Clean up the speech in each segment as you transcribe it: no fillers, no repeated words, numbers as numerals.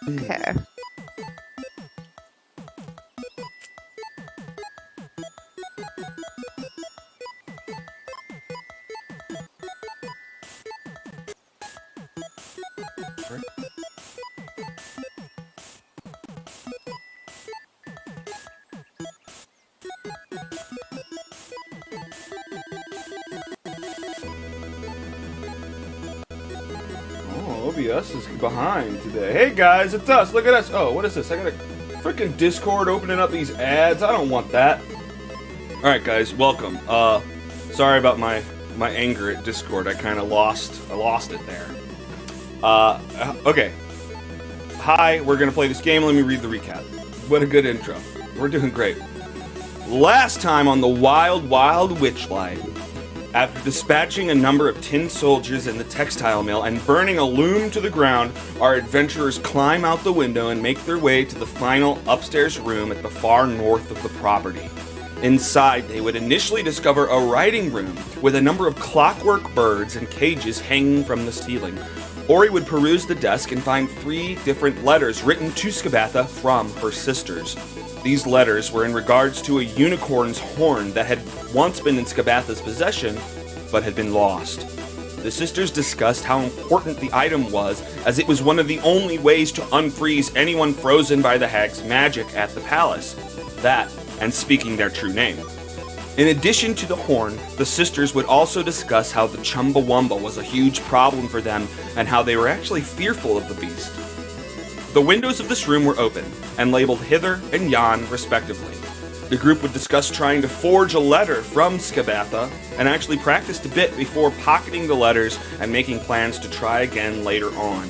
Okay. Oh, OBS is behind today. Hey guys, it's us. Look at us. Oh, what is this? I got a freaking Discord opening up these ads. I don't want that. All right, guys, welcome. Sorry about my anger at Discord. I kind of lost it there. Okay. Hi, we're gonna play this game. Let me read the recap. What a good intro. We're doing great. Last time on the Wild Wild Witchlight, after dispatching a number of tin soldiers in the textile mill and burning a loom to the ground, our adventurers climb out the window and make their way to the final upstairs room at the far north of the property. Inside, they would initially discover a writing room with a number of clockwork birds and cages hanging from the ceiling. Ori would peruse the desk and find 3 different letters written to Skabatha from her sisters. These letters were in regards to a unicorn's horn that had once been in Skabatha's possession, but had been lost. The sisters discussed how important the item was, as it was one of the only ways to unfreeze anyone frozen by the hag's magic at the palace. That, and speaking their true name. In addition to the horn, the sisters would also discuss how the Chumbawamba was a huge problem for them and how they were actually fearful of the beast. The windows of this room were open and labeled Hither and Yon respectively. The group would discuss trying to forge a letter from Skabatha and actually practiced a bit before pocketing the letters and making plans to try again later on.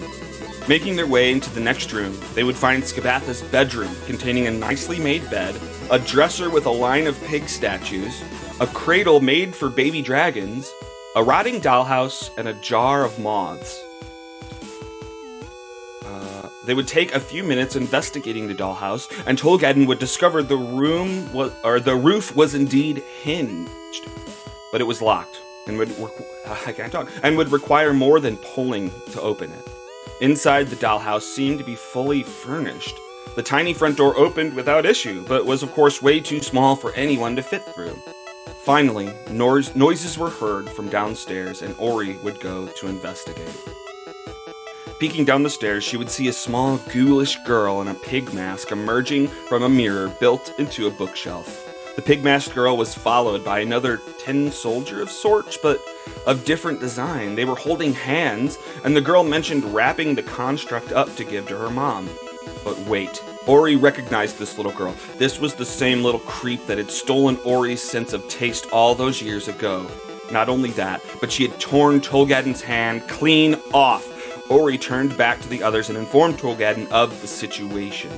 Making their way into the next room, they would find Skabatha's bedroom containing a nicely made bed, a dresser with a line of pig statues, a cradle made for baby dragons, a rotting dollhouse, and a jar of moths. They would take a few minutes investigating the dollhouse, and Tolgaden would discover the roof was indeed hinged, but it was locked and would require more than pulling to open it. Inside, the dollhouse seemed to be fully furnished. The tiny front door opened without issue, but was of course way too small for anyone to fit through. Finally, noises were heard from downstairs, and Ori would go to investigate. Peeking down the stairs, she would see a small, ghoulish girl in a pig mask emerging from a mirror built into a bookshelf. The pig-masked girl was followed by another tin soldier of sorts, but of different design. They were holding hands, and the girl mentioned wrapping the construct up to give to her mom. But wait, Ori recognized this little girl. This was the same little creep that had stolen Ori's sense of taste all those years ago. Not only that, but she had torn Tolgaden's hand clean off. Ori turned back to the others and informed Tolgaden of the situation.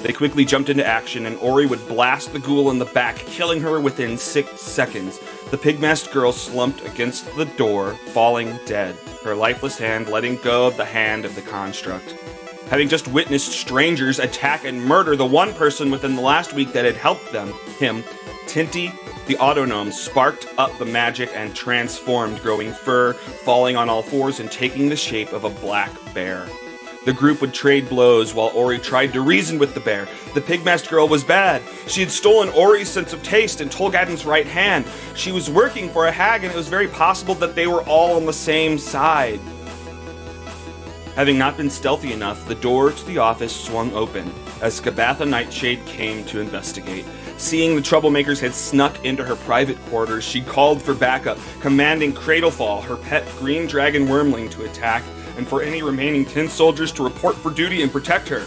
They quickly jumped into action, and Ori would blast the ghoul in the back, killing her within 6 seconds. The pig-masked girl slumped against the door, falling dead, her lifeless hand letting go of the hand of the construct. Having just witnessed strangers attack and murder the one person within the last week that had helped him, Tinty, the autognome, sparked up the magic and transformed, growing fur, falling on all fours and taking the shape of a black bear. The group would trade blows while Ori tried to reason with the bear. The pig-masked girl was bad. She had stolen Ori's sense of taste and Tolgaden's right hand. She was working for a hag, and it was very possible that they were all on the same side. Having not been stealthy enough, the door to the office swung open as Skabatha Nightshade came to investigate. Seeing the troublemakers had snuck into her private quarters, she called for backup, commanding Cradlefall, her pet green dragon wormling, to attack, and for any remaining tin soldiers to report for duty and protect her.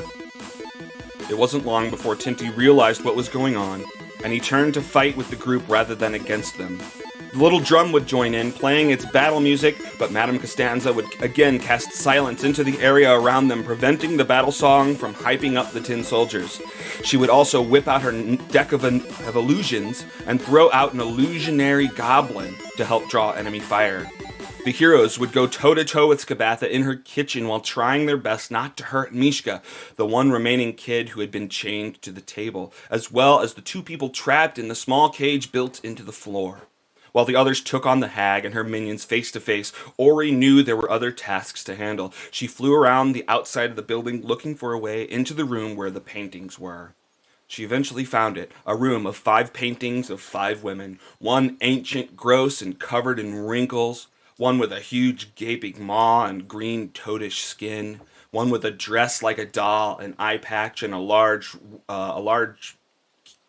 It wasn't long before Tinty realized what was going on, and he turned to fight with the group rather than against them. The little drum would join in, playing its battle music, but Madame Costanza would again cast silence into the area around them, preventing the battle song from hyping up the tin soldiers. She would also whip out her deck of illusions and throw out an illusionary goblin to help draw enemy fire. The heroes would go toe-to-toe with Skabatha in her kitchen while trying their best not to hurt Mishka, the one remaining kid who had been chained to the table, as well as the 2 people trapped in the small cage built into the floor. While the others took on the hag and her minions face to face, Ori knew there were other tasks to handle. She flew around the outside of the building looking for a way into the room where the paintings were. She eventually found it, a room of 5 paintings of 5 women, one ancient, gross, and covered in wrinkles, one with a huge gaping maw and green toadish skin, one with a dress like a doll, an eye patch, and I wrote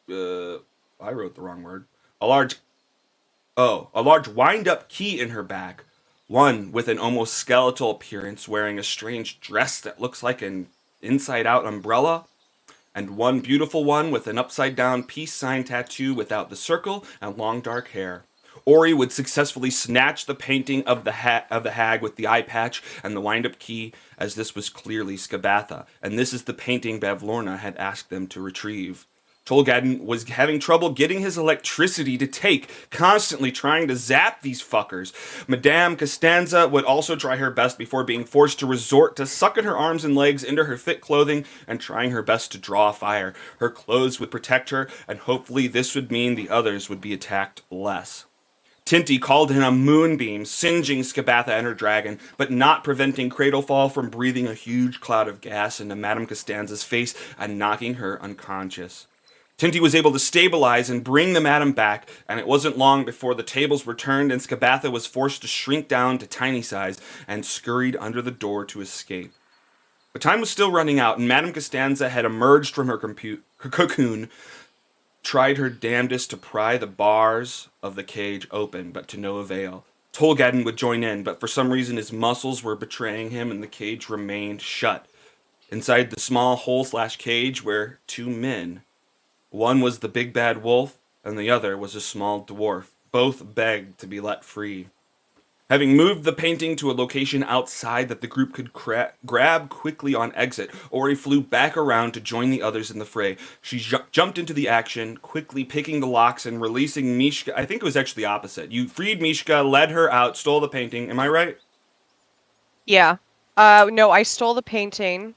the wrong word, a large wind-up key in her back, one with an almost skeletal appearance wearing a strange dress that looks like an inside-out umbrella, and one beautiful one with an upside-down peace sign tattoo without the circle and long dark hair. Ori would successfully snatch the painting of the hag with the eye patch and the wind-up key, as this was clearly Skabatha, and this is the painting Bavlorna had asked them to retrieve. Tolgadden was having trouble getting his electricity to take, constantly trying to zap these fuckers. Madame Costanza would also try her best before being forced to resort to sucking her arms and legs into her thick clothing and trying her best to draw fire. Her clothes would protect her, and hopefully this would mean the others would be attacked less. Tinty called in a moonbeam, singeing Skabatha and her dragon, but not preventing Cradlefall from breathing a huge cloud of gas into Madame Costanza's face and knocking her unconscious. Tinty was able to stabilize and bring the madam back, and it wasn't long before the tables were turned and Skabatha was forced to shrink down to tiny size and scurried under the door to escape. But time was still running out, and Madame Costanza had emerged from her cocoon, tried her damnedest to pry the bars of the cage open, but to no avail. Tolgadden would join in, but for some reason his muscles were betraying him and the cage remained shut. Inside the small hole/cage were 2 men. One was the big bad wolf, and the other was a small dwarf. Both begged to be let free. Having moved the painting to a location outside that the group could grab quickly on exit, Ori flew back around to join the others in the fray. She jumped into the action, quickly picking the locks and releasing Mishka. I think it was actually the opposite. You freed Mishka, led her out, stole the painting. Am I right? Yeah. No, I stole the painting,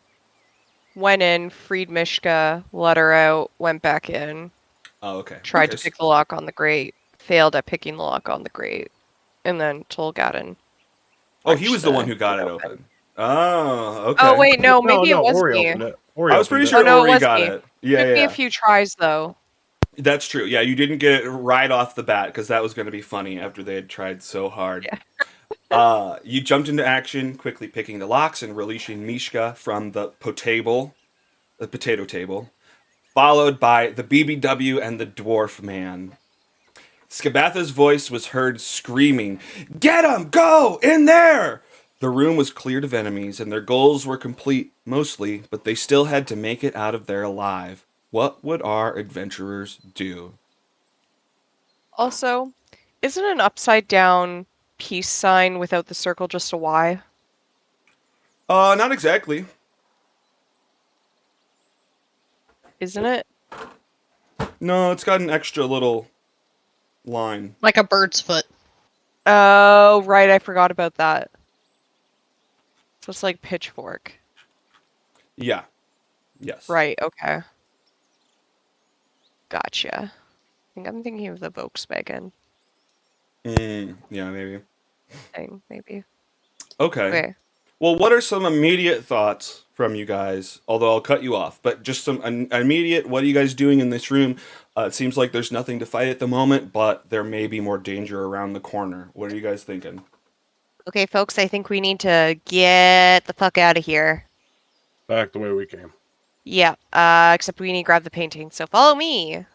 went in, freed Mishka, let her out, went back in. Oh, okay. Tried to pick the lock on the grate, failed at picking the lock on the grate, and then Tolgadden. Oh, he was the one who got it open. Oh, okay. Oh, wait, no, maybe it was Ori me. opened it. I was pretty sure Ori got it. Yeah, Took me a few tries, though. That's true. Yeah, you didn't get it right off the bat, because that was going to be funny after they had tried so hard. Yeah. You jumped into action, quickly picking the locks and releasing Mishka from the potato table, followed by the BBW and the dwarf man. Skabatha's voice was heard screaming, "Get him! Go! In there!" The room was cleared of enemies, and their goals were complete, mostly, but they still had to make it out of there alive. What would our adventurers do? Also, isn't an upside-down peace sign without the circle just a Y? Not exactly. Isn't it? No, it's got an extra little line. Like a bird's foot. Oh, right, I forgot about that. So it's like pitchfork. Yeah. Yes. Right, okay. Gotcha. I think I'm thinking of the Volkswagen Yeah, maybe. thing, maybe. Okay. Well, what are some immediate thoughts from you guys? Although I'll cut you off, but just some immediate, what are you guys doing in this room? It seems like there's nothing to fight at the moment, but there may be more danger around the corner. What are you guys thinking? Okay, folks, I think we need to get the fuck out of here. Back the way we came. Yeah, except we need to grab the painting, so follow me.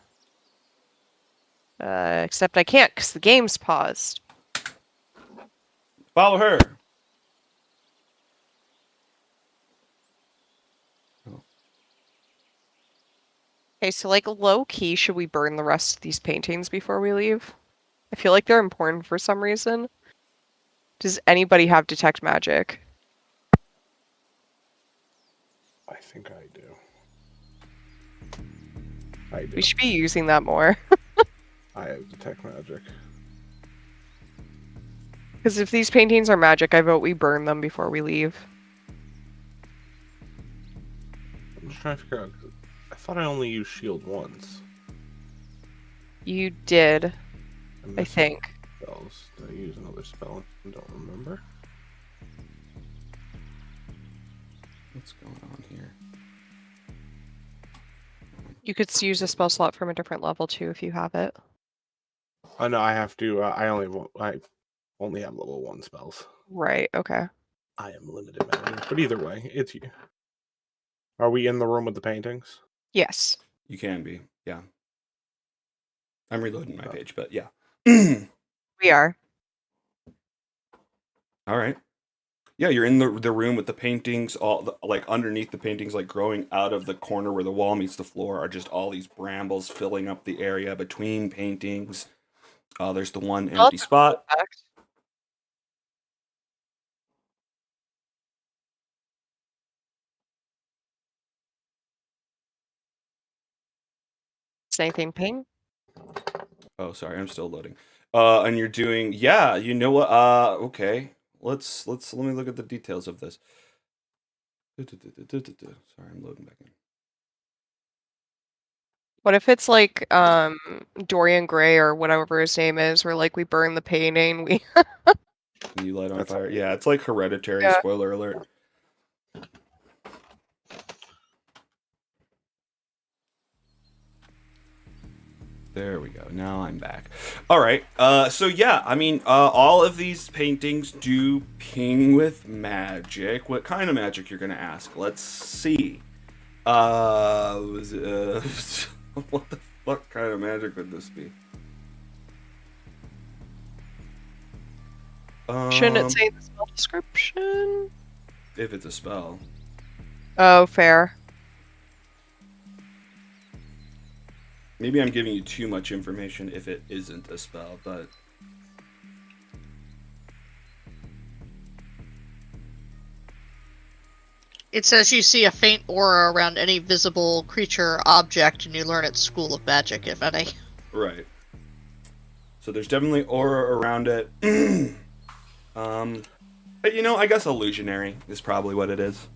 Except I can't, because the game's paused. Follow her. Okay, so like low-key, should we burn the rest of these paintings before we leave? I feel like they're important for some reason. Does anybody have detect magic? I think I do. I do. We should be using that more. I have detect magic. Because if these paintings are magic, I vote we burn them before we leave. I'm just trying to figure out. I thought I only used shield once. You did, I think. spells. Did I use another spell? I don't remember. What's going on here? You could use a spell slot from a different level too if you have it. Oh no, I have to. I only have level 1 spells. Right. Okay. I am limited magic, but either way, it's you. Are we in the room with the paintings? Yes. You can be, yeah. I'm reloading my page, but yeah. We are. All right. Yeah, you're in the room with the paintings. Like underneath the paintings, like growing out of the corner where the wall meets the floor, are just all these brambles filling up the area between paintings. There's the one Well, empty that's a cool spot. effect. Is anything ping? Oh, sorry, I'm still loading. And you're doing, yeah, you know what? Okay. Let me look at the details of this. Sorry, I'm loading back in. What if it's like Dorian Gray or whatever his name is, where like we burn the painting, we And you light on That's fire. Yeah, it's like Hereditary. Yeah. Spoiler alert. There we go. Now I'm back. All right. So yeah, I mean, all of these paintings do ping with magic. What kind of magic, you're gonna ask? Let's see. What the fuck kind of magic would this be? Shouldn't it say in the spell description? If it's a spell. Oh, fair. Maybe I'm giving you too much information if it isn't a spell, but It says you see a faint aura around any visible creature or object, and you learn its school of magic, if any. right. So there's definitely aura around it. But you know, I guess illusionary is probably what it is.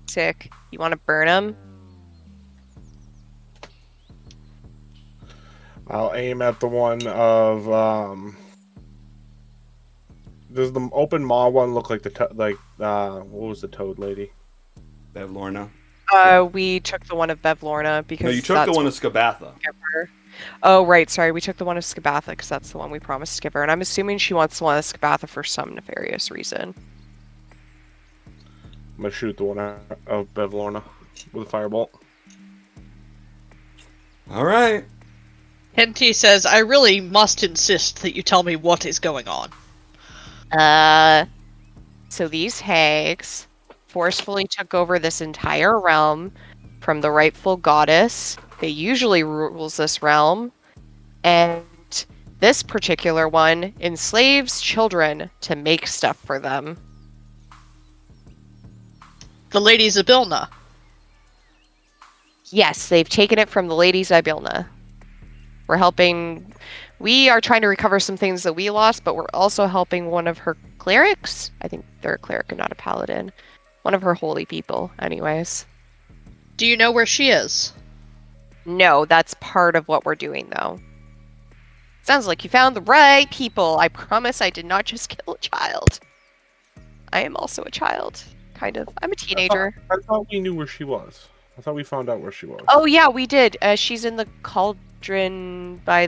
Sick. You want to burn them? I'll aim at the one of Does the open maw one look like what was the toad lady? Bevlorna. We took the one of Bevlorna because No, you took the that's one what of Skabatha. we give her. Oh, right. Sorry, we took the one of Skabatha because that's the one we promised to give her, and I'm assuming she wants the one of Skabatha for some nefarious reason. I'm gonna shoot the one of Bevlorna with a firebolt. All right. Henty says, I really must insist that you tell me what is going on. So these hags forcefully took over this entire realm from the rightful goddess. They usually rules this realm, and this particular one enslaves children to make stuff for them. The Lady Zabilna. Yes, they've taken it from the Lady Zybilna. We're helping. We are trying to recover some things that we lost, but we're also helping one of her clerics. I think they're a cleric and not a paladin. One of her holy people, anyways. Do you know where she is? No, that's part of what we're doing, though. Sounds like you found the right people. I promise I did not just kill a child. I am also a child, kind of. I'm a teenager. I thought we knew where she was. I thought we found out where she was. Oh yeah, we did. She's in the cauldron by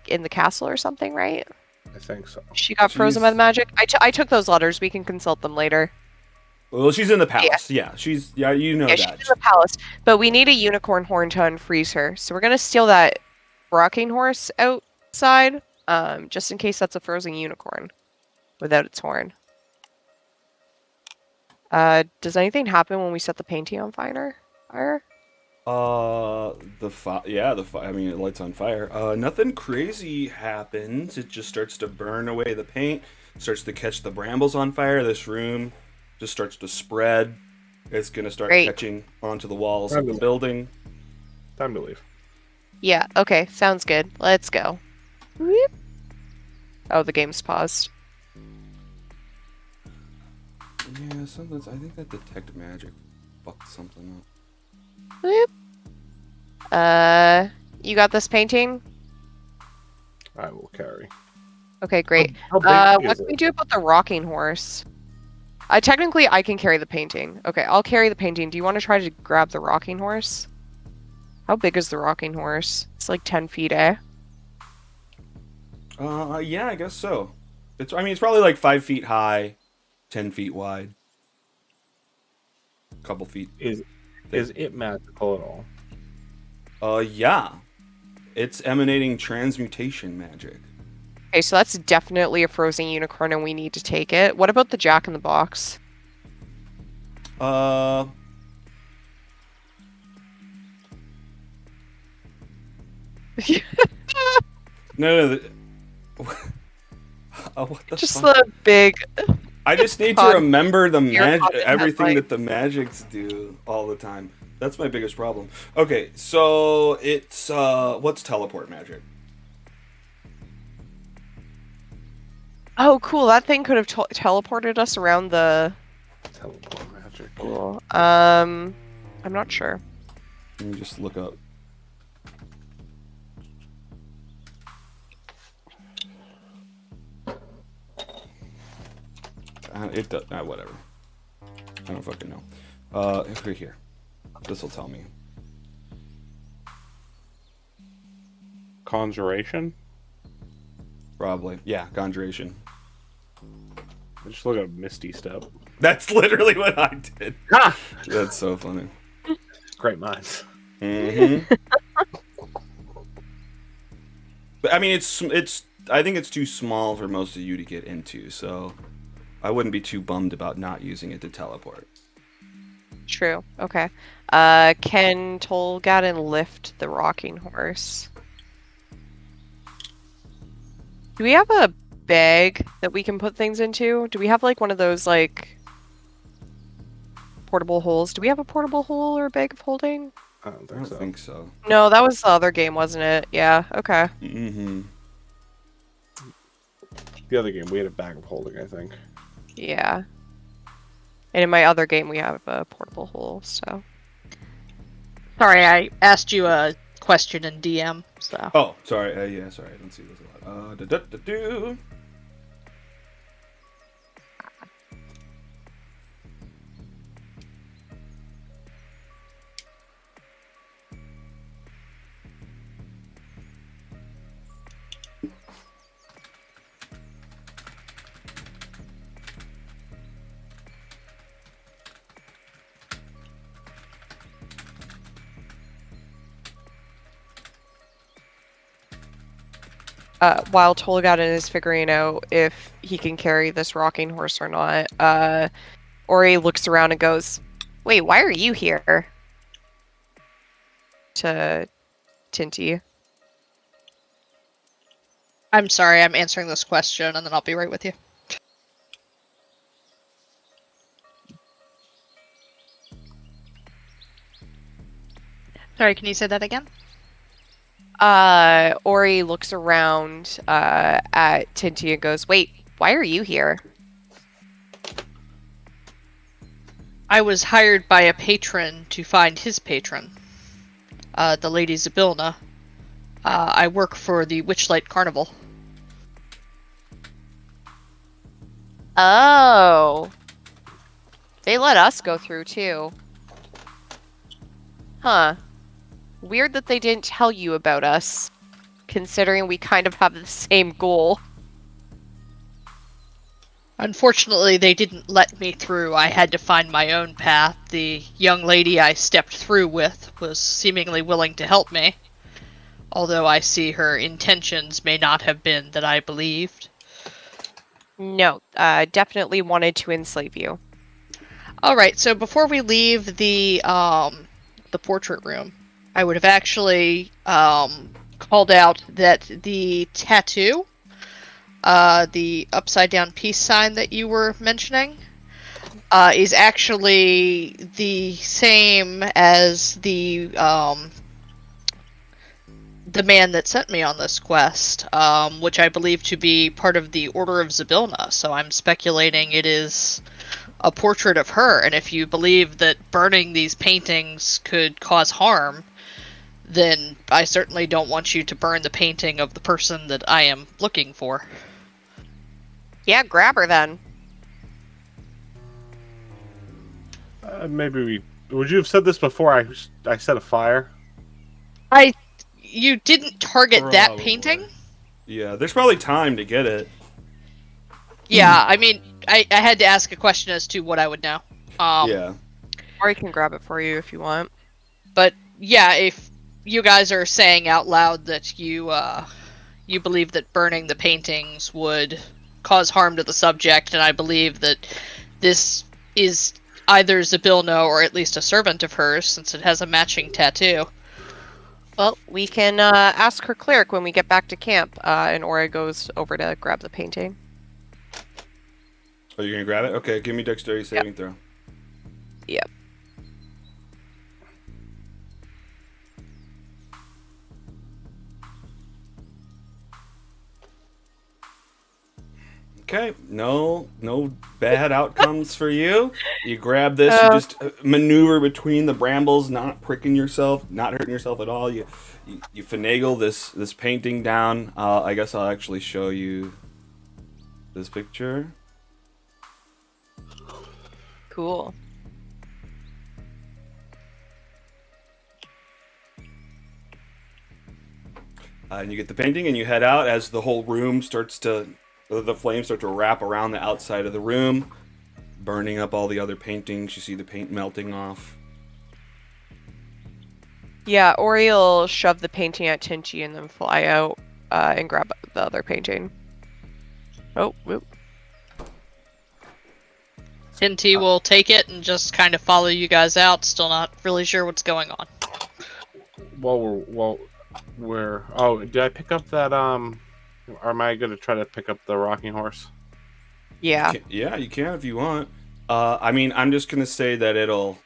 in the castle or something, right? I think so. She got frozen by the magic. I took those letters. We can consult them later. Well, she's in the palace. Yeah, you know She's that. in the palace. But we need a unicorn horn to unfreeze her. So we're gonna steal that rocking horse outside, just in case that's a frozen unicorn without its horn. Does anything happen when we set the painting on fire? I mean, it lights on fire. Nothing crazy happens. It just starts to burn away the paint. Starts to catch the brambles on fire. This room just starts to spread. It's gonna start catching onto the walls of the building. Time to leave. Yeah. Okay. Sounds good. Let's go. Whoop. Oh, the game's paused. Yeah, sometimes I think that detect magic fucked something up. Whoop. You got this painting? I will carry. Okay, great. How big What is can we it? do about the rocking horse? Technically, I can carry the painting. Okay, I'll carry the painting. Do you want to try to grab the rocking horse? How big is the rocking horse? It's like 10 feet, eh? Yeah, I guess so. I mean, it's probably like 5 feet high, 10 feet wide, a couple feet Is thick. it magical at all? Yeah. It's emanating transmutation magic. Okay, so that's definitely a frozen unicorn and we need to take it. What about the Jack in the Box? Uh, no. Oh, what the Just fuck? the big I just need to cod- remember the your magic, cod that has, everything like- that the magics do all the time. That's my biggest problem. Okay, so it's what's teleport magic? Oh, cool. That thing could have teleported us around the Teleport magic. pool. I'm not sure. Let me just look up. It does. Whatever. I don't fucking know. Right here. This will tell me. Conjuration? Probably. Yeah, conjuration. I just look at Misty Step. That's literally what I did. Ha! That's so funny. Great minds. Mm-hmm. But I mean, it's. I think it's too small for most of you to get into, so I wouldn't be too bummed about not using it to teleport. True. Okay. Can Tolgaden lift the rocking horse? Do we have a bag that we can put things into? Do we have like one of those like portable holes? Do we have a portable hole or a bag of holding? I don't I don't think so. No, that was the other game, wasn't it? Yeah. Okay. Mm-hmm. The other game, we had a bag of holding, I think. Yeah. And in my other game, we have a portable hole. So. Sorry, I asked you a question in DM, so. Oh, sorry. Yeah, sorry. I didn't see this a lot. Da-da-da-do. While Tolgaden is figuring out if he can carry this rocking horse or not, Ori looks around and goes, "Wait, why are you here?" To Tinty. I'm sorry, I'm answering this question, and then I'll be right with you. Sorry, can you say that again? Ori looks around at Tinty and goes, "Wait, why are you here?" I was hired by a patron to find his patron, the Lady Zabilna. I work for the Witchlight Carnival. Oh. They let us go through too. Huh. Weird that they didn't tell you about us, considering we kind of have the same goal. Unfortunately, they didn't let me through. I had to find my own path. The young lady I stepped through with was seemingly willing to help me, although I see her intentions may not have been that I believed. No, definitely wanted to enslave you. Alright, so before we leave the portrait room, I would have actually called out that the tattoo, the upside down peace sign that you were mentioning, is actually the same as the man that sent me on this quest, which I believe to be part of the Order of Zabilna. So I'm speculating it is a portrait of her, and if you believe that burning these paintings could cause harm, then I certainly don't want you to burn the painting of the person that I am looking for. Yeah, grab her then. Maybe would you have said this before I set a fire? You didn't target that Probably. painting? Yeah, there's probably time to get it. Yeah, I mean, I had to ask a question as to what I would know. Yeah. Or I can grab it for you if you want. But yeah, if you guys are saying out loud that you believe that burning the paintings would cause harm to the subject, and I believe that this is either Zabilno or at least a servant of hers, since it has a matching tattoo. Well, we can ask her cleric when we get back to camp, and Ori goes over to grab the painting. Oh, you're gonna grab it? Okay, give me dexterity saving throw. Yep. Okay, no bad outcomes for you. You grab this, you just maneuver between the brambles, not pricking yourself, not hurting yourself at all. You finagle this painting down. I guess I'll actually show you this picture. Cool. And you get the painting, and you head out as the whole room the flames start to wrap around the outside of the room, burning up all the other paintings. You see the paint melting off. Yeah, Ori will shove the painting at Tinchi and then fly out and grab the other painting. Oh, whoop. Tinty will take it and just kind of follow you guys out, still not really sure what's going on. Oh, did I pick up that or am I gonna try to pick up the rocking horse? Yeah. You can if you want. I mean, I'm just gonna say that it'll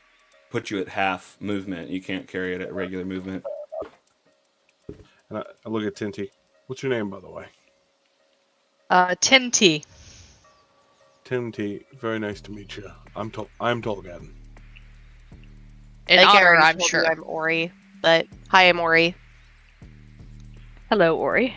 put you at half movement. You can't carry it at regular movement. And I look at Tinty. What's your name, by the way? Tinty. Tinty. Very nice to meet you. I'm Tolgan. In I honor, already I'm told sure. you I'm Ori, but hi, I'm Ori. Hello, Ori.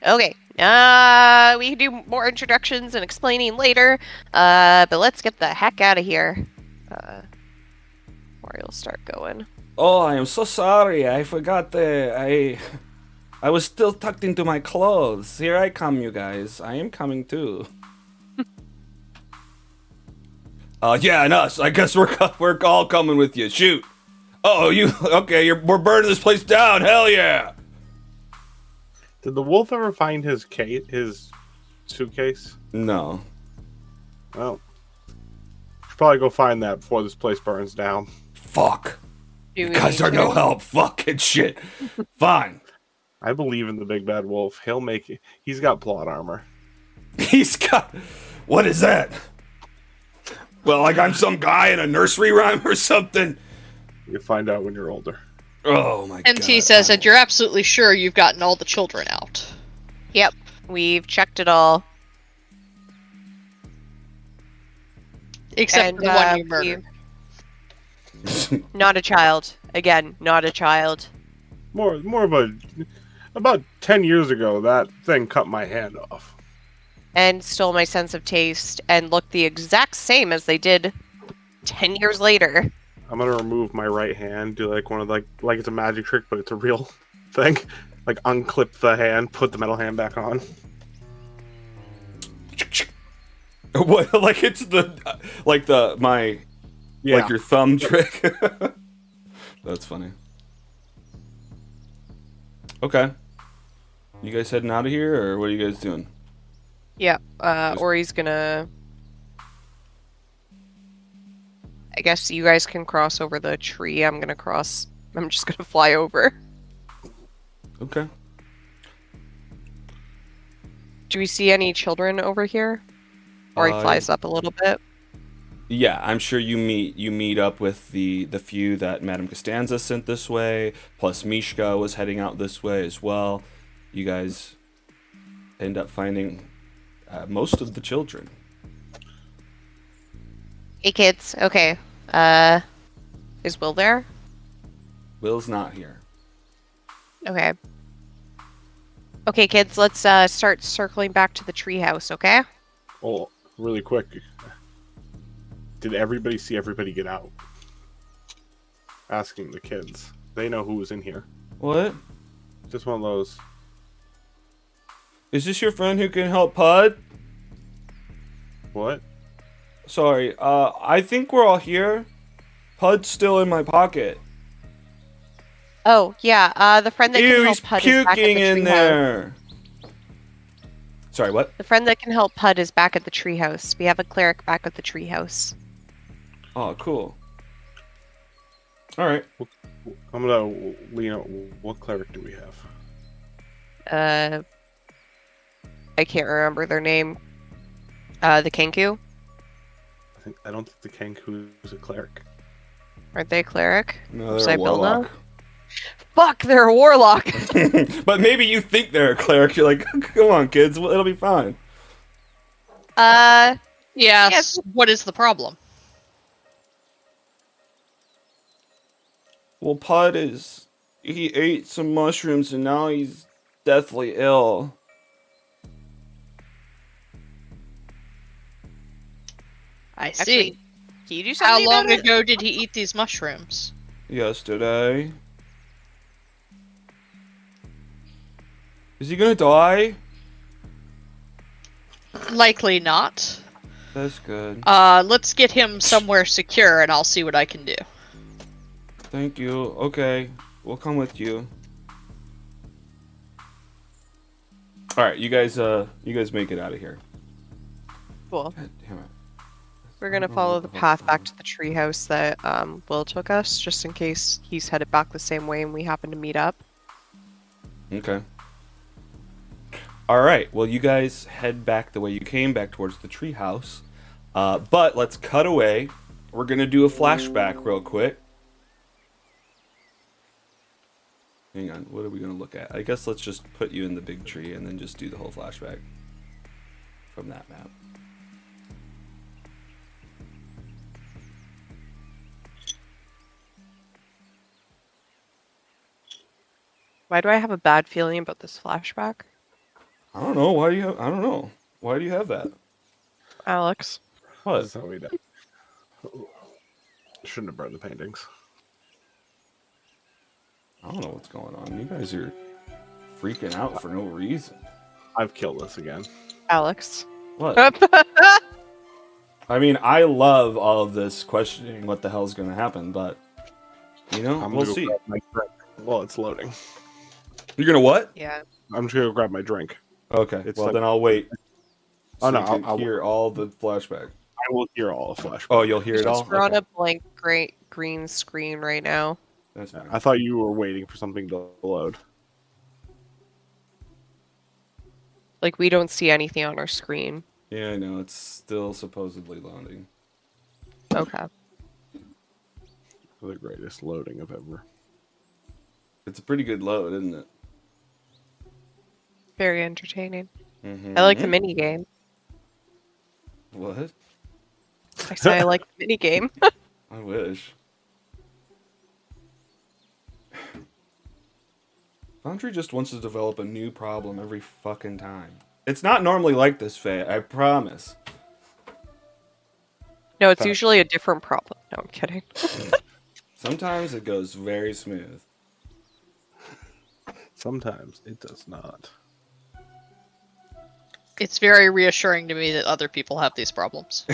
Okay. We can do more introductions and explaining later. But let's get the heck out of here. Ori will start going. Oh, I am so sorry. I forgot I was still tucked into my clothes. Here I come, you guys. I am coming too. Yeah, and us. I guess we're all coming with you. Shoot. Oh, you okay? We're burning this place down. Hell yeah! Did the wolf ever find his suitcase? No. Well, should probably go find that before this place burns down. Fuck. Do You we guys need are to? no help. Fucking shit. Fine. I believe in the big bad wolf. He'll make it. He's got plot armor. He's got. What is that? Well, like I'm some guy in a nursery rhyme or something. You'll find out when you're older. Oh my god. Tinty says that you're absolutely sure you've gotten all the children out. Yep. We've checked it all. Except And, for the one you murdered. Not a child. Again, not a child. More of a. About 10 years ago, that thing cut my hand off. And stole my sense of taste and looked the exact same as they did 10 years later. I'm gonna remove my right hand, do like one of like it's a magic trick, but it's a real thing. Like unclip the hand, put the metal hand back on. What? Like it's like your thumb trick. That's funny. Okay. You guys heading out of here, or what are you guys doing? Yeah, Ori's gonna... I guess you guys can cross over the tree. I'm just gonna fly over. Okay. Do we see any children over here? Ori flies up a little bit. Yeah, I'm sure you meet up with the few that Madame Costanza sent this way, plus Mishka was heading out this way as well. You guys end up finding most of the children. Hey kids, okay. Is Will there? Will's not here. Okay. Okay, kids, let's start circling back to the treehouse, okay? Oh, really quick. Did everybody see everybody get out? Asking the kids. They know who was in here. What? Just one of those. Is this your friend who can help Pud? What? Sorry, I think we're all here. Pud's still in my pocket. Oh, yeah, the friend that can Ew, help he's Pud is back at the puking in treehouse. there. Sorry, what? The friend that can help Pud is back at the treehouse. We have a cleric back at the treehouse. Oh, cool. All right. I'm gonna lean out. What cleric do we have? I can't remember their name. The Kenku? I don't think the Kenku is a cleric. Aren't they a cleric? No, Was they're I a Bilna? warlock. Fuck, they're a warlock! But maybe you think they're a cleric. You're like, come on, kids. It'll be fine. Yes. Yes. What is the problem? Well, Pud he ate some mushrooms and now he's deathly ill. I see. Actually, can you do How something long about it? ago did he eat these mushrooms? Yesterday. Is he gonna die? Likely not. That's good. Let's get him somewhere secure and I'll see what I can do. Thank you. Okay, we'll come with you. All right, you guys make it out of here. Cool. God damn it. We're gonna follow the path back to the treehouse that Will took us, just in case he's headed back the same way and we happen to meet up. Okay. All right. Well, you guys head back the way you came, back towards the treehouse. But let's cut away. We're gonna do a flashback real quick. Hang on. What are we gonna look at? I guess let's just put you in the big tree and then just do the whole flashback from that map. Why do I have a bad feeling about this flashback? I don't know. Why do you have? I don't know. Why do you have that? Alex? What? That's how we did. Shouldn't have burned the paintings. I don't know what's going on. You guys are freaking out for no reason. I've killed this again. Alex? What? I mean, I love all of this questioning what the hell's going to happen, but you know, I'm we'll gonna go see. grab my drink. Well, it's loading. You're gonna what? Yeah. I'm just gonna go grab my drink. Okay. It's well, like- then I'll wait. Oh, So no, you can I'll- hear all the flashback. I will hear all the flashbacks. Oh, you'll hear It's it all. just we're on Okay. a blank green screen right now. That's fine. I thought you were waiting for something to load. Like, we don't see anything on our screen. Yeah, I know. It's still supposedly loading. Okay. The greatest loading of ever. It's a pretty good load, isn't it? Very entertaining. Mm-hmm. I like the mini game. What? I say I like the mini game. I wish. Foundry just wants to develop a new problem every fucking time. It's not normally like this, Faye. I promise. No, it's Fact. usually a different problem. No, I'm kidding. Sometimes it goes very smooth. Sometimes it does not. It's very reassuring to me that other people have these problems.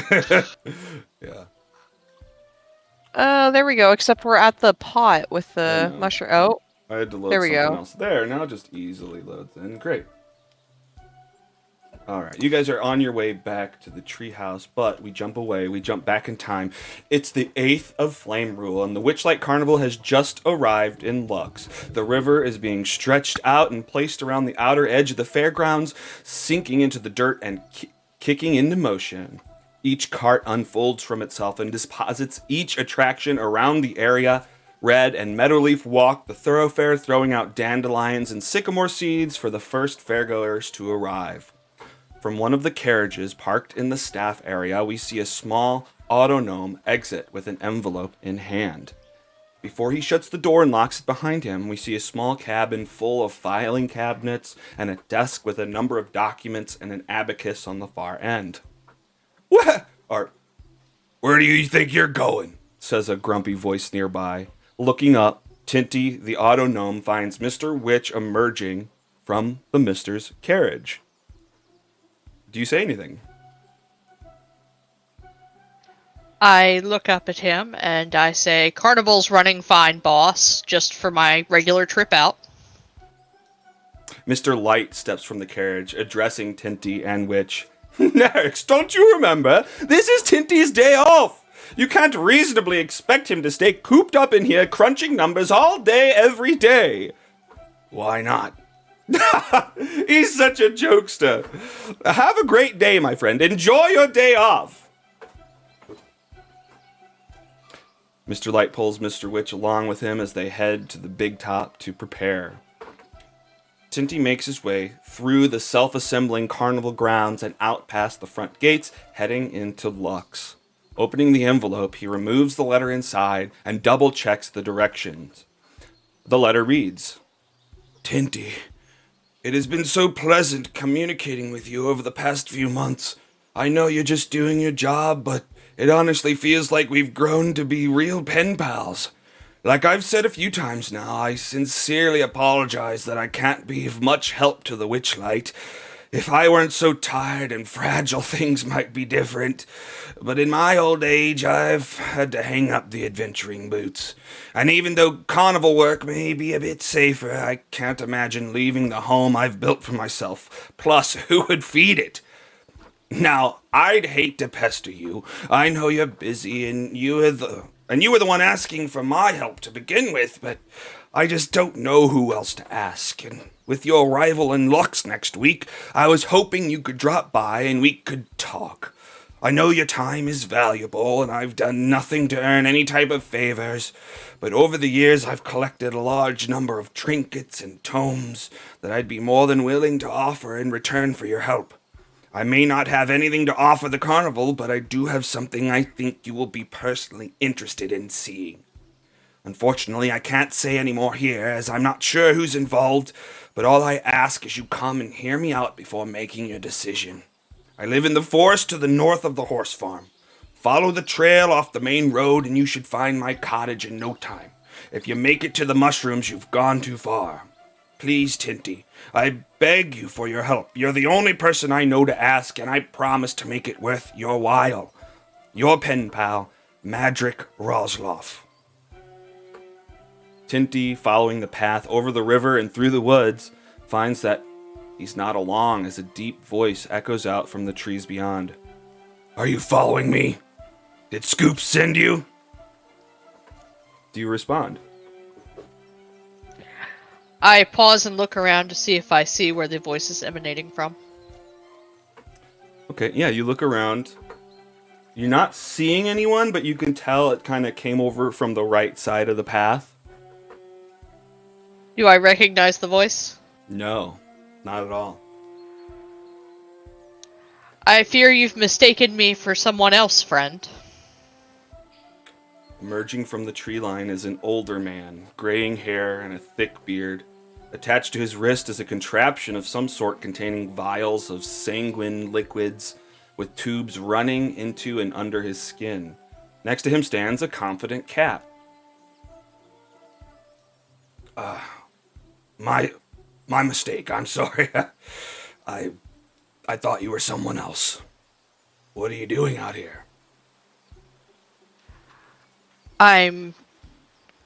Yeah. There we go. Except we're at the pot with I the know. mushroom. Oh, I had to load There we something go. else. There, now it just easily loads in. Great. Alright, you guys are on your way back to the treehouse, but we jump away, we jump back in time. It's the 8th of Flame Rule, and the Witchlight Carnival has just arrived in Lux. The river is being stretched out and placed around the outer edge of the fairgrounds, sinking into the dirt and kicking into motion. Each cart unfolds from itself and deposits each attraction around the area. Red and Meadowleaf walk the thoroughfare, throwing out dandelions and sycamore seeds for the first fairgoers to arrive. From one of the carriages parked in the staff area, we see a small autognome exit with an envelope in hand. Before he shuts the door and locks it behind him, we see a small cabin full of filing cabinets and a desk with a number of documents and an abacus on the far end. Where do you think you're going? Says a grumpy voice nearby. Looking up, Tinty, the auto gnome, finds Mr. Witch emerging from the Mister's carriage. Do you say anything? I look up at him and I say, "Carnival's running fine, boss, just for my regular trip out." Mr. Light steps from the carriage, addressing Tinty and Witch. Next, don't you remember? This is Tinty's day off. You can't reasonably expect him to stay cooped up in here crunching numbers all day, every day. Why not? He's such a jokester. Have a great day, my friend. Enjoy your day off. Mr. Light pulls Mr. Witch along with him as they head to the big top to prepare. Tinty makes his way through the self-assembling carnival grounds and out past the front gates, heading into Lux. Opening the envelope, he removes the letter inside and double-checks the directions. The letter reads, Tinty, it has been so pleasant communicating with you over the past few months. I know you're just doing your job, but it honestly feels like we've grown to be real pen pals. Like I've said a few times now, I sincerely apologize that I can't be of much help to the Witchlight. If I weren't so tired and fragile, things might be different. But in my old age, I've had to hang up the adventuring boots. And even though carnival work may be a bit safer, I can't imagine leaving the home I've built for myself. Plus, who would feed it? Now, I'd hate to pester you. I know you're busy and you were the one asking for my help to begin with, but I just don't know who else to ask. And with your arrival in Lux next week, I was hoping you could drop by and we could talk. I know your time is valuable, and I've done nothing to earn any type of favors, but over the years I've collected a large number of trinkets and tomes that I'd be more than willing to offer in return for your help. I may not have anything to offer the carnival, but I do have something I think you will be personally interested in seeing. Unfortunately, I can't say any more here, as I'm not sure who's involved, but all I ask is you come and hear me out before making your decision. I live in the forest to the north of the horse farm. Follow the trail off the main road and you should find my cottage in no time. If you make it to the mushrooms, you've gone too far. Please, Tinty, I beg you for your help. You're the only person I know to ask, and I promise to make it worth your while. Your pen pal, Madrick Rosloff. Tinty, following the path over the river and through the woods, finds that he's not alone as a deep voice echoes out from the trees beyond. Are you following me? Did Scoop send you? Do you respond? I pause and look around to see if I see where the voice is emanating from. Okay, yeah, you look around. You're not seeing anyone, but you can tell it kind of came over from the right side of the path. Do I recognize the voice? No, not at all. I fear you've mistaken me for someone else, friend. Emerging from the tree line is an older man, graying hair and a thick beard. Attached to his wrist is a contraption of some sort containing vials of sanguine liquids with tubes running into and under his skin. Next to him stands a confident cat. My mistake. I'm sorry. I thought you were someone else. What are you doing out here? I'm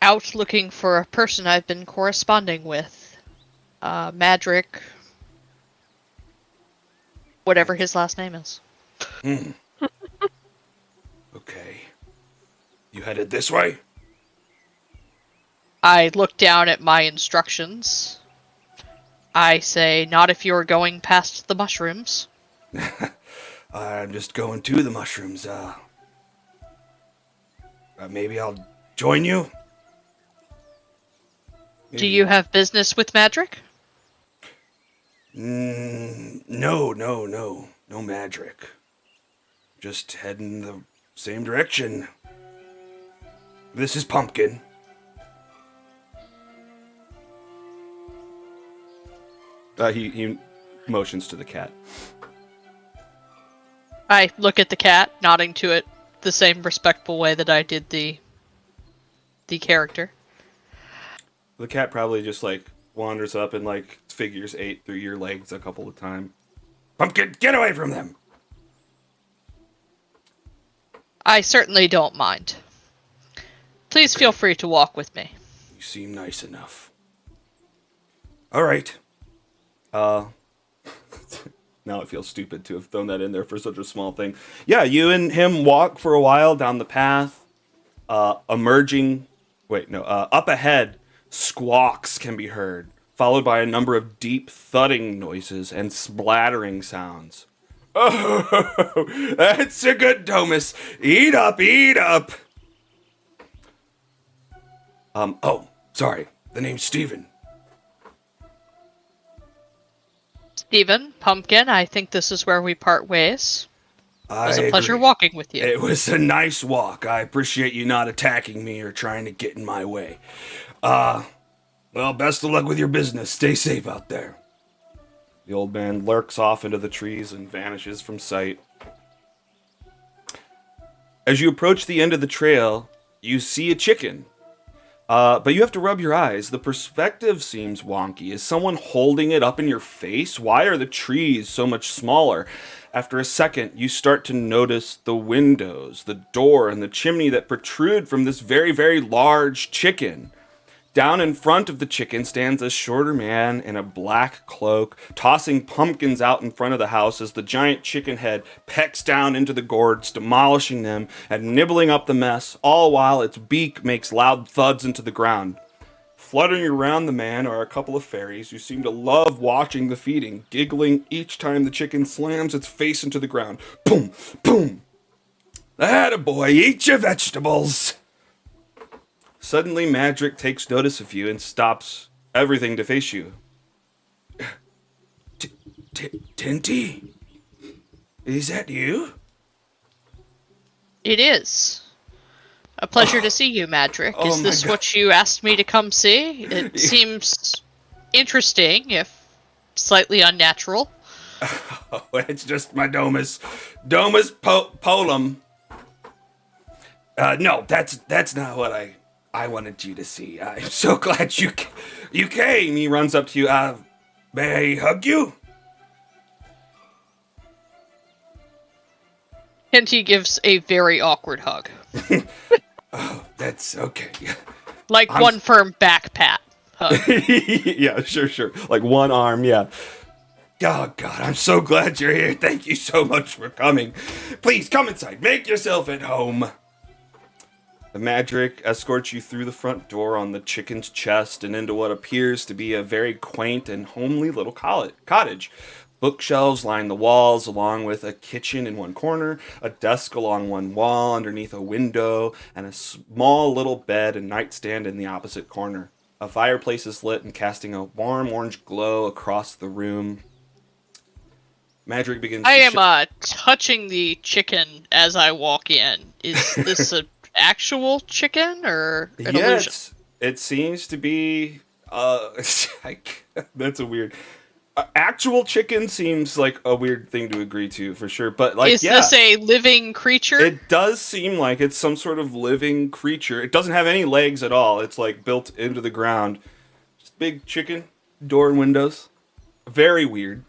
out looking for a person I've been corresponding with. Madrick. Whatever his last name is. Okay. You headed this way? I look down at my instructions. I say, not if you're going past the mushrooms. I'm just going to the mushrooms. Maybe I'll join you? Do you have business with Madrick? No magic. Just heading the same direction. This is Pumpkin. He motions to the cat. I look at the cat, nodding to it the same respectful way that I did the character. The cat probably just like wanders up and like figures 8 through your legs a couple of times. Pumpkin, get away from them! I certainly don't mind. Please feel free to walk with me. You seem nice enough. All right. Now it feels stupid to have thrown that in there for such a small thing. Yeah, you and him walk for a while down the path. Up ahead, squawks can be heard, followed by a number of deep thudding noises and splattering sounds. Oh, that's a good Domus. Eat up, eat up. Sorry. The name's Steven. Stephen, Pumpkin, I think this is where we part ways. It was a pleasure agree. walking with you. It was a nice walk. I appreciate you not attacking me or trying to get in my way. Well, best of luck with your business. Stay safe out there. The old man lurks off into the trees and vanishes from sight. As you approach the end of the trail, you see a chicken. But you have to rub your eyes. The perspective seems wonky. Is someone holding it up in your face? Why are the trees so much smaller? After a second, you start to notice the windows, the door, and the chimney that protrude from this very, very large chicken. Down in front of the chicken stands a shorter man in a black cloak, tossing pumpkins out in front of the house as the giant chicken head pecks down into the gourds, demolishing them and nibbling up the mess, all while its beak makes loud thuds into the ground. Fluttering around the man are a couple of fairies who seem to love watching the feeding, giggling each time the chicken slams its face into the ground. Boom! Boom! Attaboy, eat your vegetables! Suddenly, Madrick takes notice of you and stops everything to face you. Tinty? Is that you? It is. A pleasure to see you, Madrick. Is this what you asked me to come see? It seems interesting, if slightly unnatural. Oh, it's just my Domus. Domus Polum. No, that's not what I wanted you to see. I'm so glad you came. He runs up to you. May I hug you? Hinty gives a very awkward hug. Oh, that's okay. Like one firm back pat hug. Yeah, sure. Like one arm, yeah. Oh, God, I'm so glad you're here. Thank you so much for coming. Please, come inside. Make yourself at home. The Madrick escorts you through the front door on the chicken's chest and into what appears to be a very quaint and homely little cottage. Bookshelves line the walls, along with a kitchen in one corner, a desk along one wall underneath a window, and a small little bed and nightstand in the opposite corner. A fireplace is lit and casting a warm orange glow across the room. Madrick begins I am touching the chicken as I walk in. Is this an actual chicken or an illusion? It seems to be that's a weird actual chicken seems like a weird thing to agree to for sure, but like is this a living creature? It does seem like it's some sort of living creature. It doesn't have any legs at all. It's like built into the ground. Just big chicken, door and windows. Very weird.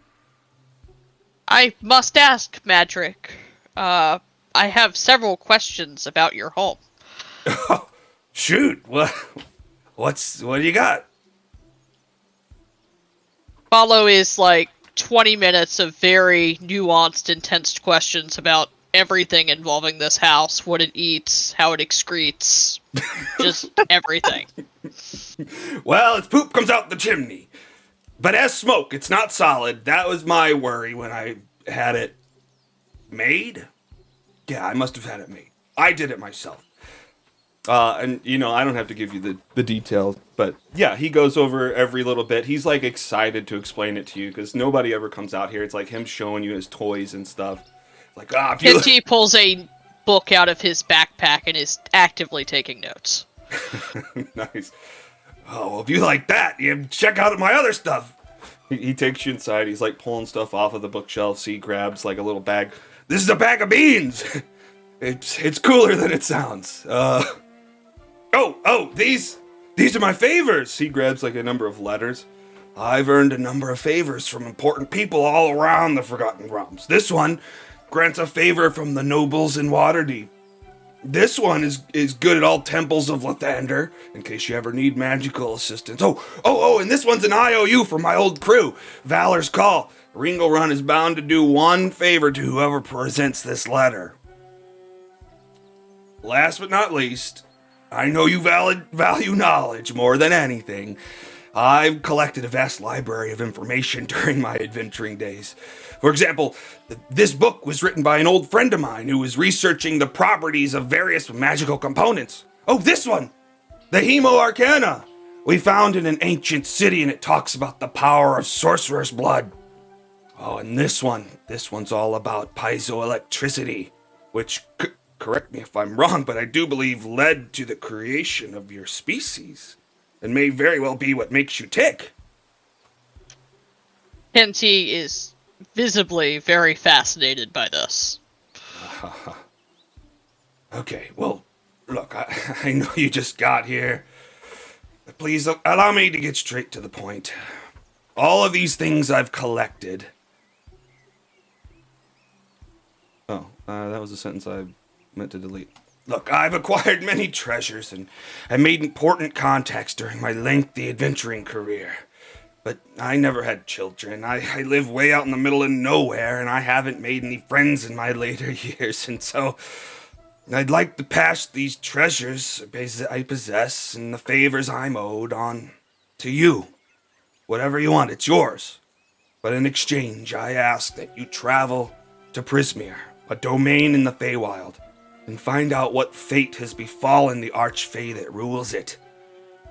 I must ask, Madrick. I have several questions about your home. Shoot. What do you got? Follow is like 20 minutes of very nuanced, intense questions about everything involving this house, what it eats, how it excretes, just everything. Well, its poop comes out the chimney. But as smoke, it's not solid. That was my worry when I had it made. Yeah, I must have had it made. I did it myself. And, I don't have to give you the details, but yeah, he goes over every little bit. He's, like, excited to explain it to you, because nobody ever comes out here. It's like him showing you his toys and stuff. Like, if you... Hinty pulls a book out of his backpack and is actively taking notes. Nice. Oh, well, if you like that, you check out my other stuff. He takes you inside. He's like pulling stuff off of the bookshelves. He grabs like a little bag. This is a bag of beans. It's cooler than it sounds. These are my favors. He grabs like a number of letters. I've earned a number of favors from important people all around the Forgotten Realms. This one grants a favor from the nobles in Waterdeep. This one is good at all temples of Lathander, in case you ever need magical assistance. And this one's an IOU from my old crew, Valor's Call. Ringo Run is bound to do one favor to whoever presents this letter. Last but not least, I know you value knowledge more than anything. I've collected a vast library of information during my adventuring days. For example, this book was written by an old friend of mine who was researching the properties of various magical components. Oh, this one! The Hemo Arcana! We found in an ancient city, and it talks about the power of sorcerer's blood. Oh, and this one's all about piezoelectricity, which, correct me if I'm wrong, but I do believe led to the creation of your species, and may very well be what makes you tick. Kenty is visibly very fascinated by this. Okay, well, look, I know you just got here, but please allow me to get straight to the point. All of these things I've collected. Oh, that was a sentence I meant to delete. Look, I've acquired many treasures and made important contacts during my lengthy adventuring career. But I never had children. I live way out in the middle of nowhere, and I haven't made any friends in my later years, and so I'd like to pass these treasures I possess and the favors I'm owed on to you. Whatever you want, it's yours. But in exchange, I ask that you travel to Prismeer, a domain in the Feywild, and find out what fate has befallen the Archfey that rules it.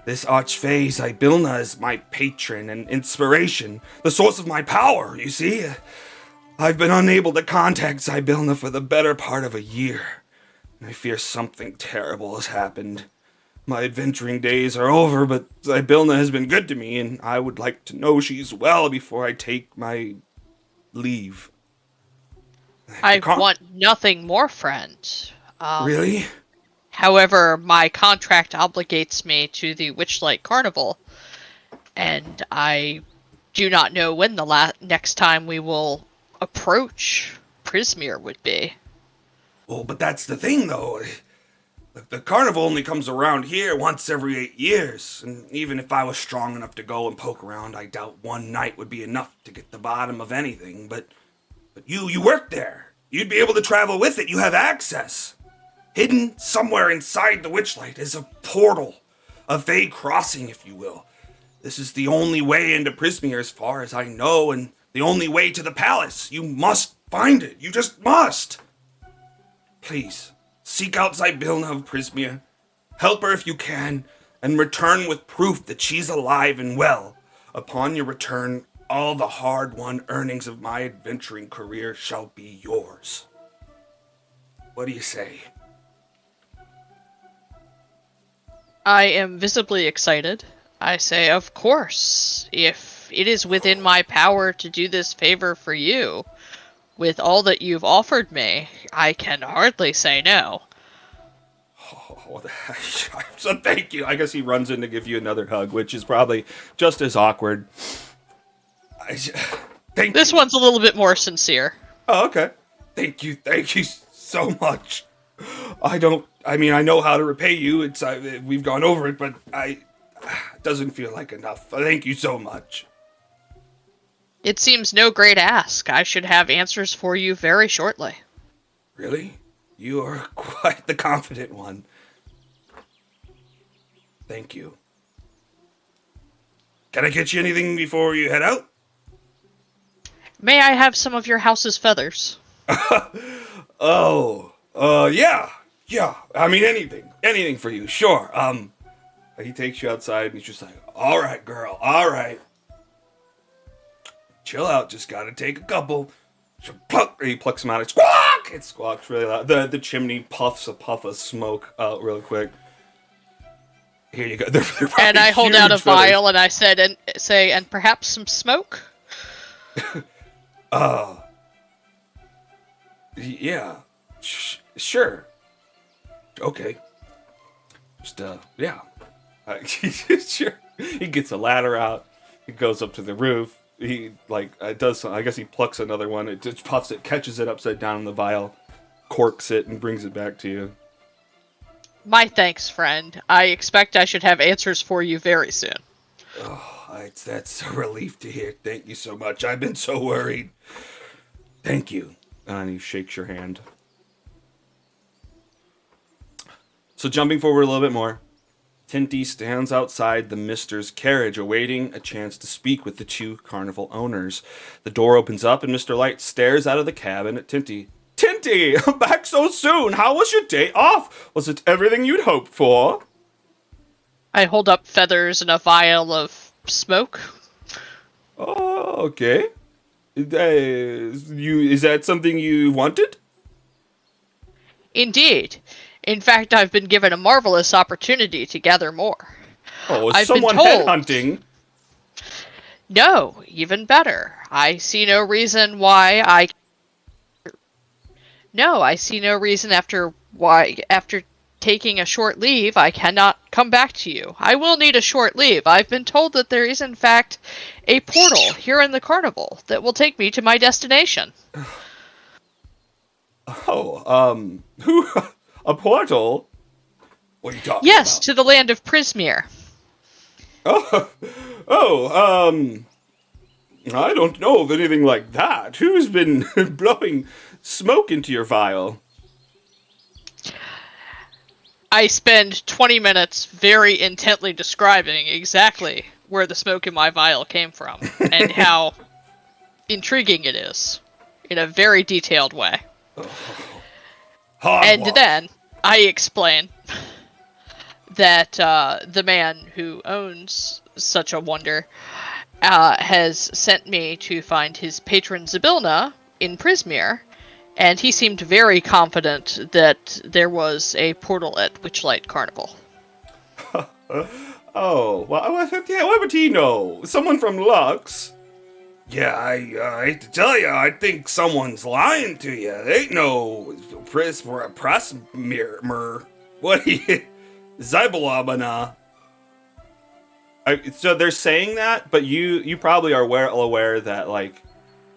This Archfey Zybilna is my patron and inspiration, the source of my power, you see. I've been unable to contact Zybilna for the better part of a year. I fear something terrible has happened. My adventuring days are over, but Zybilna has been good to me, and I would like to know she's well before I take my leave. I want nothing more, friend. Really? However, my contract obligates me to the Witchlight Carnival, and I do not know when the next time we will approach Prismeer would be. Well, but that's the thing, though. The carnival only comes around here once every 8 years, and even if I was strong enough to go and poke around, I doubt one night would be enough to get the bottom of anything. But you work there. You'd be able to travel with it. You have access. Hidden somewhere inside the Witchlight is a portal, a Fey crossing, if you will. This is the only way into Prismeer as far as I know, and the only way to the palace. You must find it. You just must. Please, seek out Zybilna of Prismeer. Help her if you can, and return with proof that she's alive and well. Upon your return, all the hard-won earnings of my adventuring career shall be yours. What do you say? I am visibly excited. I say, of course, if it is within my power to do this favor for you, with all that you've offered me, I can hardly say no. Oh, so thank you. I guess he runs in to give you another hug, which is probably just as awkward. Thank this you. One's a little bit more sincere. Oh, okay. Thank you so much. I know how to repay you. We've gone over it, but it doesn't feel like enough. Thank you so much. It seems no great ask. I should have answers for you very shortly. Really? You are quite the confident one. Thank you. Can I get you anything before you head out? May I have some of your house's feathers? Yeah. I mean, anything for you, sure. He takes you outside and he's just like, all right, girl, all right. Chill out, just gotta take a couple. He plucks them out, and squawk! It squawks really loud. The chimney puffs a puff of smoke out real quick. Here you go. They're and I hold out a huge vial and I say, and perhaps some smoke? Uh, yeah, sure. Okay. Just, yeah. Sure. He gets a ladder out. He goes up to the roof. He, does some, I guess he plucks another one. It just puffs it, catches it upside down in the vial, corks it, and brings it back to you. My thanks, friend. I expect I should have answers for you very soon. Oh, that's a relief to hear. Thank you so much. I've been so worried. Thank you. And he shakes your hand. So jumping forward a little bit more, Tinty stands outside the Mister's carriage, awaiting a chance to speak with the two carnival owners. The door opens up, and Mr. Light stares out of the cabin at Tinty. Tinty, back so soon. How was your day off? Was it everything you'd hoped for? I hold up feathers and a vial of smoke. Oh, okay. Is that something you wanted? Indeed. In fact, I've been given a marvelous opportunity to gather more. Oh, is I've someone been told. headhunting? No, even better. I see no reason why I... No, I see no reason after taking a short leave, I cannot come back to you. I will need a short leave. I've been told that there is, in fact, a portal here in the carnival that will take me to my destination. Oh, who? A portal? What are you talking Yes, about? to the land of Prismere. Oh, I don't know of anything like that. Who's been blowing smoke into your vial? I spend 20 minutes very intently describing exactly where the smoke in my vial came from and how intriguing it is in a very detailed way. And then I explain that the man who owns such a wonder has sent me to find his patron Zybilna in Prismere, and he seemed very confident that there was a portal at Witchlight Carnival. Oh, well, yeah, what would he know? Someone from Lux? Yeah, I hate to tell you, I think someone's lying to you. There ain't no Prismere. What are you? Zybilna. So they're saying that, but you probably are well aware that, like,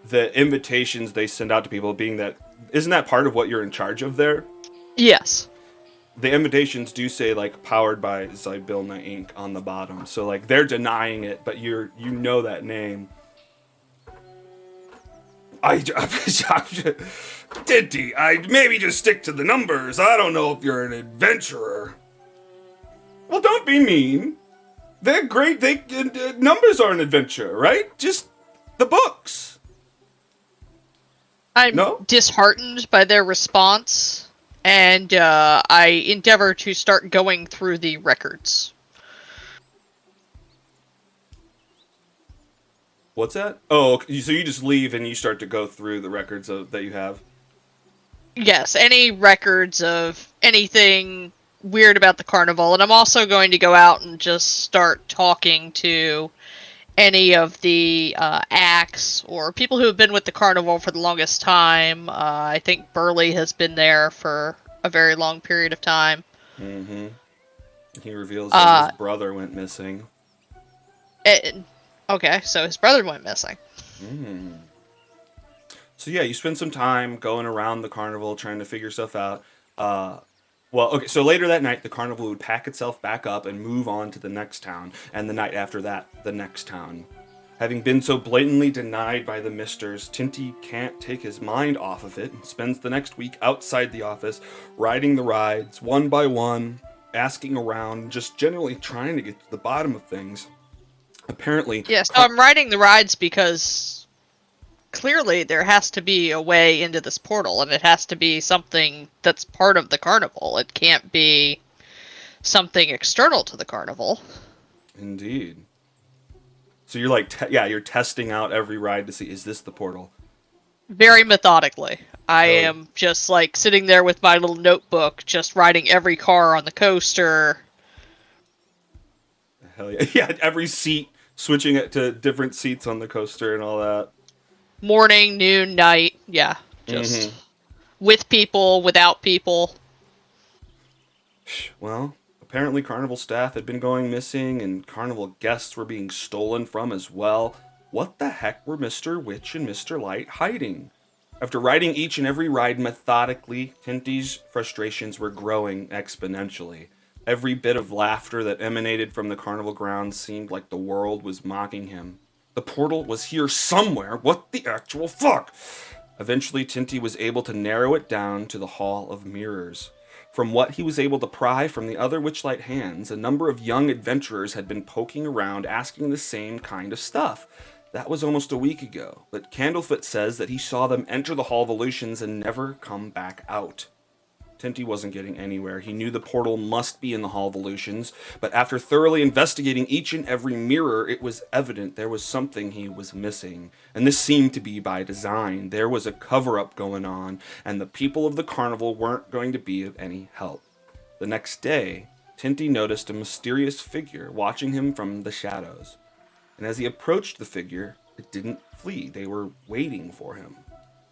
the invitations they send out to people being that... Isn't that part of what you're in charge of there? Yes. The invitations do say, like, powered by Zybilna Inc. on the bottom. So, like, they're denying it, but you know that name. Tinty, I'd maybe just stick to the numbers. I don't know if you're an adventurer. Well, don't be mean. They're great. Numbers are an adventure, right? Just the books. I'm disheartened by their response, and I endeavor to start going through the records. What's that? Oh, so you just leave and you start to go through the records that you have? Yes, any records of anything weird about the carnival, and I'm also going to go out and just start talking to any of the acts or people who have been with the carnival for the longest time. I think Burley has been there for a very long period of time. Mm-hmm. He reveals that his brother went missing. Okay, so his brother went missing. Mm. So yeah, you spend some time going around the carnival trying to figure stuff out. So later that night, the carnival would pack itself back up and move on to the next town, and the night after that, the next town. Having been so blatantly denied by the Misters, Tinty can't take his mind off of it and spends the next week outside the office, riding the rides, one by one, asking around, just generally trying to get to the bottom of things. Apparently... Yes, I'm riding the rides because clearly there has to be a way into this portal, and it has to be something that's part of the carnival. It can't be something external to the carnival. Indeed. So you're like, you're testing out every ride to see, is this the portal? Very methodically. I am just like sitting there with my little notebook, just riding every car on the coaster. Hell yeah. Yeah, every seat, switching it to different seats on the coaster and all that. Morning, noon, night. Yeah, just Mhm. with people, without people. Well, apparently carnival staff had been going missing and carnival guests were being stolen from as well. What the heck were Mr. Witch and Mr. Light hiding? After riding each and every ride methodically, Tinty's frustrations were growing exponentially. Every bit of laughter that emanated from the carnival grounds seemed like the world was mocking him. The portal was here somewhere. What the actual fuck? Eventually, Tinty was able to narrow it down to the Hall of Mirrors. From what he was able to pry from the other Witchlight hands, a number of young adventurers had been poking around asking the same kind of stuff. That was almost a week ago, but Candlefoot says that he saw them enter the Hall of Illusions and never come back out. Tinty wasn't getting anywhere. He knew the portal must be in the Hall of Illusions, but after thoroughly investigating each and every mirror, it was evident there was something he was missing. And this seemed to be by design. There was a cover up going on, and the people of the carnival weren't going to be of any help. The next day, Tinty noticed a mysterious figure watching him from the shadows. And as he approached the figure, it didn't flee. They were waiting for him.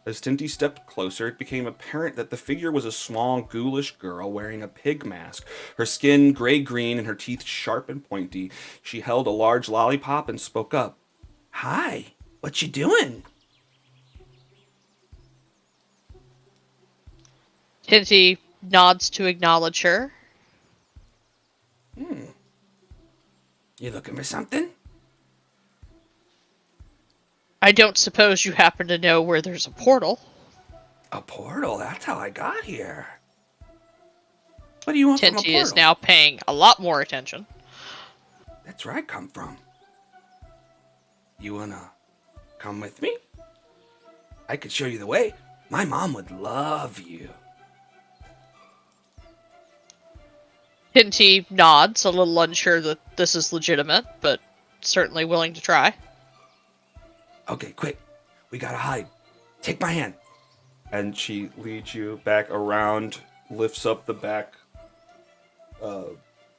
As Tinty stepped closer, it became apparent that the figure was a small, ghoulish girl wearing a pig mask, her skin gray-green and her teeth sharp and pointy. She held a large lollipop and spoke up. "Hi, what you doing?" Tinty nods to acknowledge her. "You looking for something?" I don't suppose you happen to know where there's a portal. "A portal? That's how I got here. What do you want from a Tinty portal?" is now paying a lot more attention. "That's where I come from. You wanna come with me? I could show you the way. My mom would love you." Tinty nods, a little unsure that this is legitimate, but certainly willing to try. "Okay, quick. We gotta hide. Take my hand." And she leads you back around, lifts up the back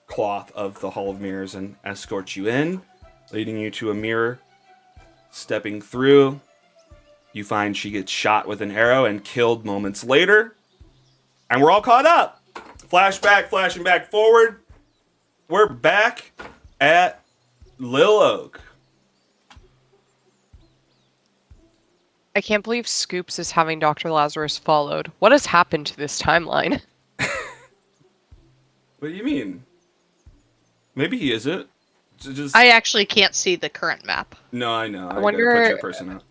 cloth of the Hall of Mirrors and escorts you in, leading you to a mirror. Stepping through, you find she gets shot with an arrow and killed moments later. And we're all caught up. Flashback, flashing back forward. We're back at Lil Oak. I can't believe Scoops is having Dr. Lazarus followed. What has happened to this timeline? What do you mean? Maybe he isn't. Just I actually can't see the current map. No, I know. I wonder- gotta put your person out.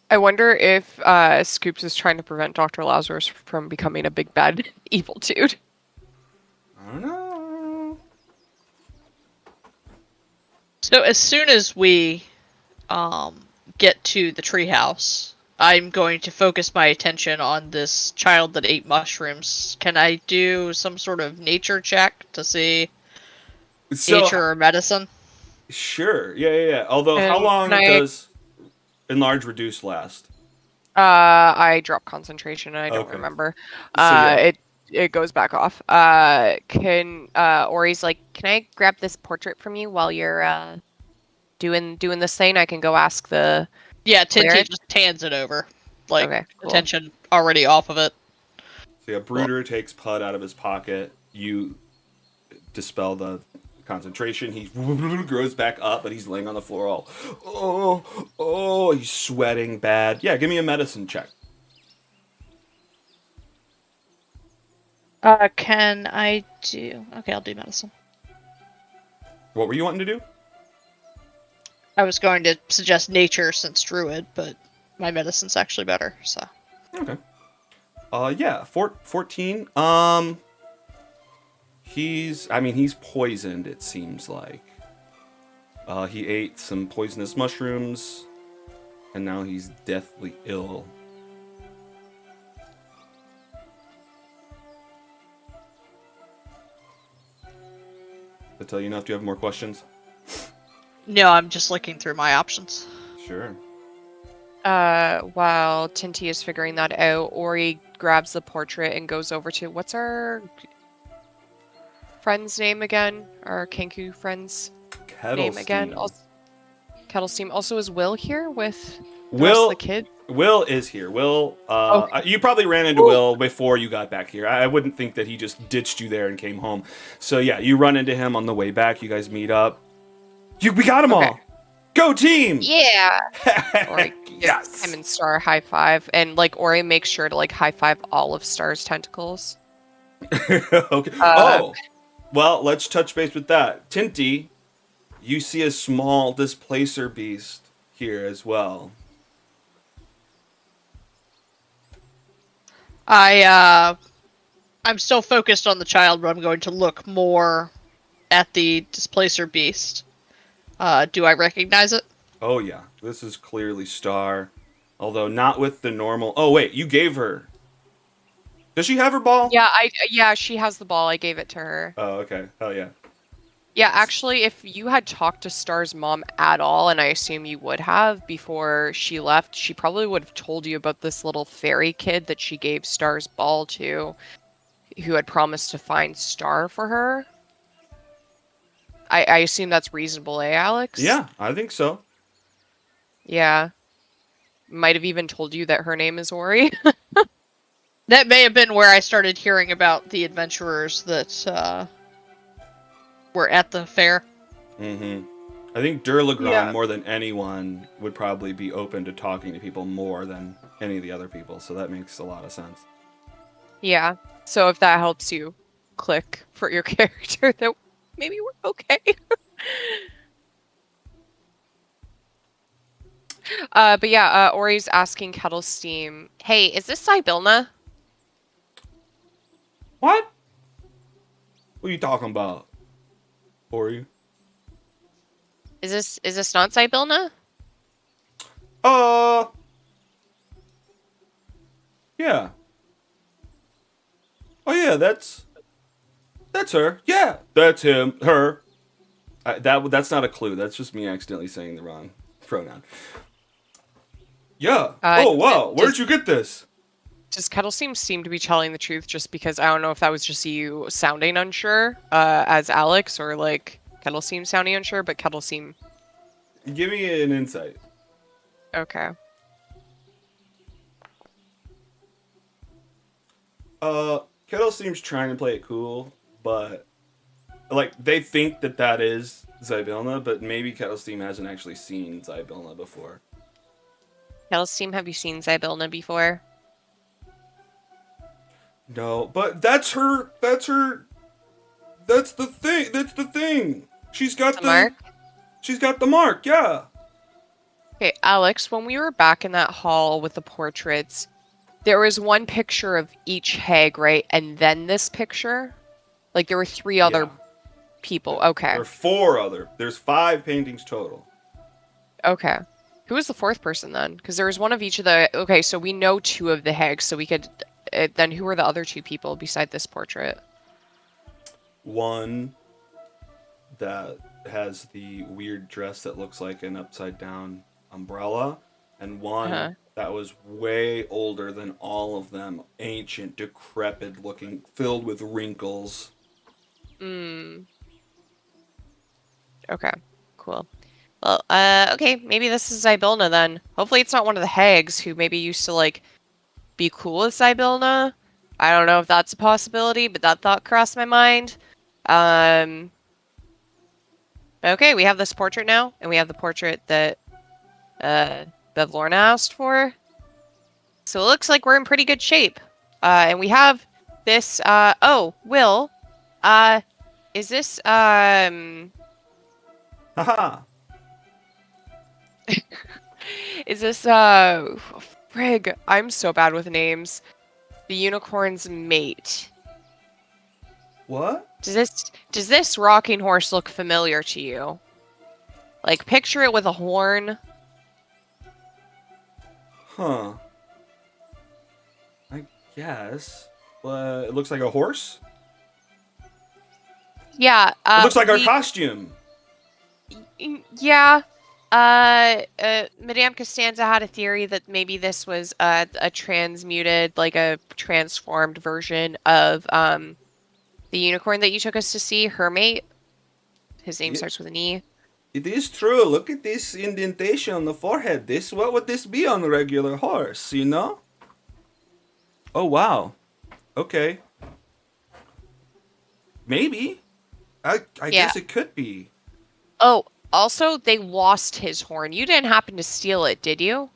I wonder if Scoops is trying to prevent Dr. Lazarus from becoming a big bad evil dude. I don't know. So as soon as we get to the treehouse, I'm going to focus my attention on this child that ate mushrooms. Can I do some sort of nature check to see nature or medicine? Sure. Yeah. Although, how And long can I- does enlarge reduce last? I drop concentration and I don't Okay. remember. So, yeah. It goes back off. Can Ori's like, can I grab this portrait from you while you're doing this thing? I can go ask the. Yeah, Tinty Cleric? just hands it over. Like, Okay, cool. attention already off of it. So yeah, Brooder takes Pud out of his pocket. You dispel the concentration. He grows back up, but he's laying on the floor all, he's sweating bad. Yeah, give me a medicine check. Can I do... Okay, I'll do medicine. What were you wanting to do? I was going to suggest nature since druid, but my medicine's actually better, so... Okay. Yeah, 14. He's poisoned, it seems like. He ate some poisonous mushrooms, and now he's deathly ill. I'll tell you enough. Do you have more questions? No, I'm just looking through my options. Sure. While Tinty is figuring that out, Ori grabs the portrait and goes over to what's our friend's name again? Our Kenku friend's name again? Kettlesteam. Also, is Will here with The rest of the Will kid? Will is here. Will, Okay. you probably ran into Will before you got back here. I wouldn't think that he just ditched you there and came home. So yeah, you run into him on the way back. You guys meet up. We got them Okay. all. Go team! Yeah. Ori gives him Yes. and Star a high five, and like Ori makes sure to like high five all of Star's tentacles. Okay. Uh, Oh, well, let's touch base with that. Tinty, you see a small displacer beast here as well. I'm still focused on the child, but I'm going to look more at the displacer beast. Do I recognize it? Oh yeah, this is clearly Star, although not with the normal. Oh wait, you gave her. Does she have her ball? yeah, she has the ball. I gave it to her. Oh okay. Hell yeah. Yeah, actually, if you had talked to Star's mom at all, and I assume you would have before she left, she probably would have told you about this little fairy kid that she gave Star's ball to, who had promised to find Star for her. I assume that's reasonable, eh, Alex? Yeah, I think so. Yeah. Might have even told you that her name is Ori. That may have been where I started hearing about the adventurers that were at the fair. Mm-hmm. I think Durlagron, Yeah. more than anyone, would probably be open to talking to people more than any of the other people, so that makes a lot of sense. Yeah. So if that helps you click for your character, that maybe we're okay. But yeah, Ori's asking Kettle Steam, hey, is this Sibilna? What? What are you talking about? Ori? Is this not Sibilna? Uh, yeah. Oh yeah, that's her. Yeah, that's him. Her. That's not a clue. That's just me accidentally saying the wrong pronoun. Yeah. Oh wow, where did you get this? Does Kettle Steam seem to be telling the truth just because I don't know if that was just you sounding unsure, as Alex, or like Kettle Steam sounding unsure, but Kettle Steam. Give me an insight. Okay. Kettle seems trying to play it cool, but like they think that is Zybilna, but maybe Kettle Steam hasn't actually seen Zybilna before. Kettle Steam, have you seen Sibilna before? No, but that's her. That's her. That's the thing. That's the thing. She's got The mark? She's got the mark. Yeah. Okay, Alex, when we were back in that hall with the portraits, there was one picture of each hag, right? And then this picture? Like there were three other Yeah. people. Okay. There are four other. There's 5 paintings total. Okay. Who was the fourth person then? Because there was one of each of the. Okay, so we know 2 of the hags, so we could. Then who are the other 2 people beside this portrait? One that has the weird dress that looks like an upside down umbrella, and one Uh-huh. that was way older than all of them, ancient, decrepit looking, filled with wrinkles. Hmm. Okay. Cool. Well, okay, maybe this is Zybilna then. Hopefully it's not one of the hags who maybe used to, like, be cool with Zybilna. I don't know if that's a possibility, but that thought crossed my mind. Okay, we have this portrait now, and we have the portrait that, Bevlorna asked for. So it looks like we're in pretty good shape. And we have this, oh, Will, is this, Haha. is this, frig, I'm so bad with names. The unicorn's mate. What? Does this rocking horse look familiar to you? Like, picture it with a horn. Huh. I guess. It looks like a horse. Yeah, It looks like our costume. Yeah. Madame Costanza had a theory that maybe this was a transmuted, like a transformed version of the unicorn that you took us to see, her mate. His name Yeah. starts with an E. It is true. Look at this indentation on the forehead. What would this be on a regular horse, you know? Oh, wow. Okay. Maybe. I Yeah. guess it could be. Oh, also, they lost his horn. You didn't happen to steal it, did you?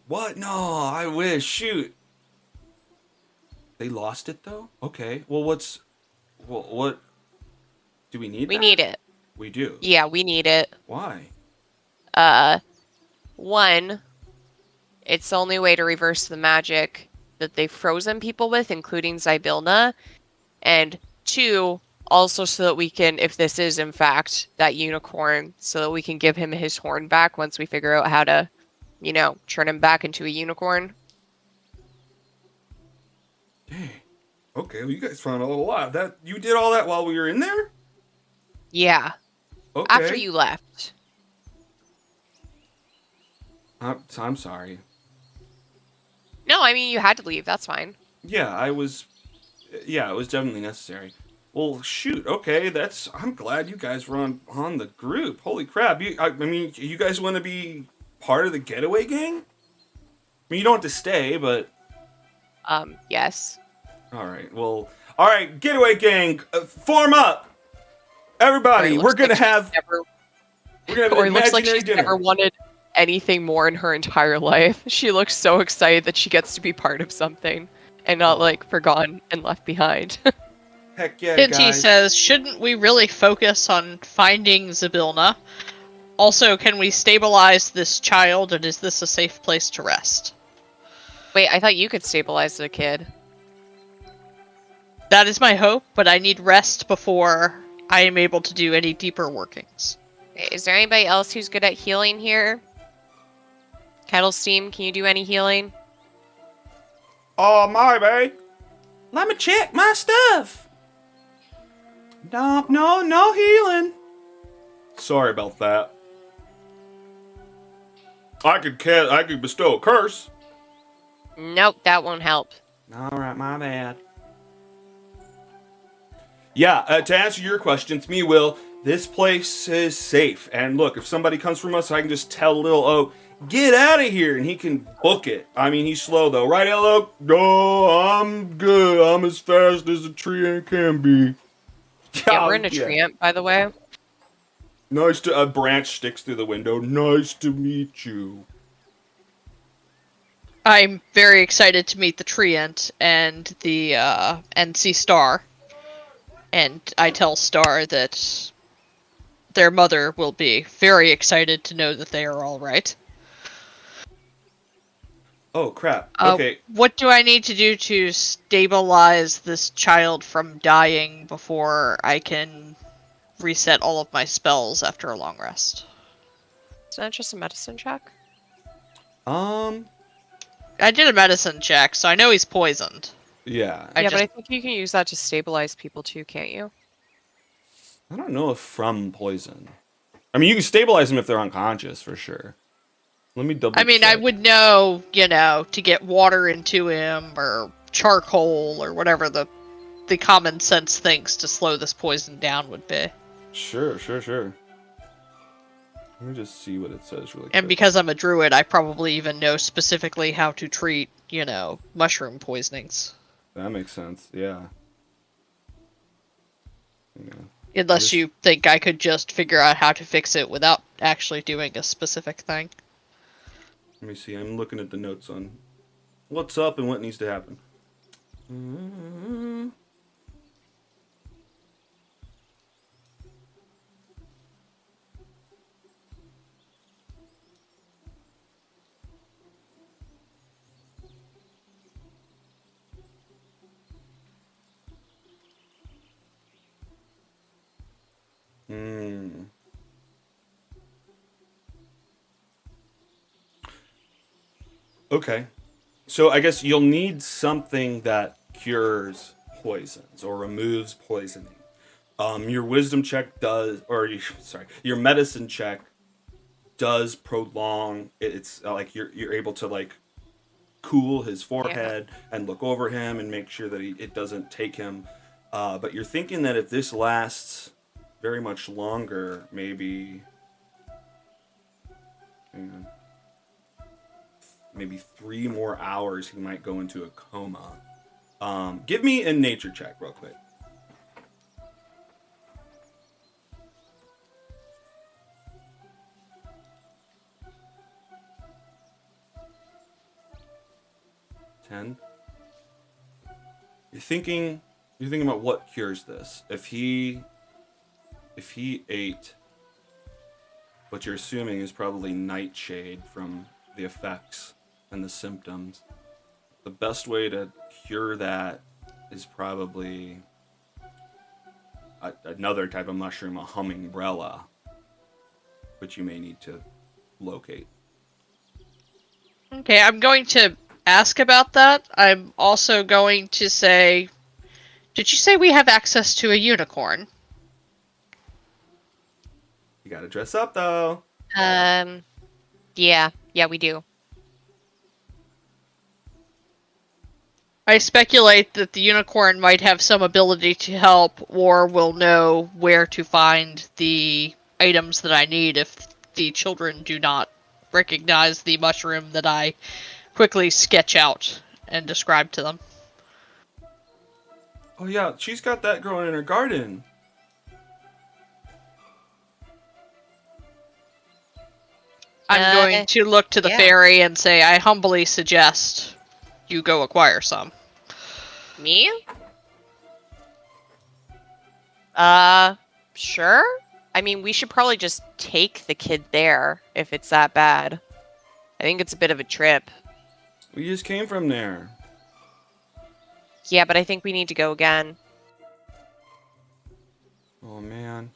What? No, I wish. Shoot. They lost it, though? Okay. Well, what? Do we need We that? need it. We do. Yeah, we need it. Why? One, it's the only way to reverse the magic that they've frozen people with, including Zybilna. And two, also so that we can, if this is in fact that unicorn, so that we can give him his horn back once we figure out how to, turn him back into a unicorn. Dang. Okay, well, you guys found a lot. That you did all that while we were in there? Yeah, Okay. after you left. I'm sorry. No, I mean, you had to leave. That's fine. Yeah, it was definitely necessary. Well, shoot. Okay, I'm glad you guys were on the group. Holy crap! I mean, you guys want to be part of the getaway gang? I mean, you don't have to stay, but Yes. all right. Well, all right, getaway gang, form up, everybody. Or it We're looks gonna like she's have never- an Or it looks like imaginary she's dinner. never wanted anything more in her entire life. She looks so excited that she gets to be part of something and not forgotten and left behind. Heck yeah, Kinty guys. says, shouldn't we really focus on finding Zybilna? Also, can we stabilize this child, and is this a safe place to rest? Wait, I thought you could stabilize the kid. That is my hope, but I need rest before I am able to do any deeper workings. Is there anybody else who's good at healing here? Kettle Steam, can you do any healing? Oh, my babe. Let me check my stuff. No healing. Sorry about that. I could bestow a curse. Nope, that won't help. All right, my bad. Yeah, to answer your question, it's me, Will. This place is safe. And look, if somebody comes from us, I can just tell little O, get out of here, and he can book it. I mean, he's slow, though. Right, Elo? No, I'm good. I'm as fast as a tree can be. Yeah, we're in a treant, by the way. A branch sticks through the window. Nice to meet you. I'm very excited to meet the Treant and the and see Star. And I tell Star that their mother will be very excited to know that they are all right. Oh, crap. Okay. What do I need to do to stabilize this child from dying before I can reset all of my spells after a long rest? Is that just a medicine check? I did a medicine check, so I know he's poisoned. Yeah. But I think you can use that to stabilize people too, can't you? I don't know if from poison. I mean, you can stabilize them if they're unconscious, for sure. Let me double check. I would know, to get water into him, or charcoal, or whatever the common sense things to slow this poison down would be. Sure. Let me just see what it says really quick. And because I'm a druid, I probably even know specifically how to treat, mushroom poisonings. That makes sense, yeah. Unless you think I could just figure out how to fix it without actually doing a specific thing. Let me see, I'm looking at the notes on what's up and what needs to happen. Okay. So I guess you'll need something that cures poisons or removes poisoning. Your wisdom check does, your medicine check does prolong. It's like you're able to cool his forehead and look over him and make sure that it doesn't take him. But you're thinking that if this lasts very much longer, maybe And maybe 3 more hours, he might go into a coma. Give me a nature check real quick. Ten. You're thinking about what cures this. If he ate what you're assuming is probably nightshade from the effects and the symptoms, the best way to cure that is probably another type of mushroom, a hummingbrella, which you may need to locate. Okay, I'm going to ask about that. I'm also going to say, did you say we have access to a unicorn? You gotta dress up though. Yeah, we do. I speculate that the unicorn might have some ability to help, or will know where to find the items that I need if the children do not recognize the mushroom that I quickly sketch out and describe to them. Oh yeah, she's got that growing in her garden. I'm going to look to the yeah. fairy and say, I humbly suggest you go acquire some. Me? Sure. I mean, we should probably just take the kid there if it's that bad. I think it's a bit of a trip. We just came from there. Yeah, but I think we need to go again. Oh man.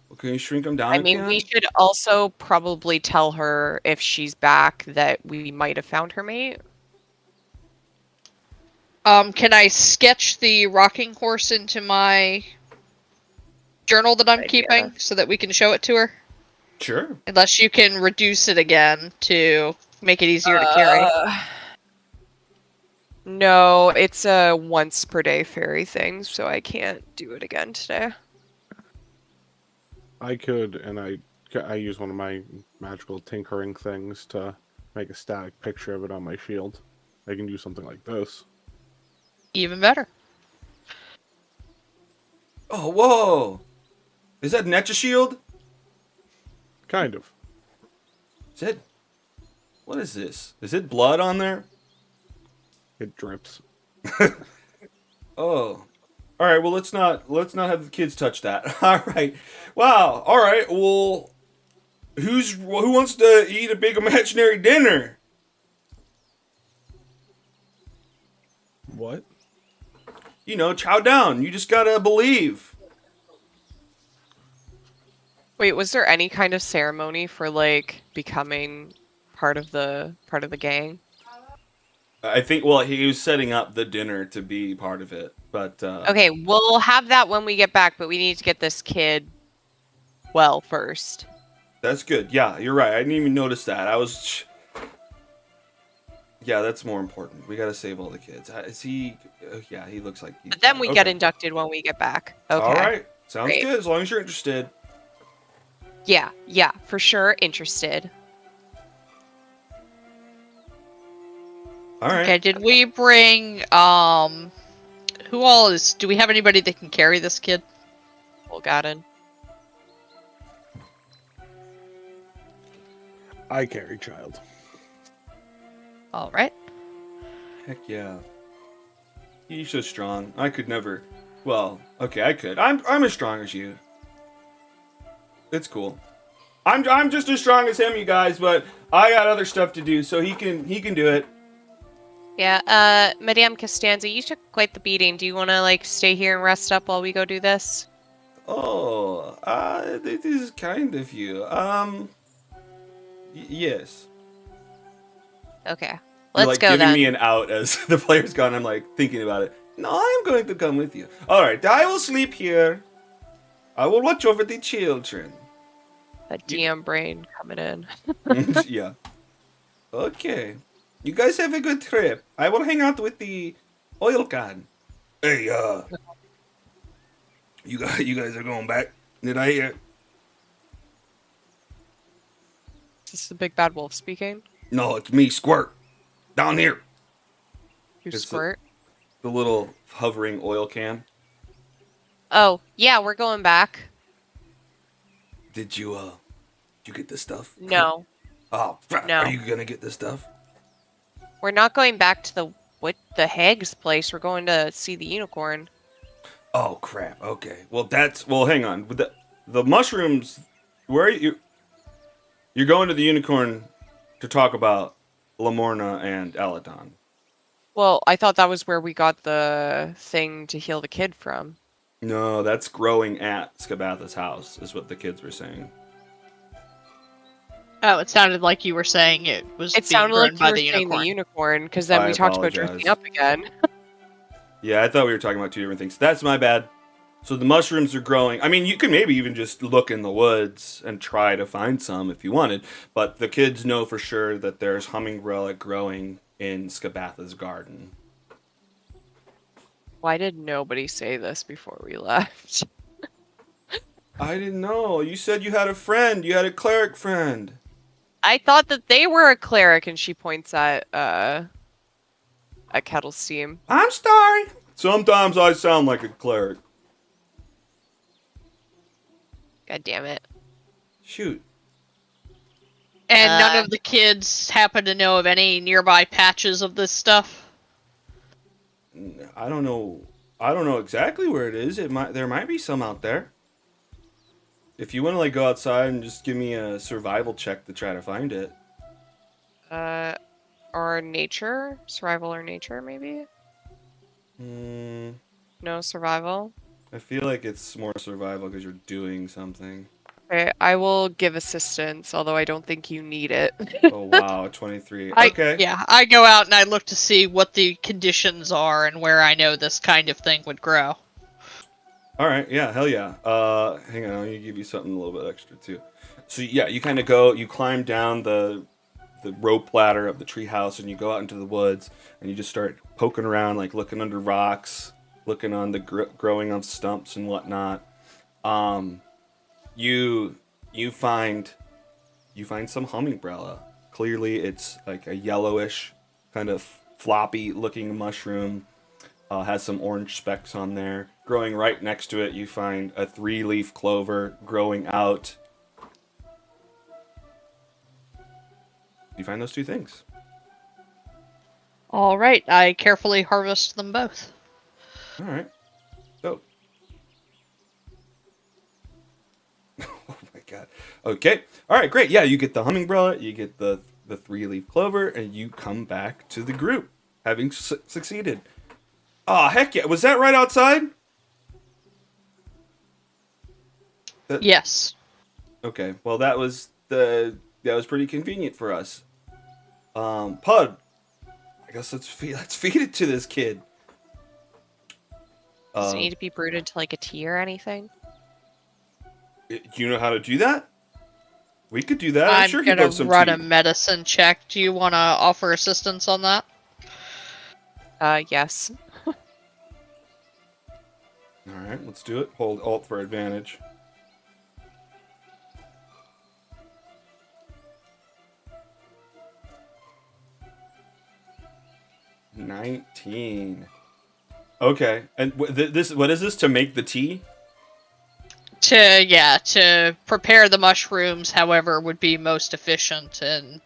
Well, can you shrink them down I mean, again? we should also probably tell her if she's back that we might have found her mate. Can I sketch the rocking horse into my journal that I'm keeping so that we can show it to her? Sure. Unless you can reduce it again to make it easier to carry. No, it's a once per day fairy thing, so I can't do it again today. I could, and I use one of my magical tinkering things to make a static picture of it on my shield. I can do something like this. Even better. Oh, whoa! Is that Netcha shield? Kind of. Is it? What is this? Is it blood on there? It drips. Oh. All right. Well, let's not have the kids touch that. All right. Wow. All right. Well, who wants to eat a big imaginary dinner? What? You know, chow down. You just gotta believe. Wait, was there any kind of ceremony for like becoming part of the gang? I think. Well, he was setting up the dinner to be part of it, but Okay, we'll have that when we get back, but we need to get this kid well first. that's good. Yeah, you're right. I didn't even notice that. I was. Yeah, that's more important. We gotta save all the kids. Is he? Yeah, he looks like. But then we get okay. inducted when we get back. Okay. All right. Sounds Great. good. As long as you're interested. Yeah, for sure. Interested. All right. Okay, did we bring, who all is, do we have anybody that can carry this kid? Well, got in. I carry child. Alright. Heck yeah. He's so strong. I could never. Well, okay, I could. I'm as strong as you. It's cool. I'm just as strong as him, you guys, but I got other stuff to do, so he can do it. Yeah, Madame Costanza, you took quite the beating. Do you want to, like, stay here and rest up while we go do this? Oh, this is kind of you. Yes. Okay. You're Let's like go giving then. me an out as the player's gone. I'm like thinking about it. No, I'm going to come with you. All right, I will sleep here. I will watch over the children. That DM brain coming in. Yeah. Okay. You guys have a good trip. I will hang out with the oil can. Hey, you guys are going back? Did I hear? this the big bad wolf speaking? No, it's me, Squirt. Down here. You It's squirt. the little hovering oil can. Oh, yeah, we're going back. Did you get the stuff? No, Oh, no. are you gonna get the stuff? We're not going back to the hag's place. We're going to see the unicorn. Oh crap. Okay. Well. Hang on. With the mushrooms, where are you? You're going to the unicorn to talk about Lamorna and Aladon. Well, I thought that was where we got the thing to heal the kid from. No, that's growing at Skabatha's house, is what the kids were saying. Oh, it sounded like you were saying it was It being sounded grown like you by were the saying the unicorn. unicorn, because then I we talked about drifting apologize. up again. Yeah, I thought we were talking about two different things. That's my bad. So the mushrooms are growing. I mean, you could maybe even just look in the woods and try to find some if you wanted. But the kids know for sure that there's hummingbrella growing in Skabatha's garden. Why did nobody say this before we left? I didn't know. You said you had a friend. You had a cleric friend. I thought that they were a cleric, and she points at Kettle Steam. I'm sorry. Sometimes I sound like a cleric. God damn it. Shoot. And none of the kids happen to know of any nearby patches of this stuff? I don't know. I don't know exactly where it is. There might be some out there. If you want to go outside and just give me a survival check to try to find it. Or nature? Survival or nature, maybe? Hmm. No survival? I feel like it's more survival because you're doing something. Okay, I will give assistance, although I don't think you need it. Oh wow, 23. Okay. Yeah, I go out and I look to see what the conditions are and where I know this kind of thing would grow. All right. Yeah. Hell yeah. Hang on. I'll give you something a little bit extra too. So yeah, you kind of go. You climb down the rope ladder of the treehouse, and you go out into the woods, and you just start poking around, like looking under rocks, looking on the growing on stumps and whatnot. You find some hummingbrella. Clearly, it's like a yellowish, kind of floppy looking mushroom. Has some orange specks on there. Growing right next to it, you find a 3-leaf clover growing out. You find those two things. All right, I carefully harvest them both. All right. So. Oh my god. Okay. All right. Great. Yeah, you get the hummingbrella, you get the 3-leaf clover, and you come back to the group, having succeeded. Oh heck yeah! Was that right outside? Yes. Okay. Well, that was pretty convenient for us. Pud. I guess let's feed it to this kid. Does it need to be brewed into like a tea or anything? Do you know how to do that? We could do that. I'm sure gonna he some run tea. a medicine check. Do you want to offer assistance on that? Yes. All right, let's do it. Hold Alt for advantage. $19. Okay, and what is this to make the tea? To prepare the mushrooms, however, would be most efficient in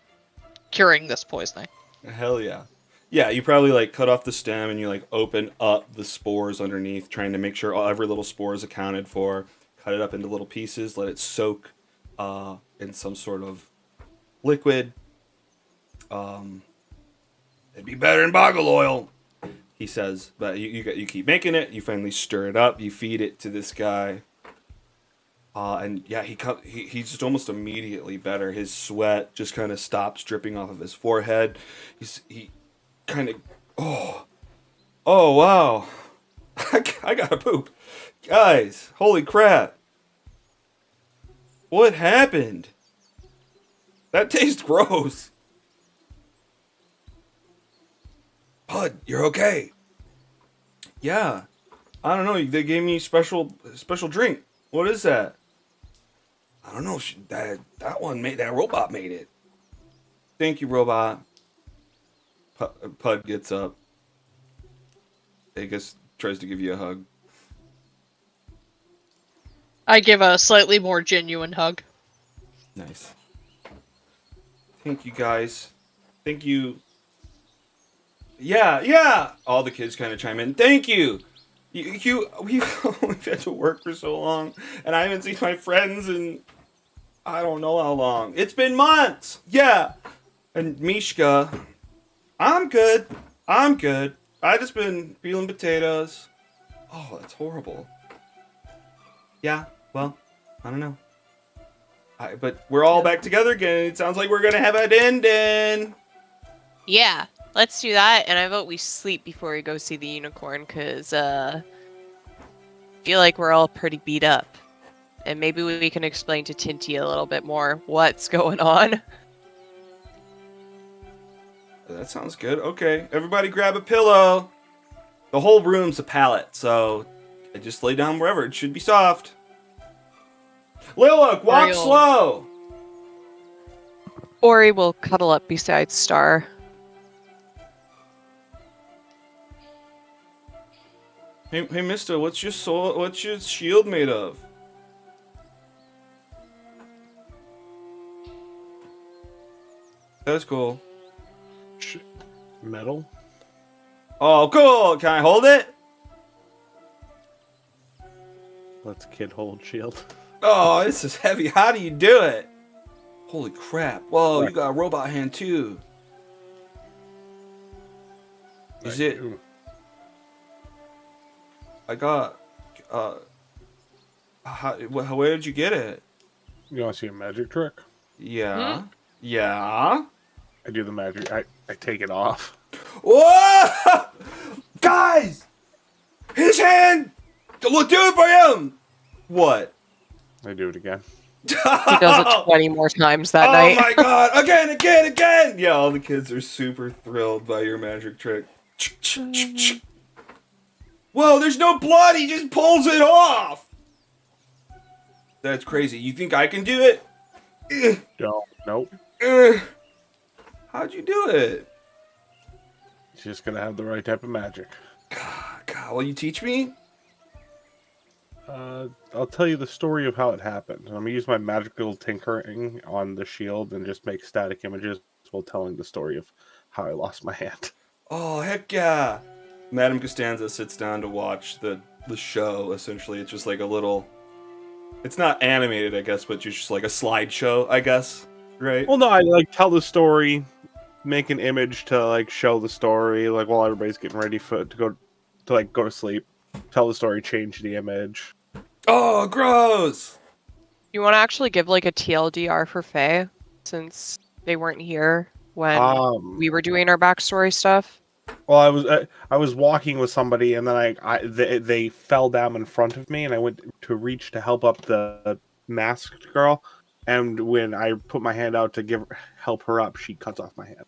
curing this poisoning. Hell yeah. Yeah, you probably cut off the stem and you open up the spores underneath, trying to make sure every little spore is accounted for. Cut it up into little pieces, let it soak in some sort of liquid. It'd be better in boggle oil, he says. But you keep making it. You finally stir it up. You feed it to this guy. And yeah, he's just almost immediately better. His sweat just kind of stops dripping off of his forehead. He kind of, oh wow, I gotta poop, guys. Holy crap! What happened? That tastes gross. Bud, you're okay. Yeah, I don't know. They gave me special drink. What is that? I don't know. That robot made it. Thank you, robot. Pud gets up. I guess tries to give you a hug. I give a slightly more genuine hug. Nice. Thank you, guys. Thank you. Yeah. All the kids kind of chime in. Thank you. We've had to work for so long, and I haven't seen my friends in I don't know how long. It's been months. Yeah. And Mishka, I'm good. I just been peeling potatoes. Oh, that's horrible. Yeah. Well, I don't know. But we're all back together again. It sounds like we're gonna have a din-din. Yeah, let's do that, and I vote we sleep before we go see the unicorn, because, I feel like we're all pretty beat up. And maybe we can explain to Tinty a little bit more what's going on. That sounds good. Okay, everybody grab a pillow. The whole room's a pallet, so I just lay down wherever. It should be soft. Lilith, walk Ariel. slow. Ori will cuddle up beside Star. Hey, mister, what's your shield made of? That's cool. Metal. Oh, cool. Can I hold it? Let's kid hold shield. Oh, this is heavy. How do you do it? Holy crap. Whoa, you got a robot hand too. Is it... I got... where did you get it? You want to see a magic trick? Yeah. Yeah? I do the magic. I take it off. Whoa! Guys! His hand! Look, do it for him! What? I do it again. He does it 20 more times that night. Oh my god! Again! Yeah, all the kids are super thrilled by your magic trick. Whoa, there's no blood! He just pulls it off! That's crazy. You think I can do it? Nope. How'd you do it? It's just gonna have the right type of magic. God, will you teach me? I'll tell you the story of how it happened. I'm gonna use my magical tinkering on the shield and just make static images while telling the story of how I lost my hand. Oh, heck yeah! Madame Costanza sits down to watch the show, essentially. It's just like a little... It's not animated, I guess, but just like a slideshow, I guess. Right? Well, no, I tell the story, make an image to show the story, while everybody's getting ready to go to sleep. Tell the story, change the image. Oh, gross! You want to actually give a TLDR for Faye, since they weren't here when we were doing our backstory stuff? Well, I was walking with somebody, and then they fell down in front of me, and I went to reach to help up the masked girl, and when I put my hand out to help her up, she cuts off my hand.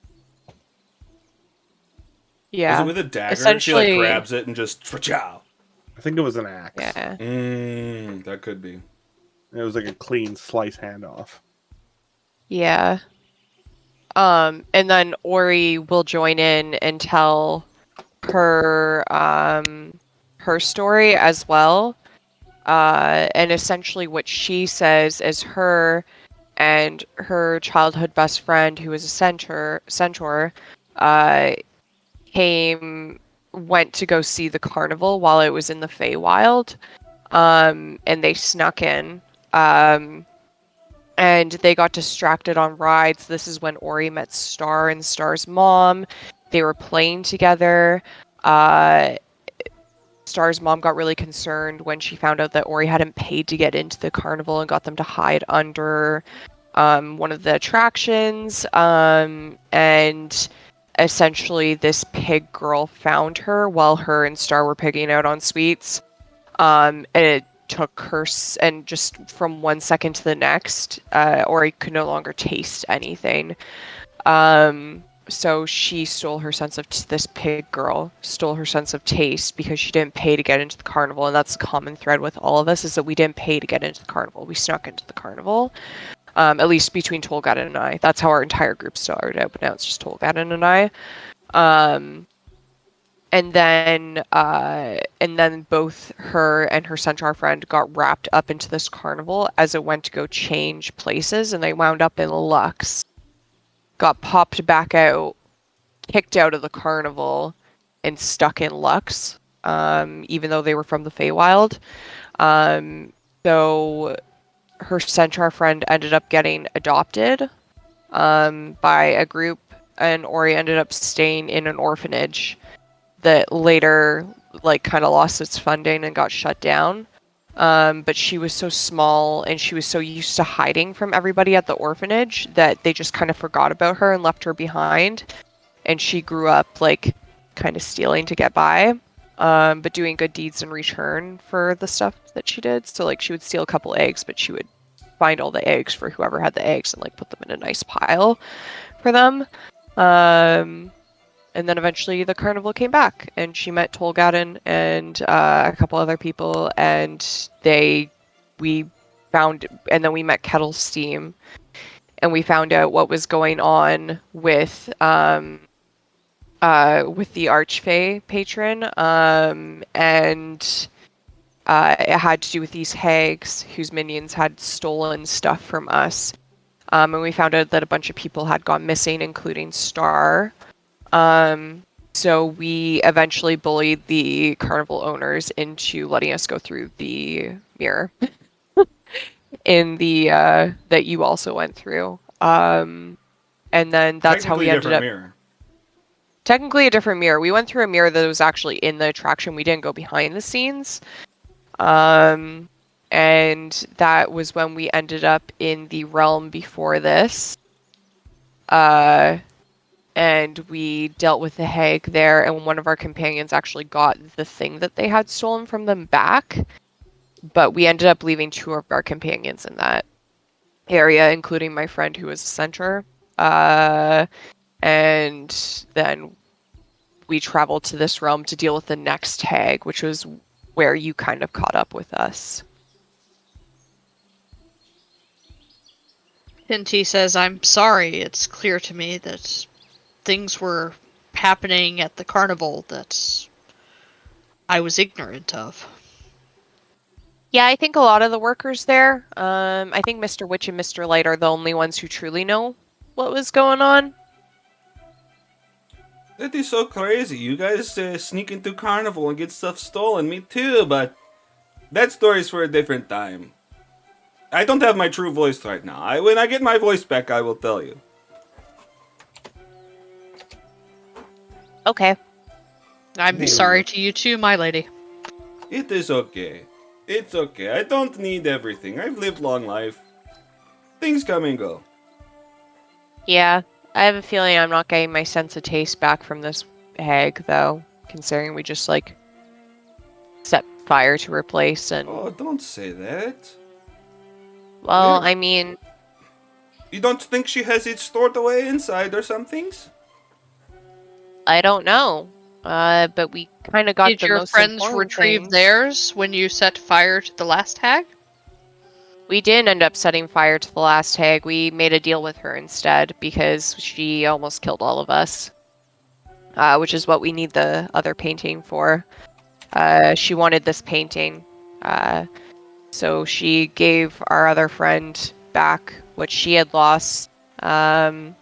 Yeah. Was it with a dagger? Essentially, She grabs it and just chow. I think it was an axe. Yeah. That could be. It was a clean slice handoff. Yeah. And then Ori will join in and tell her her story as well. And essentially what she says is her and her childhood best friend, who was a centaur, went to go see the carnival while it was in the Feywild. And they snuck in. And they got distracted on rides. This is when Ori met Star and Star's mom. They were playing together. Star's mom got really concerned when she found out that Ori hadn't paid to get into the carnival and got them to hide under one of the attractions. And essentially this pig girl found her while her and Star were pigging out on sweets. And it took her, and just from 1 second to the next, Ori could no longer taste anything. So she stole her sense of this pig girl stole her sense of taste because she didn't pay to get into the carnival, and that's a common thread with all of us, is that we didn't pay to get into the carnival. We snuck into the carnival. At least between Tolgaden and I. That's how our entire group started out, but now it's just Tolgaden and I. And then both her and her centaur friend got wrapped up into this carnival as it went to go change places, and they wound up in Lux. Got popped back out, kicked out of the carnival, and stuck in Lux, even though they were from the Feywild. So her centaur friend ended up getting adopted by a group, and Ori ended up staying in an orphanage that later like kind of lost its funding and got shut down. But she was so small and she was so used to hiding from everybody at the orphanage that they just kind of forgot about her and left her behind. And she grew up like kind of stealing to get by, but doing good deeds in return for the stuff that she did. So like she would steal a couple eggs, but she would find all the eggs for whoever had the eggs and like put them in a nice pile for them. And then eventually the carnival came back and she met Tolgaden and a couple other people, and we met Kettle Steam, and we found out what was going on with the Archfey patron, and it had to do with these hags whose minions had stolen stuff from us, and we found out that a bunch of people had gone missing, including Star. So we eventually bullied the carnival owners into letting us go through the mirror in the that you also went through. And then that's how we ended up. Mirror. Technically a different mirror. We went through a mirror that was actually in the attraction. We didn't go behind the scenes. And that was when we ended up in the realm before this. And we dealt with the hag there, and one of our companions actually got the thing that they had stolen from them back. But we ended up leaving 2 of our companions in that area, including my friend who was a centaur. And then we traveled to this realm to deal with the next hag, which was where you kind of caught up with us. Hinty says, I'm sorry. It's clear to me that things were happening at the carnival that I was ignorant of. Yeah, I think a lot of the workers there, I think Mr. Witch and Mr. Light are the only ones who truly know what was going on. That is so crazy. You guys sneak into carnival and get stuff stolen. Me too, but that story's for a different time. I don't have my true voice right now. When I get my voice back, I will tell you. Okay. I'm sorry to you too, my lady. It is okay. It's okay. I don't need everything. I've lived long life. Things come and go. Yeah, I have a feeling I'm not getting my sense of taste back from this hag, though, considering we just, like, set fire to her place and... Oh, don't say that. Well, Yeah. I mean... You don't think she has it stored away inside or some things? I don't know. But we kind of got Did the your most friends important retrieve things. theirs when you set fire to the last hag? We didn't end up setting fire to the last hag. We made a deal with her instead because she almost killed all of us. Which is what we need the other painting for. She wanted this painting. So she gave our other friend back what she had lost. Which I'm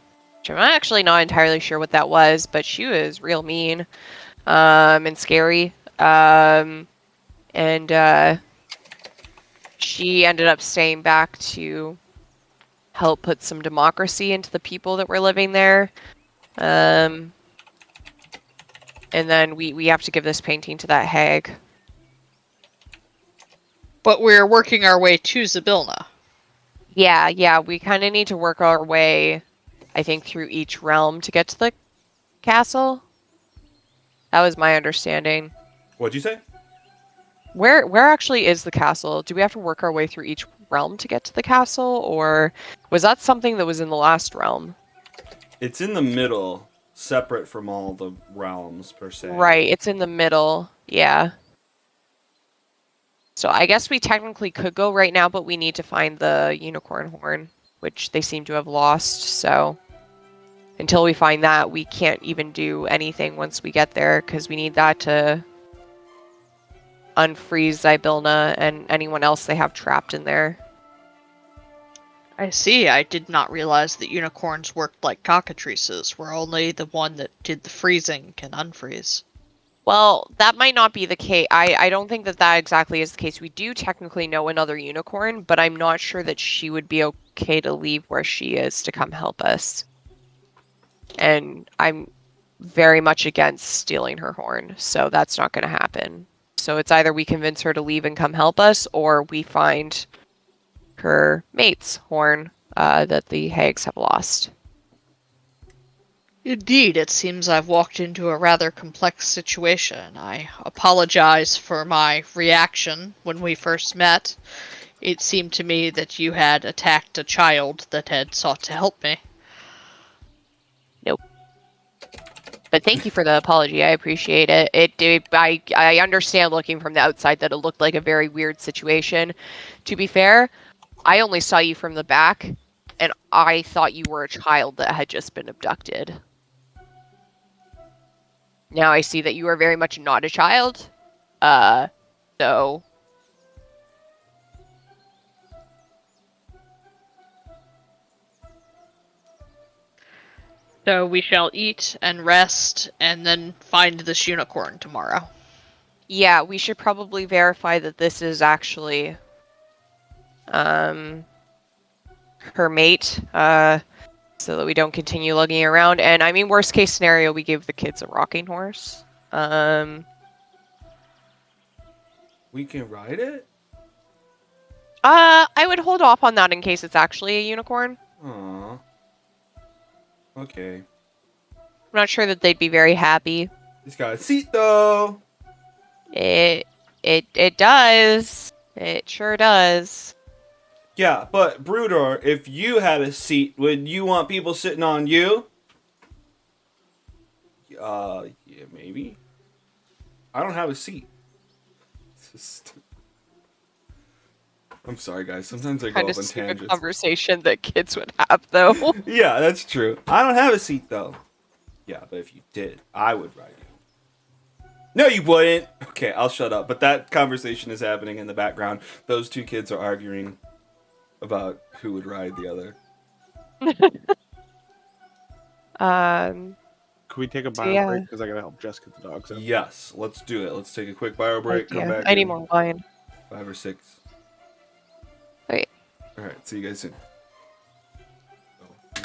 actually not entirely sure what that was, but she was real mean and scary. And she ended up staying back to help put some democracy into the people that were living there. And then we have to give this painting to that hag. But we're working our way to Zybilna. Yeah, we kind of need to work our way, I think, through each realm to get to the castle. That was my understanding. What'd you say? Where actually is the castle? Do we have to work our way through each realm to get to the castle, or was that something that was in the last realm? It's in the middle, separate from all the realms, per se. Right, it's in the middle. Yeah. So I guess we technically could go right now, but we need to find the unicorn horn. which they seem to have lost. So until we find that, we can't even do anything once we get there, because we need that to unfreeze Zybilna and anyone else they have trapped in there. I see. I did not realize that unicorns worked like cockatrices, where only the one that did the freezing can unfreeze. Well, that might not be the case. I don't think that exactly is the case. We do technically know another unicorn, but I'm not sure that she would be okay to leave where she is to come help us. And I'm very much against stealing her horn, so that's not going to happen. So it's either we convince her to leave and come help us, or we find her mate's horn that the hags have lost. Indeed, it seems I've walked into a rather complex situation. I apologize for my reaction when we first met. It seemed to me that you had attacked a child that had sought to help me. Nope. But thank you for the apology. I appreciate it. I understand looking from the outside that it looked like a very weird situation. To be fair, I only saw you from the back, and I thought you were a child that had just been abducted. Now I see that you are very much not a child. So... So we shall eat and rest, and then find this unicorn tomorrow. Yeah, we should probably verify that this is actually her mate, so that we don't continue lugging around. And I mean, worst case scenario, we give the kids a rocking horse. We can ride it? I would hold off on that in case it's actually a unicorn. Aww. Okay. I'm not sure that they'd be very happy. It's got a seat though. It does. It sure does. Yeah, but Brudor, if you had a seat, would you want people sitting on you? Yeah, maybe. I don't have a seat. I'm sorry, guys. Sometimes I go Kind off of on stupid tangents. conversation that kids would have, though. Yeah, that's true. I don't have a seat though. Yeah, but if you did, I would ride you. No, you wouldn't. Okay, I'll shut up. But that conversation is happening in the background. Those two kids are arguing about who would ride the other. Can we take a bio yeah. break? Because I gotta help Jess get the dogs out. Yes, let's do it. Let's take a quick bio break. Come back. I need in more wine. 5 or 6. Wait. All right. See you guys soon. Oh,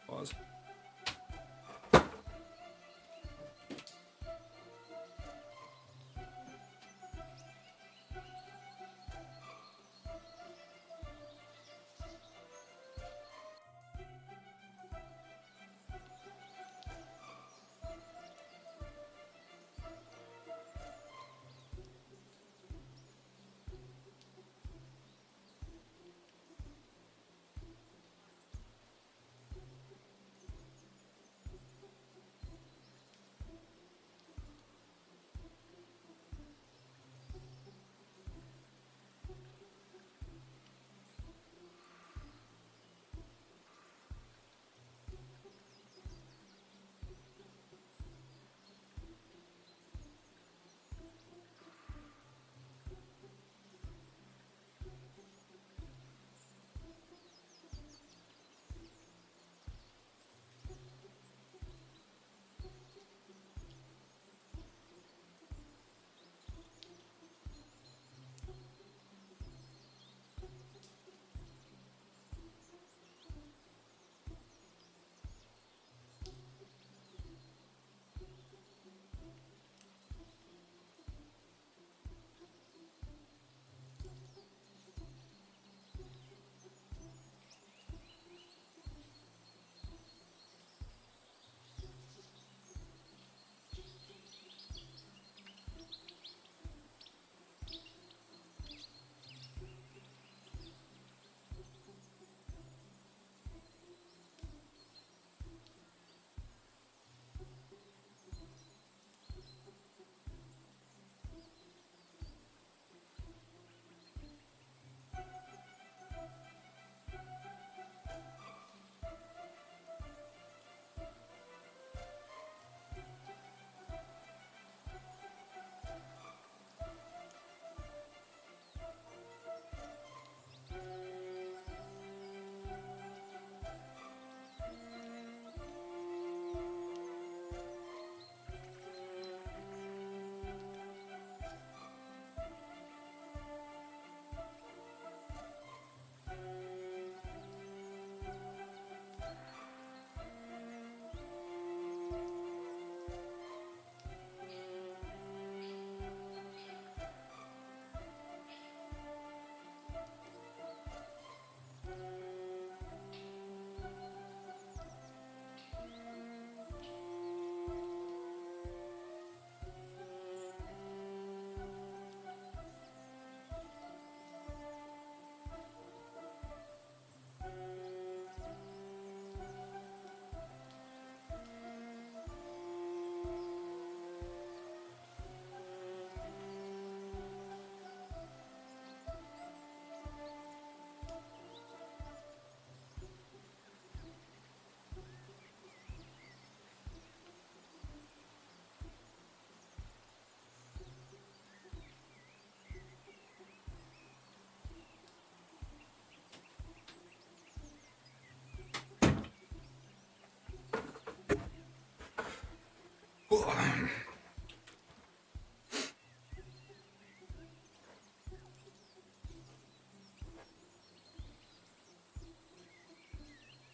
pause.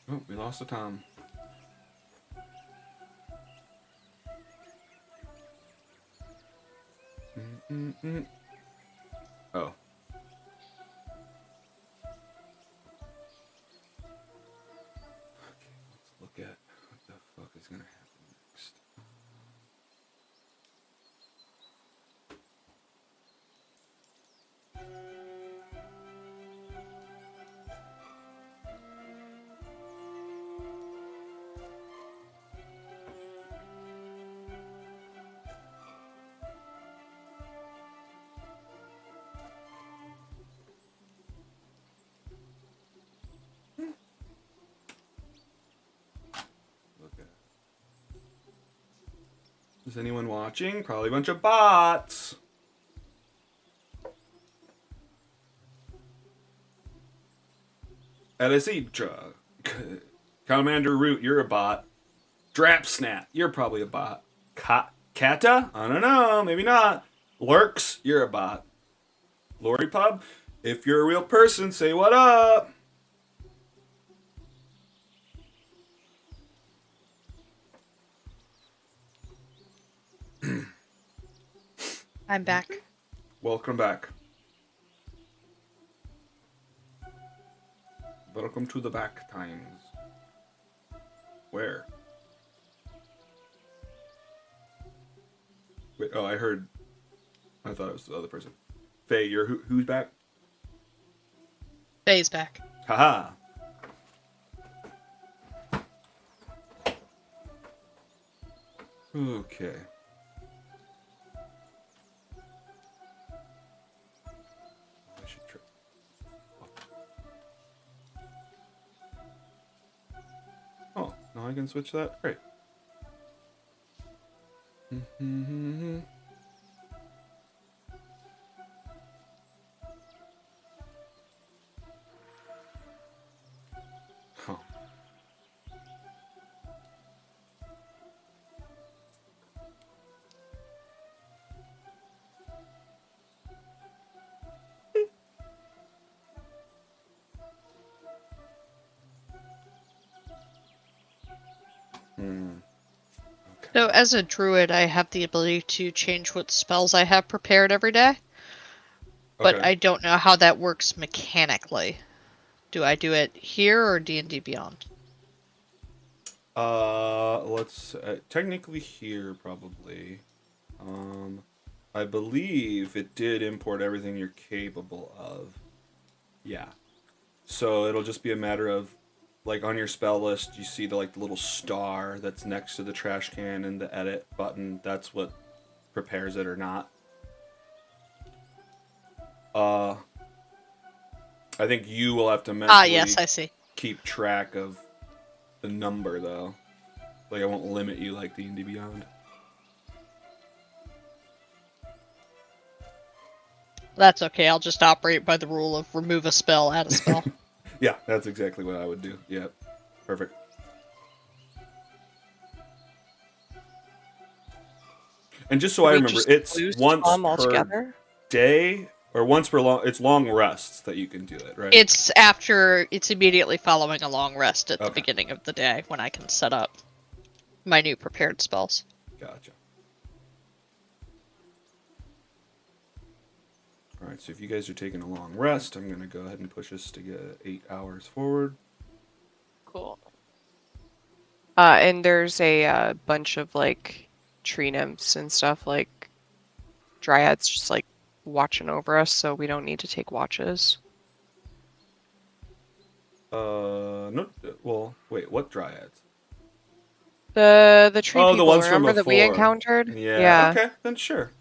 Oh, we lost the Tom. Oh. Okay, let's look at what the fuck is gonna happen next. Look at. Is anyone watching? Probably a bunch of bots. Elisidra. Commander Root, you're a bot. Drapsnap, you're probably a bot. Kata? I don't know, maybe not. Lurks, you're a bot. Lori Pub, if you're a real person, say what up. I'm back. Welcome back. Welcome to the back times. Where? Wait, oh, I heard. I thought it was the other person. Faye, you're who's back? Faye's back. Haha. Okay. I should try. Oh, now I can switch that? Great. Oh. So, as a druid, I have the ability to change what spells I have prepared every day, but Okay. I don't know how that works mechanically. Do I do it here or D&D Beyond? Let's technically here probably. I believe it did import everything you're capable of. Yeah. So it'll just be a matter of, like, on your spell list, you see the little star that's next to the trash can and the edit button. That's what prepares it or not. I think you will have to mentally Yes, I see. keep track of the number though. Like, I won't limit you like D&D Beyond. That's okay, I'll just operate by the rule of remove a spell, add a spell. Yeah, that's exactly what I would do. Yep. Perfect. And just so I We remember, just it's lose once Tom per altogether? day or once per long. It's long rests that you can do it, right? It's immediately following a long rest at the beginning of the day when I can set up my new prepared spells. Gotcha. All right, so if you guys are taking a long rest, I'm going to go ahead and push us to get 8 hours forward. Cool. And there's a bunch of tree nymphs and stuff, like dryads, just watching over us, so we don't need to take watches. No. Well, wait. What dryads? The tree Oh, people. the ones from remember that we before. encountered? Yeah. Okay, then sure.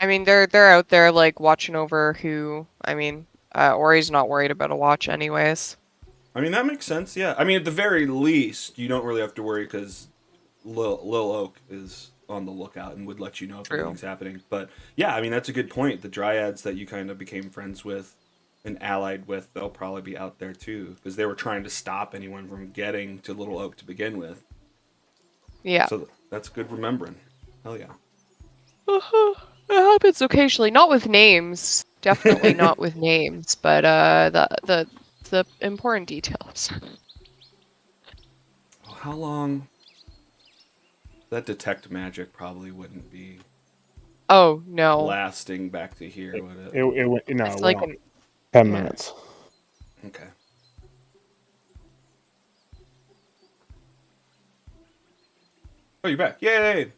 I mean, they're out there watching over who. I mean, Ori's not worried about a watch, anyways. I mean, that makes sense. Yeah. I mean, at the very least, you don't really have to worry because Lil Oak is on the lookout and would let you know if anything's happening. But yeah, I mean, that's a good point. The dryads that you kind of became friends with and allied with, they'll probably be out there too because they were trying to stop anyone from getting to Little Oak to begin with. Yeah. So that's good remembering. Hell yeah. It happens occasionally, not with names. Definitely not with names, but the important details. Well, how long? That detect magic probably wouldn't be Oh no, lasting back to here, would it? No, it's it like went an 10 yeah. minutes. Okay. Oh, you're back. Yay!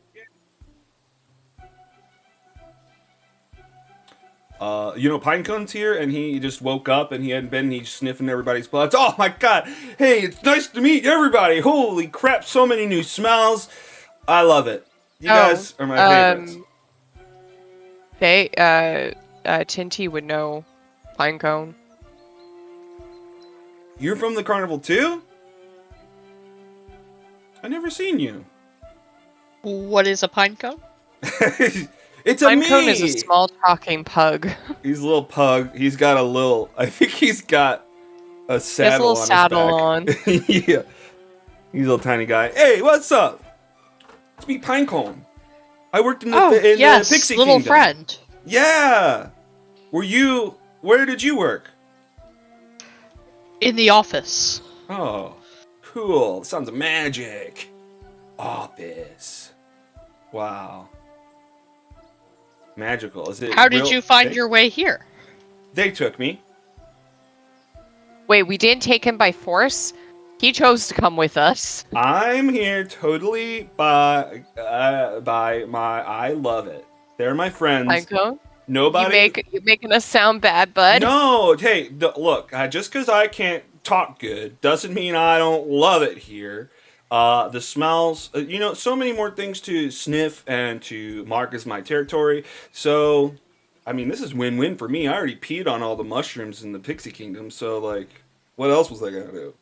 Pinecone's here, and he just woke up, and he hadn't been. He's sniffing everybody's butts. Oh my god! Hey, it's nice to meet everybody. Holy crap! So many new smells. I love it. You guys are my favorites. Tinty would know Pinecone. You're from the carnival too? I never seen you. What is a pine cone? It's a Pinecone is a me. small talking pug. He's a little pug. He's got a little. I think he's got a saddle on saddle his back. Yeah, he's a little tiny guy. Hey, what's up? It's me, Pinecone. I worked in the yes, the Pixie little Kingdom. friend. Yeah. Where did you work? In the office. Oh, cool. Sounds magic. Office. Wow. Magical. Is it? How did you find your way here? They took me. Wait, we didn't take him by force? He chose to come with us. I'm here totally by my. I love it. They're my friends. Pinecone? Nobody. You're making us sound bad, bud. No, hey, look. Just because I can't talk good doesn't mean I don't love it here. The smells, so many more things to sniff and to mark as my territory. So, I mean, this is win-win for me. I already peed on all the mushrooms in the Pixie Kingdom, so, like, what else was I gonna do?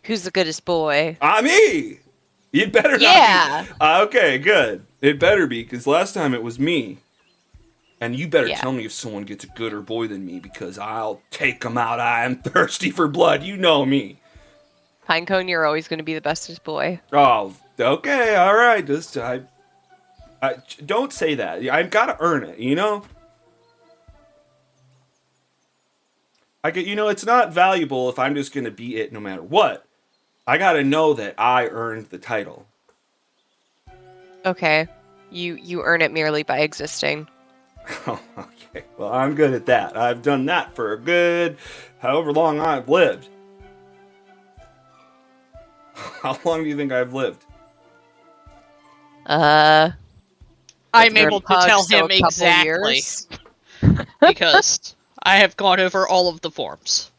Who's the goodest boy? Me! You'd better Yeah. not be. Okay, good. It better be, because last time it was me. And you better tell me if someone gets a gooder boy than me, because I'll take them out. I am thirsty for blood. You know me. Pinecone, you're always going to be the bestest boy. Oh, okay, all right. Just I don't say that. I've got to earn it, it's not valuable if I'm just going to be it no matter what. I got to know that I earned the title. Okay. You earn it merely by existing. Oh, okay. Well, I'm good at that. I've done that for a good however long I've lived. How long do you think I've lived? I'm able to tell him exactly because I have gone over all of the forms.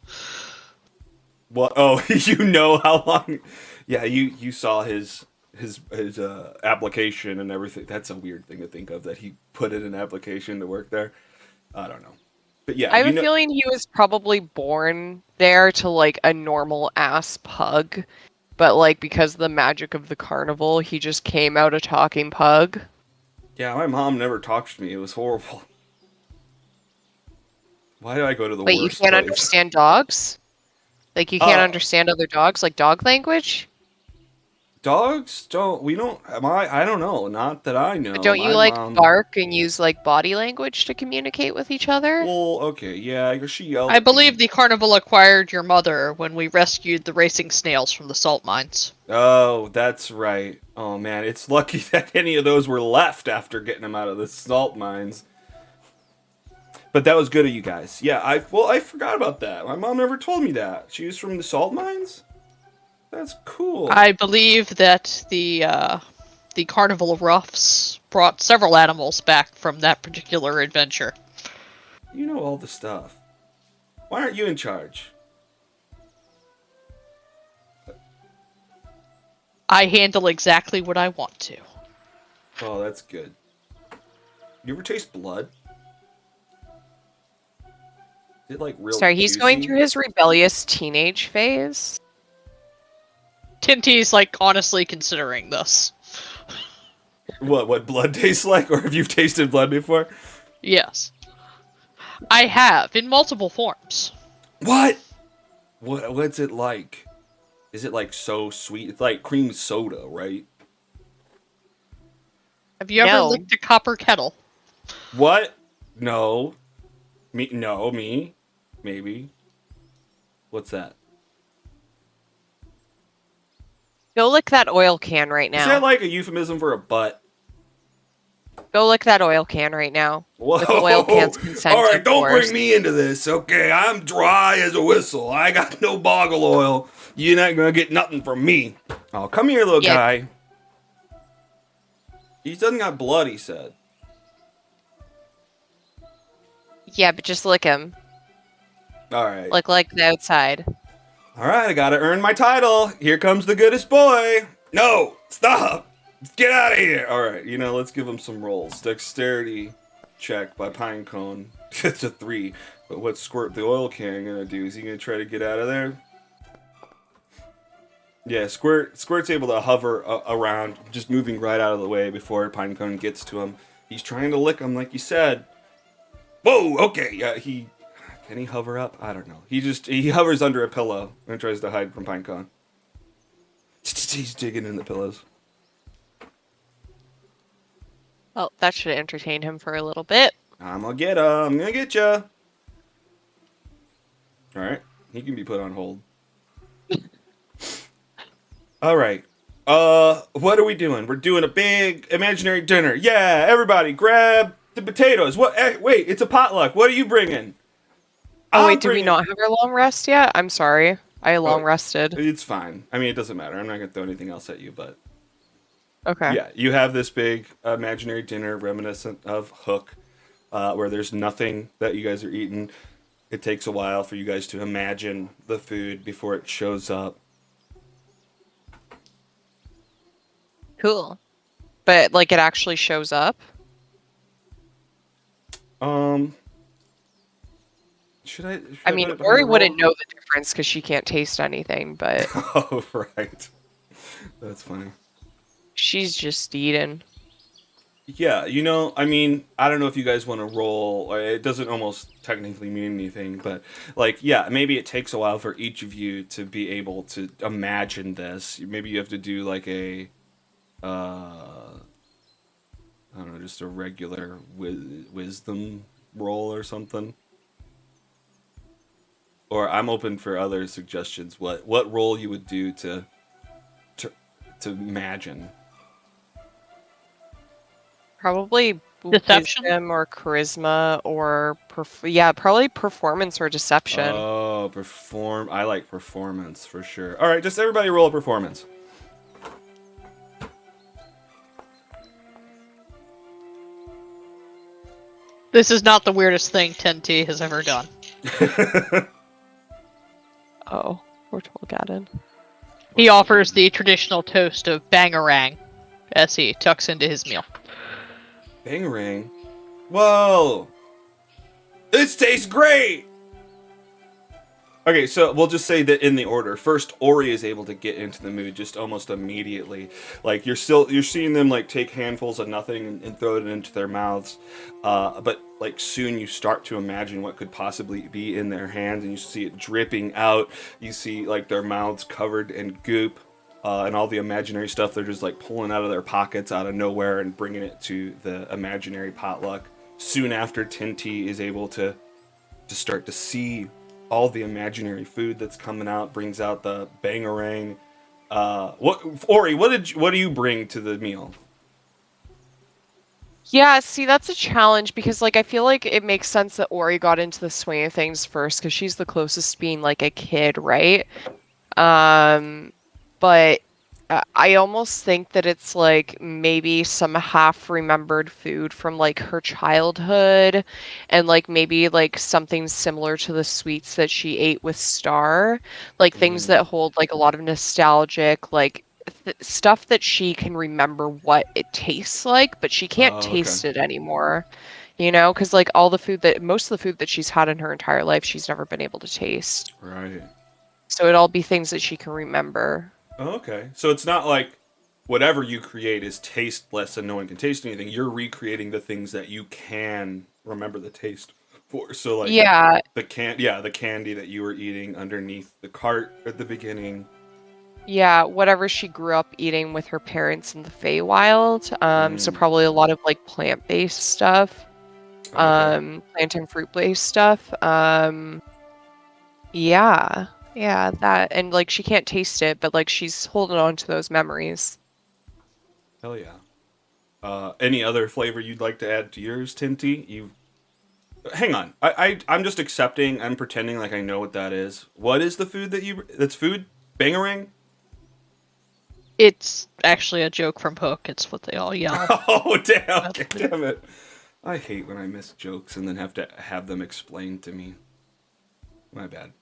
What? Oh, you know how long? Yeah, you saw his application and everything. That's a weird thing to think of, that he put in an application to work there. I don't know. But yeah, I have a feeling he was probably born there to like a normal ass pug. But like because of the magic of the carnival, he just came out a talking pug. Yeah, my mom never talked to me. It was horrible. Why did I go to the Wait, worst you can't place? understand dogs? Like you can't understand other dogs, like dog language? Dogs I don't know. Not that I know. Don't you bark and use like body language to communicate with each other? Well, okay, yeah, she yelled. I believe the carnival acquired your mother when we rescued the racing snails from the salt mines. Oh, that's right. Oh man, it's lucky that any of those were left after getting them out of the salt mines. But that was good of you guys. Yeah, I forgot about that. My mom never told me that. She was from the salt mines? That's cool. I believe that the Carnival of Roughs brought several animals back from that particular adventure. You know all the stuff. Why aren't you in charge? I handle exactly what I want to. Oh, that's good. You ever taste blood? Is it like real Sorry, he's juicy? going through his rebellious teenage phase. Tinty's like honestly considering this. What blood tastes like, or have you tasted blood before? Yes. I have, in multiple forms. What's it like? Is it like so sweet? It's like cream soda, right? Have you ever No. licked a copper kettle? What? No. Me? No. Me? Maybe. What's that? Go lick that oil can right Is that now. like a euphemism for a butt? Go lick that oil can right now. Whoa! With oil cans All consent, right, of don't course. bring me into this, okay? I'm dry as a whistle. I got no boggle oil. You're not gonna get nothing from me. Oh, come here, little Yeah. guy. He doesn't got blood, he said. Yeah, but just lick him. All right. Like the outside. All right, I gotta earn my title. Here comes the goodest boy. No, stop. Get out of here. All right, let's give him some rolls. Dexterity check by Pinecone. It's a 3. But what's Squirt the oil can gonna do? Is he gonna try to get out of there? Yeah, Squirt's able to hover around, just moving right out of the way before Pinecone gets to him. He's trying to lick him, like you said. Whoa, okay, yeah, can he hover up? I don't know. He hovers under a pillow and tries to hide from Pinecone. He's digging in the pillows. Well, that should entertain him for a little bit. I'm gonna get ya. I'm gonna get ya. All right, he can be put on hold. All right. What are we doing? We're doing a big imaginary dinner. Yeah, everybody, grab the potatoes. What? Wait, it's a potluck. What are you bringing? Oh, wait, do we not have our long rest yet? I'm sorry. I long rested. It's fine. I mean, it doesn't matter. I'm not gonna throw anything else at you, but Okay. yeah, you have this big imaginary dinner reminiscent of Hook, where there's nothing that you guys are eating. It takes a while for you guys to imagine the food before it shows up. Cool. But, like, it actually shows up? Should I I mean, put it behind Ori the wouldn't roll? know the difference because she can't taste anything, but Oh, right. That's funny. she's just eating. Yeah, I mean, I don't know if you guys want to roll. It doesn't almost technically mean anything, but, like, yeah, maybe it takes a while for each of you to be able to imagine this. Maybe you have to do, like, I don't know, just a regular wisdom roll or something. Or I'm open for other suggestions. What role you would do to imagine? Probably Deception? wisdom or charisma or probably performance or deception. Oh, I like performance for sure. All right, just everybody roll a performance. This is not the weirdest thing 10T has ever done. Oh, poor Tolgaden. He offers the traditional toast of bangarang as he tucks into his meal. Bangarang. Whoa! This tastes great! Okay, so we'll just say that in the order. First, Ori is able to get into the mood just almost immediately. Like, you're seeing them, like, take handfuls of nothing and throw it into their mouths. But, like, soon you start to imagine what could possibly be in their hands, and you see it dripping out. You see, like, their mouths covered in goop, and all the imaginary stuff they're just, like, pulling out of their pockets out of nowhere and bringing it to the imaginary potluck. Soon after, Tinty is able to start to see all the imaginary food that's coming out, brings out the bangarang. Ori, what do you bring to the meal? Yeah, see, that's a challenge because, like, I feel like it makes sense that Ori got into the swing of things first because she's the closest to being, like, a kid, right? But I almost think that it's, like, maybe some half-remembered food from, like, her childhood and, like, maybe, like, something similar to the sweets that she ate with Star. Like, things that hold, like, a lot of nostalgic, like, stuff that she can remember what it tastes like, but she can't Oh, taste okay. it anymore. Because like most of the food that she's had in her entire life, she's never been able to taste. Right. So it'd all be things that she can remember. Oh, okay. So it's not like whatever you create is tasteless and no one can taste anything. You're recreating the things that you can remember the taste for. So like Yeah, the candy that you were eating underneath the cart at the beginning. Yeah, whatever she grew up eating with her parents in the Feywild. So probably a lot of like plant-based stuff. Okay. Plant and fruit-based stuff. Yeah. Yeah, that and like she can't taste it, but like she's holding on to those memories. Hell yeah. Any other flavor you'd like to add to yours, Tinty? You hang on. I'm just accepting. I'm pretending like I know what that is. What is the food that's food? Bangarang? It's actually a joke from Hook. It's what they all yell. Oh damn! Damn it! I hate when I miss jokes and then have to have them explained to me. My bad.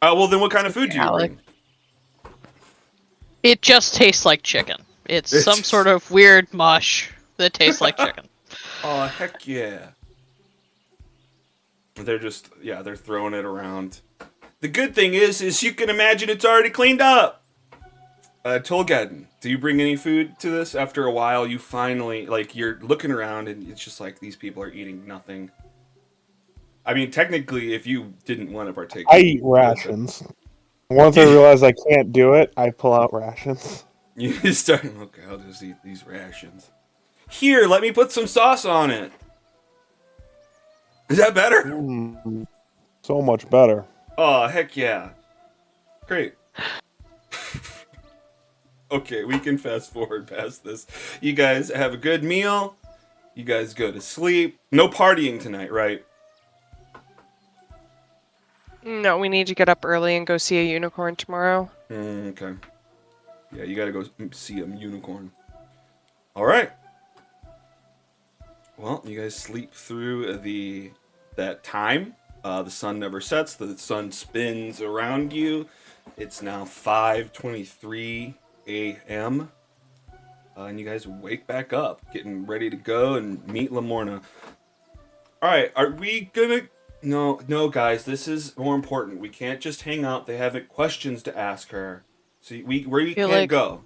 Well, then what kind of food do you Alex. bring? It just tastes like chicken. It's It's some just- sort of weird mush that tastes like chicken. Oh heck yeah! They're just they're throwing it around. The good thing is you can imagine it's already cleaned up. Tolgaden, do you bring any food to this? After a while, you finally you're looking around and it's just like these people are eating nothing. I mean, technically, if you didn't want to partake, I eat rations. Once I realize I can't do it, I pull out rations. You start. Okay, I'll just eat these rations. Here, let me put some sauce on it. Is that better? So much better. Oh heck yeah! Great. Okay, we can fast forward past this. You guys have a good meal. You guys go to sleep. No partying tonight, right? No, we need to get up early and go see a unicorn tomorrow. Okay. Yeah, you gotta go see a unicorn. All right. Well, you guys sleep through that time. The sun never sets. The sun spins around you. It's now 5:23 a.m. And you guys wake back up, getting ready to go and meet Lamorna. All right, are we gonna? No, guys. This is more important. We can't just hang out. They have questions to ask her. So we can't go.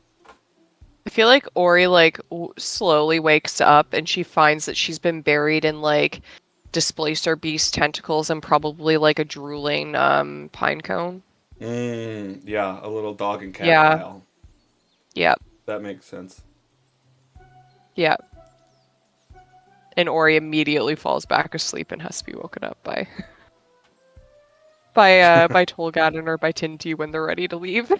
I feel like Ori like slowly wakes up and she finds that she's been buried in like displacer beast tentacles and probably like a drooling pine cone. Yeah, a little dog and cat pile. Yep. That makes sense. Yep. And Ori immediately falls back asleep and has to be woken up by by Tolgaden or by Tinty when they're ready to leave.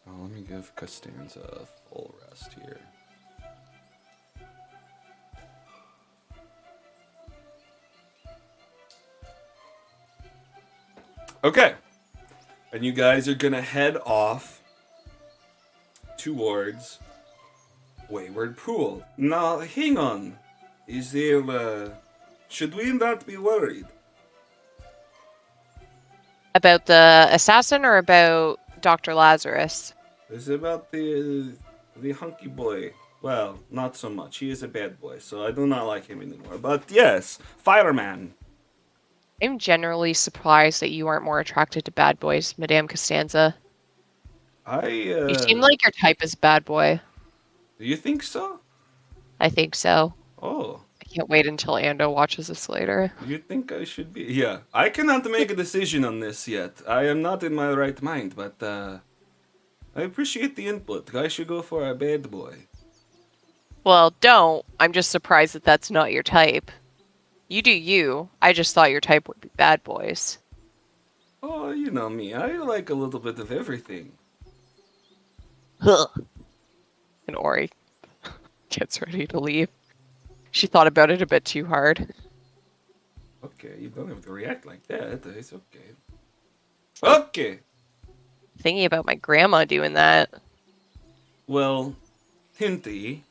Oh, let me give Costanza a full rest here. Okay. And you guys are gonna head off towards Wayward Pool. Now, hang on. Is there, should we not be worried? About the assassin or about Dr. Lazarus? It's about the hunky boy. Well, not so much. He is a bad boy, so I do not like him anymore. But yes, fireman. I'm generally surprised that you aren't more attracted to bad boys, Madame Costanza. You seem like your type is bad boy. Do you think so? I think so. Oh. I can't wait until Ando watches this later. You think I should be? Yeah. I cannot make a decision on this yet. I am not in my right mind, but I appreciate the input. I should go for a bad boy. Well, don't. I'm just surprised that that's not your type. You do you. I just thought your type would be bad boys. Oh, you know me. I like a little bit of everything. Huh. And Ori gets ready to leave. She thought about it a bit too hard. Okay, you don't have to react like that. It's okay. Okay. Thinking about my grandma doing that. Well, Tinty,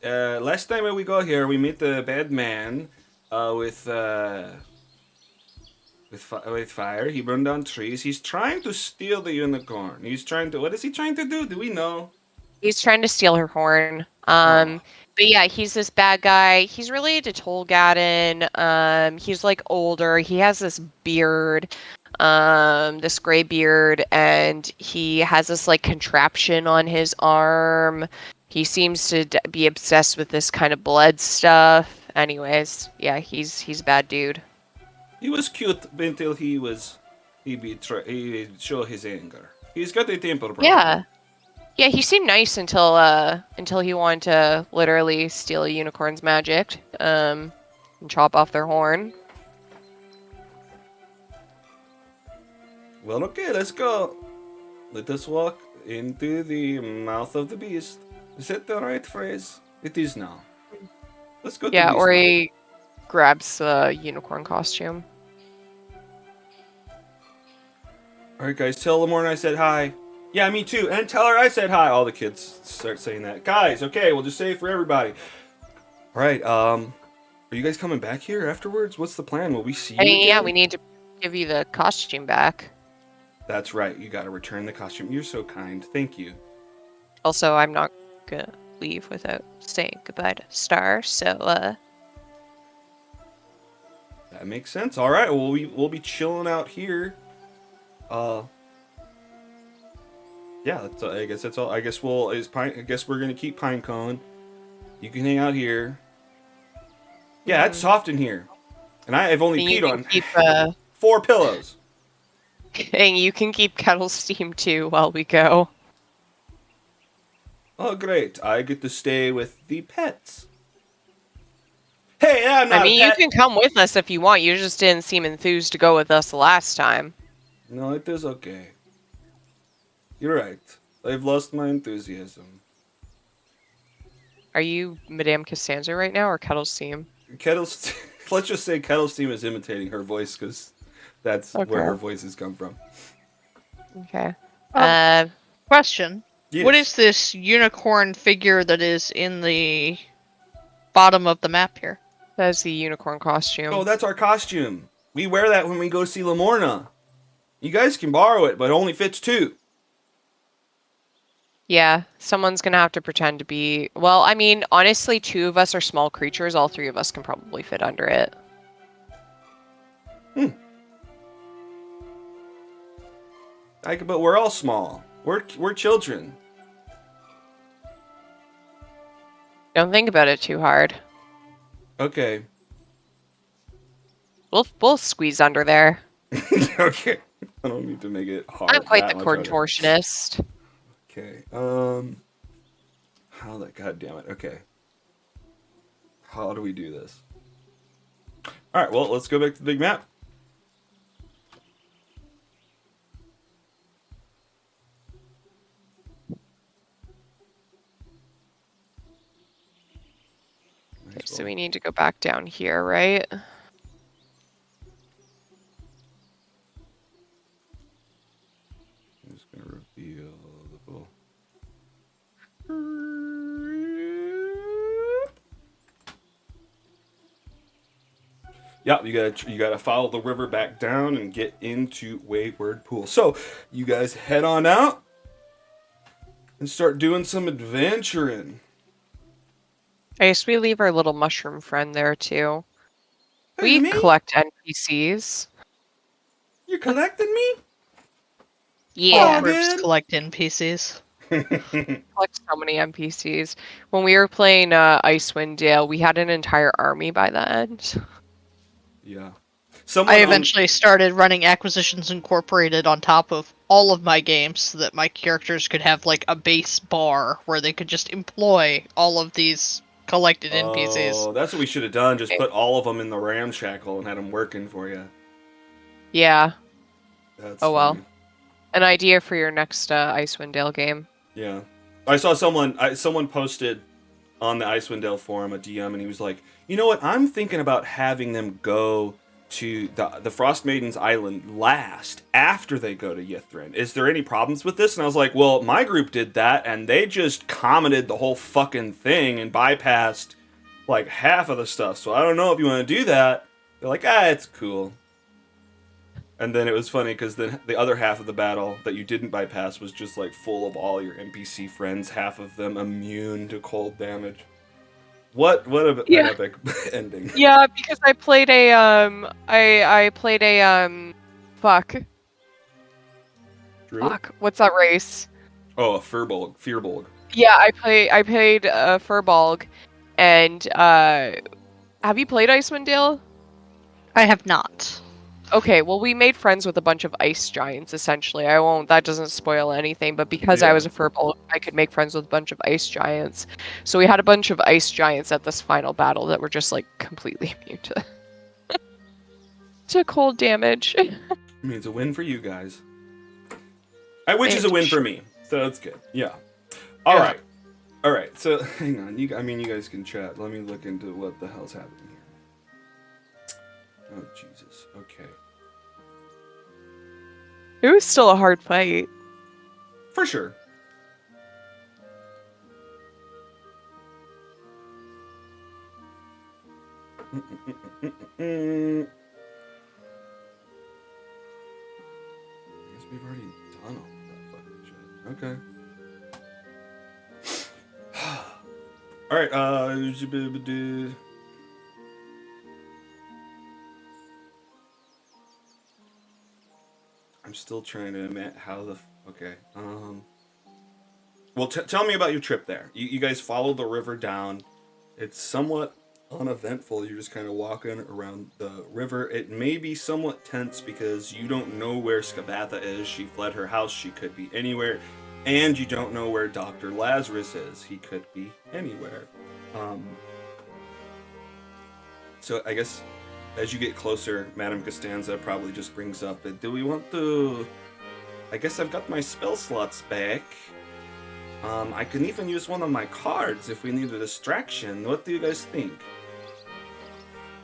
last time we go here, we meet the bad man with fire. He burned down trees. He's trying to steal the unicorn. He's trying to. What is he trying to do? Do we know? He's trying to steal her horn. But yeah, he's this bad guy. He's related to Tolgaden. He's like older. He has this beard, this gray beard, and he has this like contraption on his arm. He seems to be obsessed with this kind of blood stuff. Anyways, yeah, he's a bad dude. He was cute until he was he show his anger. He's got a temper problem. Yeah. Yeah, he seemed nice until he wanted to literally steal a unicorn's magic, and chop off their horn. Well, okay, let's go. Let us walk into the mouth of the beast. Is that the right phrase? It is now. Let's go to Yeah, beast Ori grabs the unicorn costume. Alright, guys, tell Lamorna I said hi. Yeah, me too. And tell her I said hi. All the kids start saying that. Guys, okay, we'll just say it for everybody. Alright, are you guys coming back here afterwards? What's the plan? Will we see you again? Yeah, we need to give you the costume back. That's right. You gotta return the costume. You're so kind. Thank you. Also, I'm not gonna leave without saying goodbye to Star, so, That makes sense. Alright, well, we'll be chilling out here. Yeah, I guess that's all. I guess we're gonna keep Pinecone. You can hang out here. Yeah, it's soft in here. And I've only peed on keep, 4 pillows. and you can keep Kettle Steam too while we go. Oh, great. I get to stay with the pets. Hey, I'm not I mean, a you pet. can come with us if you want. You just didn't seem enthused to go with us the last time. No, it is okay. You're right. I've lost my enthusiasm. Are you Madame Costanza right now, or Kettle Steam? Let's just say Kettle Steam is imitating her voice, because that's where her voices come from. Okay. Question. Yes. What is this unicorn figure that is in the bottom of the map here? That's the unicorn costume. Oh, that's our costume. We wear that when we go see Lamorna. You guys can borrow it, but it only fits 2. Yeah, someone's gonna have to pretend to be... Well, I mean, honestly, 2 of us are small creatures. All 3 of us can probably fit under it. But we're all small. We're children. Don't think about it too hard. Okay. We'll squeeze under there. Okay. I don't need to make it hard. I'm quite the that much harder. contortionist. Okay. How that? God damn it. Okay. How do we do this? All right. Well, let's go back to the big map. Okay, so we need to go back down here, right? I'm just gonna reveal the little. Yeah, you gotta follow the river back down and get into Wayward Pool. So you guys head on out and start doing some adventuring. I guess we leave our little mushroom friend there too. Hey, We me? collect NPCs. You're collecting me? Yeah, Oh, Groups dude. collect NPCs. collect so many NPCs. When we were playing Icewind Dale, we had an entire army by the end. Yeah. I eventually started running Acquisitions Incorporated on top of all of my games so that my characters could have like a base bar where they could just employ all of these collected NPCs. Oh, that's what we should have done. Just put all of them in the ramshackle and had them working for you. Yeah, That's Oh, well. funny. an idea for your next Icewind Dale game. Yeah. I saw someone posted on the Icewind Dale forum a DM, and he was like, you know what? I'm thinking about having them go to the Frost Maiden's Island last, after they go to Yithrin. Is there any problems with this? And I was like, well, my group did that, and they just commented the whole fucking thing and bypassed like half of the stuff. So I don't know if you want to do that. They're like, it's cool. And then it was funny because then the other half of the battle that you didn't bypass was just like full of all your NPC friends, half of them immune to cold damage. What an epic ending. Yeah, because I played a fuck. Druid? Fuck. What's that race? Oh, a Fearbolg. Yeah, I played Furbolg, and have you played Icewind Dale? I have not. Okay, well, we made friends with a bunch of ice giants, essentially. I won't, that doesn't spoil anything, but because I Yeah. was a firbolg, I could make friends with a bunch of ice giants. So we had a bunch of ice giants at this final battle that were just, like, completely immune to cold damage. I mean, it's a win for you guys. Which is a win for me, so that's good. Yeah. All right. All right. So hang on. You guys can chat. Let me look into what the hell's happening here. Oh Jesus. Okay. It was still a hard fight. For sure. I guess we've already done all that fucking shit. Okay. All right. I'm still trying to imagine how the. Okay. Well, tell me about your trip there. You guys follow the river down. It's somewhat uneventful. You're just kind of walking around the river. It may be somewhat tense because you don't know where Skabatha is. She fled her house. She could be anywhere. And you don't know where Dr. Lazarus is. He could be anywhere. So I guess as you get closer, Madame Costanza probably just brings up, do we want to... I guess I've got my spell slots back. I can even use one of my cards if we need a distraction. What do you guys think?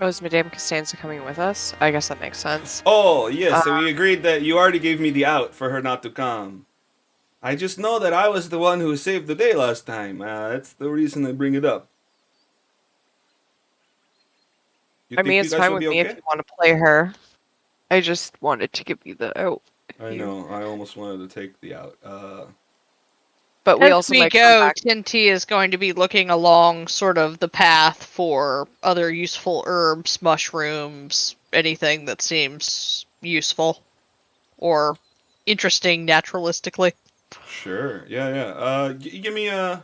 Oh, is Madame Costanza coming with us? I guess that makes sense. Oh, yes, so we agreed that you already gave me the out for her not to come. I just know that I was the one who saved the day last time. That's the reason I bring it up. You I think mean, you it's guys fine will with be me if okay? you want to play her. I just wanted to give you the out. I know, I almost wanted to take the out. But we As also we might come go, back. Tinty is going to be looking along sort of the path for other useful herbs, mushrooms, anything that seems useful or interesting naturalistically. Sure, yeah. Give me a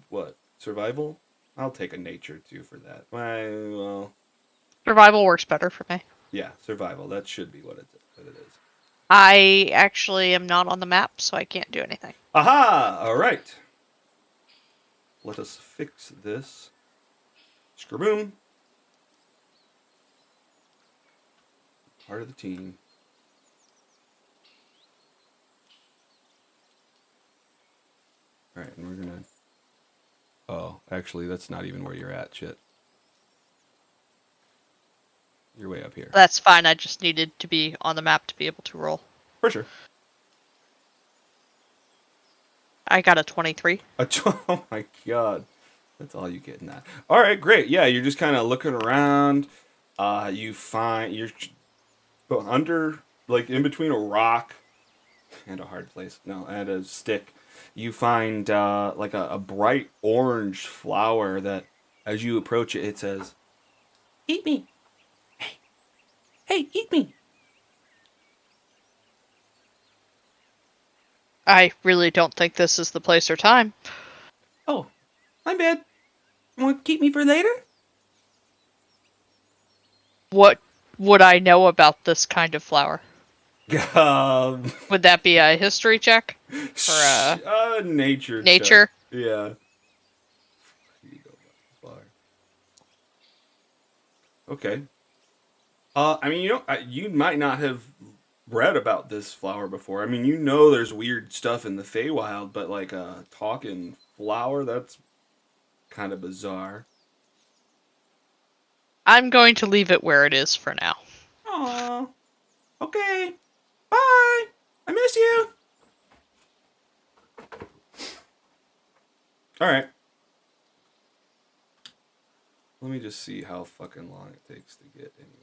what? Survival? I'll take a nature too for that. Well, Survival works better for me. yeah, survival. That should be what it is. I actually am not on the map, so I can't do anything. Aha! All right. Let us fix this. Skraboom. Part of the team. All right, and we're gonna. Oh, actually, that's not even where you're at. Shit. You're way up here. That's fine. I just needed to be on the map to be able to roll. For sure. I got a 23. Oh my god. That's all you get in that. All right, great. Yeah, you're just kind of looking around. You find you're under, like in between a rock and a hard place. No, and a stick. You find like a bright orange flower that, as you approach it, it says, "Eat me. Hey, eat me." I really don't think this is the place or time. Oh, my bad. Want to keep me for later? What would I know about this kind of flower? Um, Would that be a history check? Or nature. nature? Check. Yeah. Here you go, flower. Okay. I mean, you might not have read about this flower before. I mean, you know, there's weird stuff in the Feywild, but like a talking flower, that's kind of bizarre. I'm going to leave it where it is for now. Aww. Okay. Bye. I miss you. All right. Let me just see how fucking long it takes to get anywhere.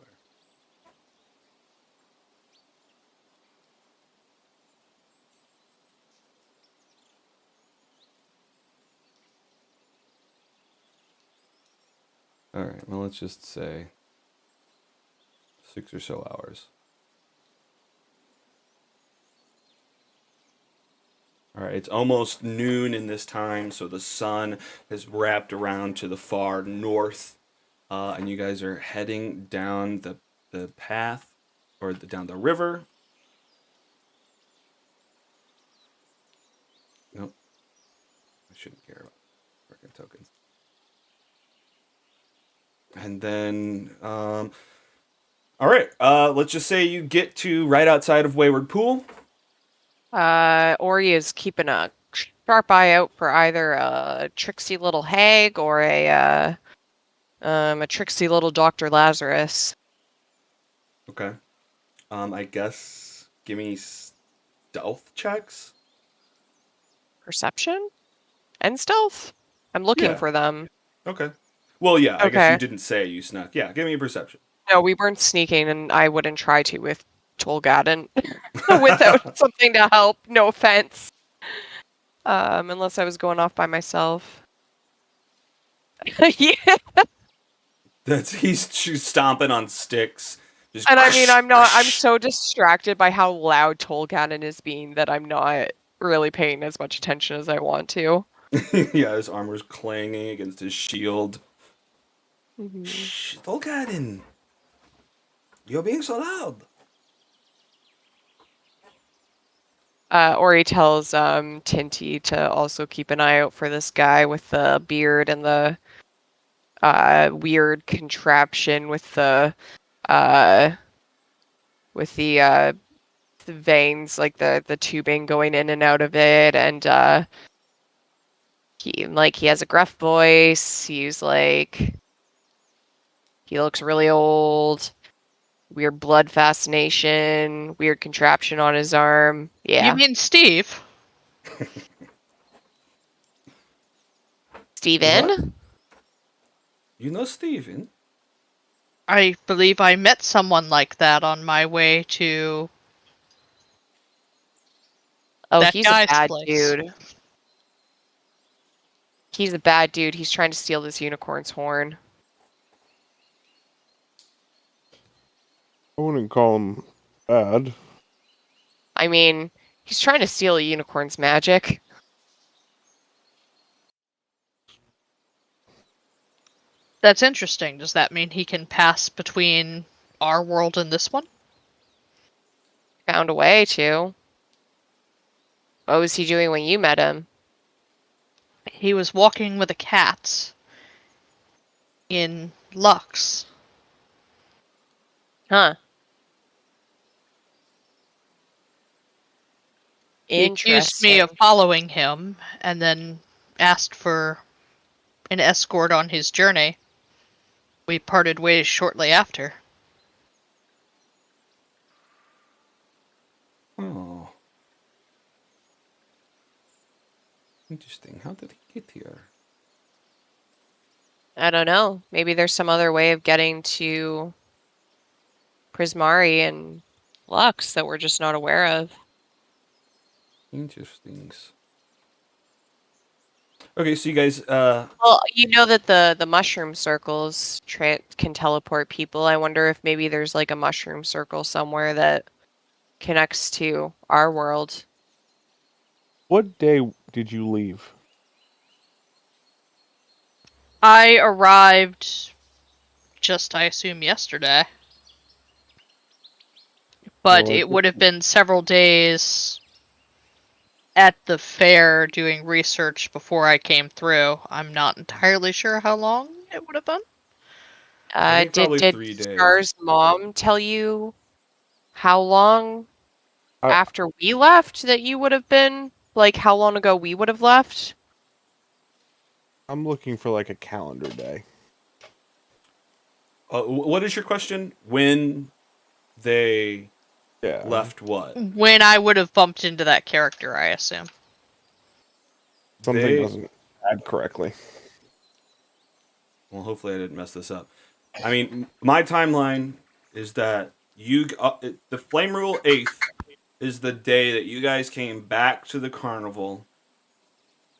All right, well, let's just say 6 or so hours. All right, it's almost noon in this time, so the sun has wrapped around to the far north, and you guys are heading down the the path or down the river. Nope. I shouldn't care about freaking tokens. And then, all right. Let's just say you get to right outside of Wayward Pool. Ori is keeping a sharp eye out for either a tricksy little hag or a tricksy little Dr. Lazarus. Okay. I guess give me stealth checks. Perception and stealth. I'm looking Yeah. for them. Okay. Well, yeah. I guess Okay. you didn't say you snuck. Yeah. Give me a perception. No, we weren't sneaking, and I wouldn't try to with Tolgaden without something to help. No offense. Unless I was going off by myself. Yeah. He's stomping on sticks. Just And I mean, I'm so distracted by how loud Tolgaden is being that I'm not really paying as much attention as I want to. Yeah, his armor's clanging against his shield. Mhm. Shh, Tolkien, you're being so loud. Ori tells Tinty to also keep an eye out for this guy with the beard and the weird contraption with uh, the veins, like the tubing going in and out of it, and he has a gruff voice. He looks really old. Weird blood fascination, weird contraption on his arm. Yeah. You mean Steve? Steven? What? You know Steven? I believe I met someone like that on my way to Oh, that he's a guy's bad place. dude. He's a bad dude. He's trying to steal this unicorn's horn. I wouldn't call him bad. I mean, he's trying to steal a unicorn's magic. That's interesting. Does that mean he can pass between our world and this one? Found a way to. What was he doing when you met him? He was walking with a cat in Lux. Huh. He accused me of Interesting. following him and then asked for an escort on his journey. We parted ways shortly after. Oh. Interesting. How did he get here? I don't know. Maybe there's some other way of getting to Prismari and Lux that we're just not aware of. Interesting. Okay, so you guys, Well, you know that the mushroom circles can teleport people. I wonder if maybe there's like a mushroom circle somewhere that connects to our world. What day did you leave? I arrived just, I assume, yesterday. But Well, it would have been several days at the fair doing research before I came through. I'm not entirely sure how long it would have been. I think probably Did 3 days. Scar's mom tell you how long I- after we left that you would have been? Like how long ago we would have left? I'm looking for like a calendar day. What is your question? When they Yeah. left what? When I would have bumped into that character, I assume. Something They- doesn't add correctly. Well, hopefully I didn't mess this up. I mean, my timeline is that the Flame Rule 8th is the day that you guys came back to the carnival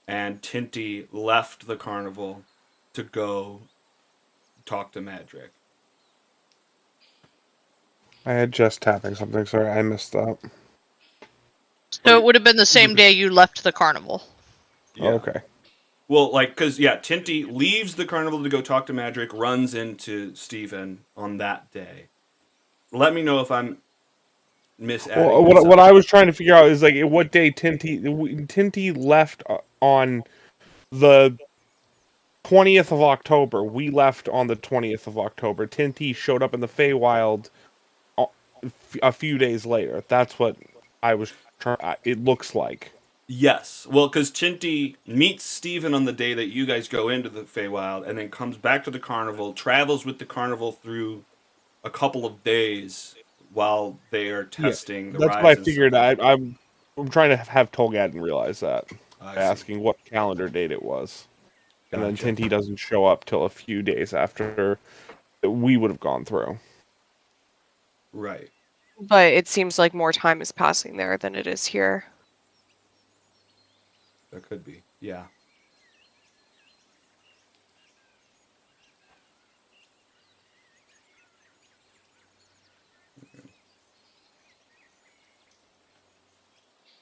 and Tinty left the carnival to go talk to Madrick. I had just tapping something. Sorry, I missed that. So it would have been the same day you left the carnival. Yeah. Okay. Well, because, Tinty leaves the carnival to go talk to Madrick, runs into Steven on that day. let me know if I'm misadding Well, this what up. I was trying to figure out is like what day Tinty left on the 20th of October. We left on the 20th of October. Tinty showed up in the Feywild a few days later. That's what I was trying. It looks like. Yes. Well, because Chinty meets Steven on the day that you guys go into the Feywild and then comes back to the carnival, travels with the carnival through a couple of days while they are Yeah, testing the that's what I rise and stuff. figured. I'm trying to have Tolgaden realize that. I see. Asking what calendar date it was. And then Gotcha. Tinty doesn't show up till a few days after we would have gone through. Right. But it seems like more time is passing there than it is here. That could be. Yeah.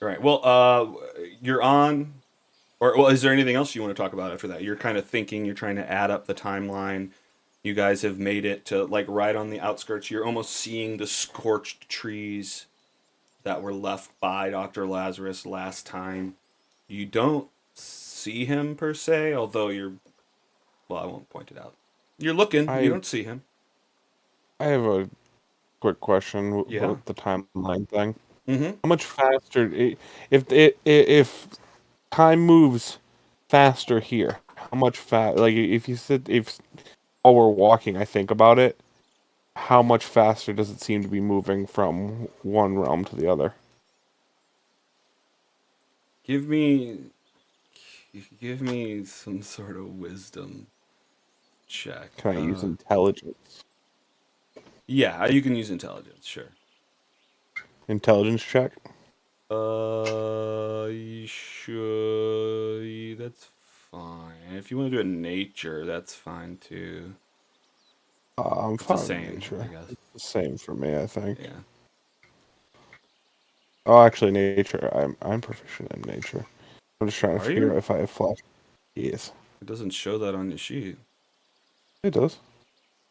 All right. Well, you're on, or well, is there anything else you want to talk about after that? You're kind of thinking, you're trying to add up the timeline. You guys have made it to like right on the outskirts. You're almost seeing the scorched trees that were left by Dr. Lazarus last time. You don't see him per se, although you're, well, I won't point it out. You're looking, you I don't see him. I have a quick question Yeah. about the timeline thing. Mm-hmm. How much faster if time moves faster here? How much like if you sit if while we're walking, I think about it. How much faster does it seem to be moving from one realm to the other? Give me, give me some sort of wisdom check. Can I use intelligence? Yeah, you can use intelligence, sure. Intelligence check? You should. That's fine. If you want to do it in nature, that's fine too. I'm It's the fine with same, nature. I guess. It's the same for me, I think. Yeah. Oh, actually, nature. I'm proficient in nature. I'm just trying to Are figure you? out if I have flash. Yes, It doesn't show that on your sheet. it does.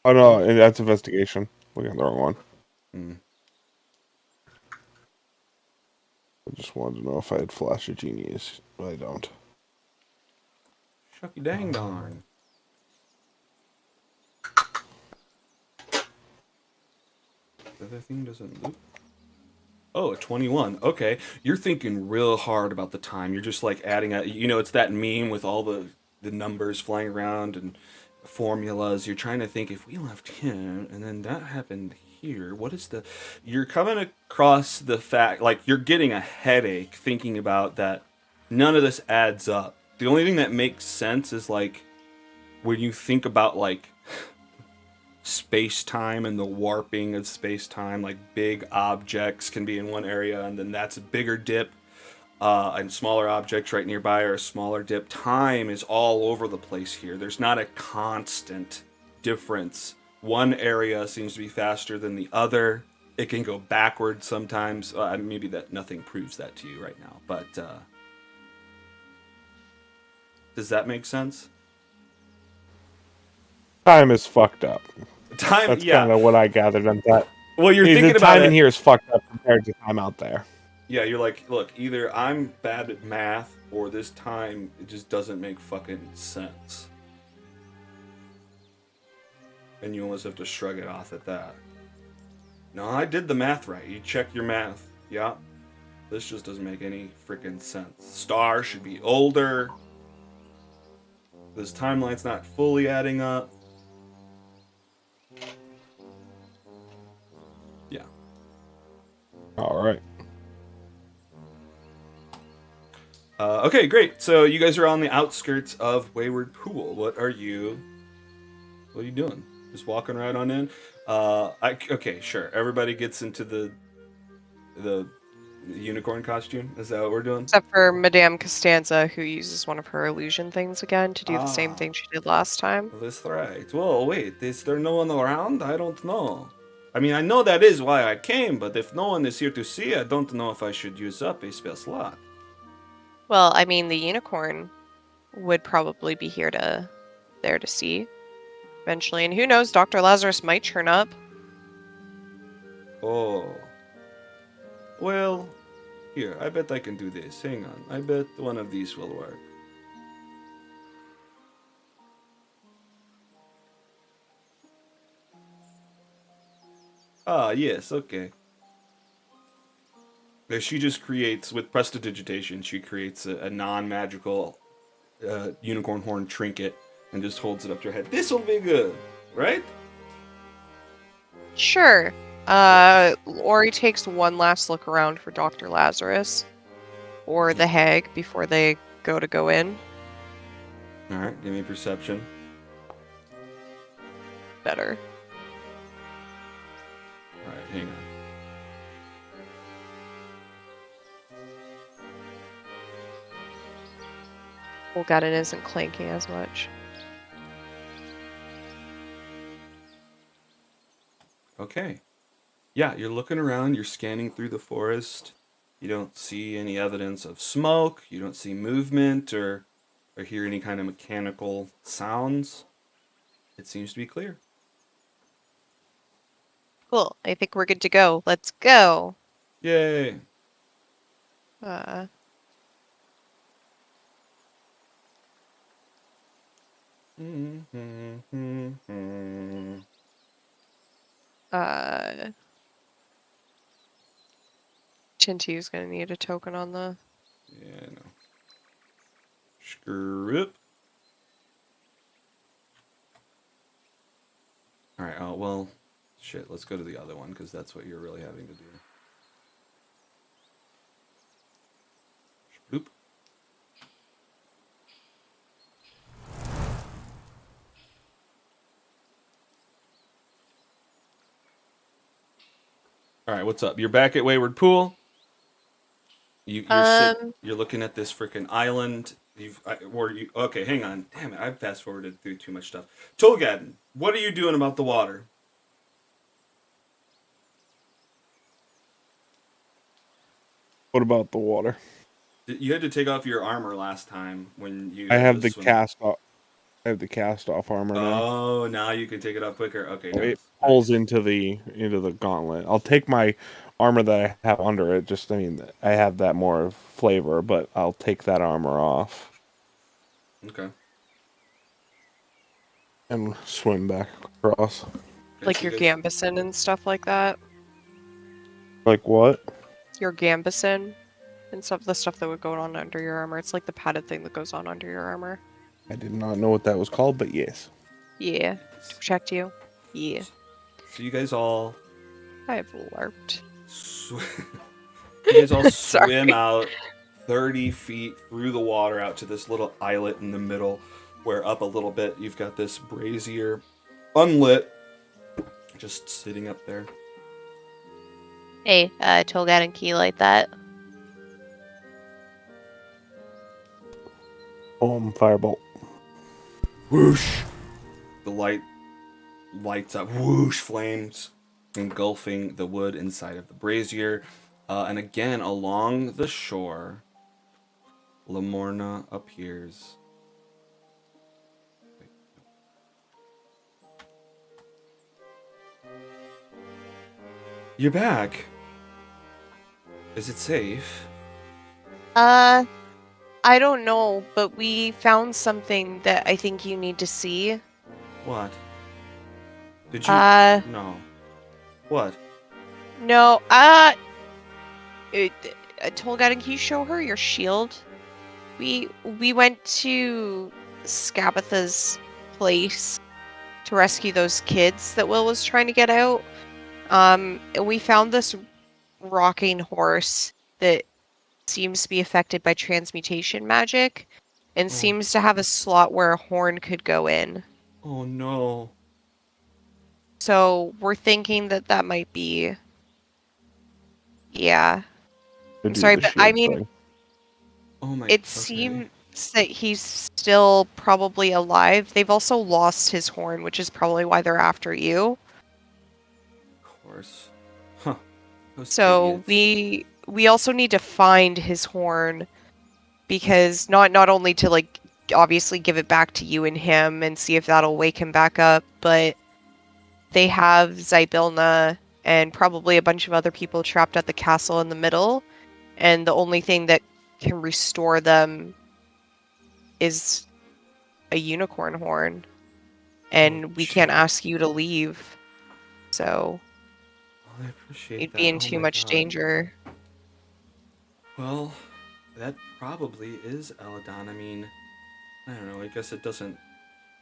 Oh no, and that's investigation. Looking at the wrong one. Hmm. I just wanted to know if I had flash of genius, but I don't. Shucky dang darn. The other thing doesn't loop. Oh, a 21. Okay. You're thinking real hard about the time. You're just like adding a, it's that meme with all the numbers flying around and formulas. You're trying to think if we left him and then that happened here, what is the, you're coming across the fact, like you're getting a headache thinking about that. None of this adds up. The only thing that makes sense is like when you think about like space time and the warping of space time, like big objects can be in one area and then that's a bigger dip, and smaller objects right nearby are a smaller dip. Time is all over the place here. There's not a constant difference. One area seems to be faster than the other. It can go backwards sometimes. Maybe that nothing proves that to you right now, but does that make sense? Time is fucked up. Time, That's yeah. kind of what I gathered on that. Well, you're The thinking about time in it. here is fucked up compared to time out there. Yeah, you're like, look, either I'm bad at math or this time it just doesn't make fucking sense. And you almost have to shrug it off at that. No, I did the math right. You check your math. Yeah. This just doesn't make any freaking sense. Star should be older. This timeline's not fully adding up. Yeah. All right. Okay, great. So you guys are on the outskirts of Wayward Pool. What are you doing? Just walking right on in? Okay, sure. Everybody gets into the unicorn costume. Is that what we're doing? Except for Madame Costanza, who uses one of her illusion things again to do the same Ah, thing she did last time. that's right. Well, wait. Is there no one around? I don't know. I mean, I know that is why I came, but if no one is here to see, I don't know if I should use up a spell slot. Well, I mean, the unicorn would probably be there to see eventually, and who knows, Dr. Lazarus might turn up. Oh. Well, here, I bet I can do this. Hang on. I bet one of these will work. Ah, yes, okay. She just creates, with prestidigitation, she creates a non-magical unicorn horn trinket and just holds it up to her head. This'll be good, right? Sure. Ori takes one last look around for Dr. Lazarus or the hag before they go in. Alright, give me perception. Better. Alright, hang on. Volgadin isn't clanking as much. Okay. Yeah, you're looking around, you're scanning through the forest. You don't see any evidence of smoke, you don't see movement or hear any kind of mechanical sounds. It seems to be clear. Cool. I think we're good to go. Let's go. Yay. Uh, uh, Chintu's gonna need a token on the... Yeah, no. Screw up. Alright, oh, well, shit, let's go to the other one, because that's what you're really having to do. Boop. Alright, what's up? You're back at Wayward Pool. You're looking at this freaking island. Okay, hang on. Damn it, I fast forwarded through too much stuff. Tolgadin, what are you doing about the water? What about the water? You had to take off your armor last time when you. I have the swim. cast off. I have the cast off armor now. Oh, now you can take it off quicker. Okay, It pulls into the gauntlet. I'll take my armor that I have under it. Just, I mean, I have that more flavor, but I'll take that armor off Okay. and swim back across. Like your gambeson and stuff like that. Like what? Your gambeson and stuff, the stuff that would go on under your armor. It's like the padded thing that goes on under your armor. I did not know what that was called, but yes. Yeah. To protect you. Yeah. So you guys all. I've LARPed. You guys all Sorry. swim out 30 feet through the water out to this little islet in the middle, where up a little bit you've got this brazier, unlit, just sitting up there. Hey, Tolgadin, can you light that? Firebolt. Whoosh! The light lights up. Whoosh! Flames engulfing the wood inside of the brazier. And again, along the shore, Lamorna appears. You're back. Is it safe? I don't know, but we found something that I think you need to see. What? Did you? No. What? No, Tolgadin, can you show her your shield? We went to Skabatha's place to rescue those kids that Will was trying to get out. And we found this rocking horse that seems to be affected by transmutation magic and seems to have a slot where a horn could go in. Oh no. So we're thinking that might be... Yeah. I'm sorry, but I mean... Oh my... It seems that he's still probably alive. They've also lost his horn, which is probably why they're after you. Of course. Huh. So we also need to find his horn, because not only to, like, obviously give it back to you and him and see if that'll wake him back up, but they have Zybilna and probably a bunch of other people trapped at the castle in the middle. And the only thing that can restore them is a unicorn horn. And we can't ask you to leave. So Well, I appreciate you'd that. be in Oh too my much god. danger. Well, that probably is Eladon. I mean, I don't know. I guess it doesn't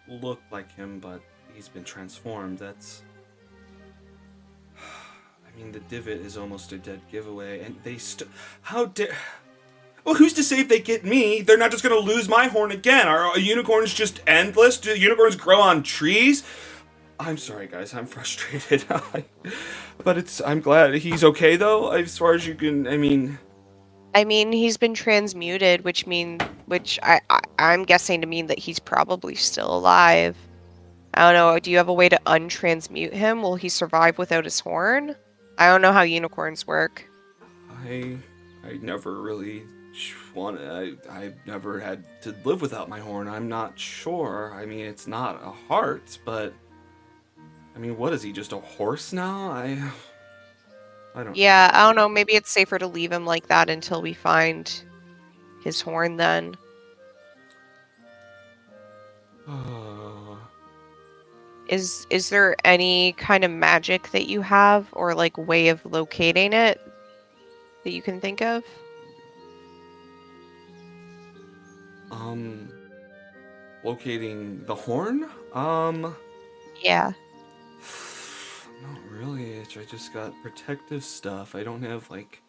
look like him, but he's been transformed. That's. I mean, the divot is almost a dead giveaway, and they how dare. Well, who's to say if they get me, they're not just gonna lose my horn again? Are unicorns just endless? Do unicorns grow on trees? I'm sorry, guys. I'm frustrated. But I'm glad he's okay though. As far as you can. I mean, he's been transmuted, which I'm guessing to mean that he's probably still alive. I don't know. Do you have a way to untransmute him? Will he survive without his horn? I don't know how unicorns work. I never really I've never had to live without my horn. I'm not sure. I mean, it's not a heart, but I mean, what is he? Just a horse now? I don't Yeah, I don't know. Maybe it's safer to leave him like that until we find his horn then. know. Is there any kind of magic that you have or like way of locating it that you can think of? Locating the horn? Yeah. Not really. I just got protective stuff. I don't have like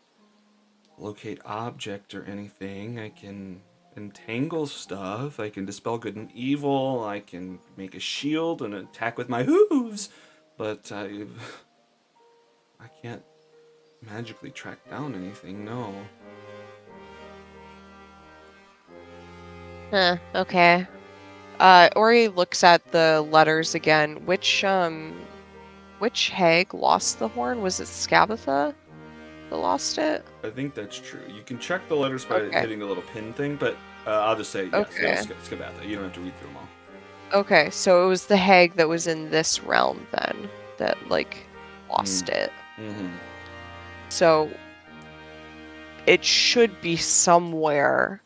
locate object or anything. I can entangle stuff. I can dispel good and evil. I can make a shield and attack with my hooves. But I can't magically track down anything. No. Huh, okay. Ori looks at the letters again. Which hag lost the horn? Was it Scabatha that lost it? I think that's true. You can check the letters by Okay. hitting the little pin thing, but I'll just say yes. Okay. It was Skabatha. You don't have to read through them all. Okay, so it was the hag that was in this realm then that like lost it. Mm-hmm. So it should be somewhere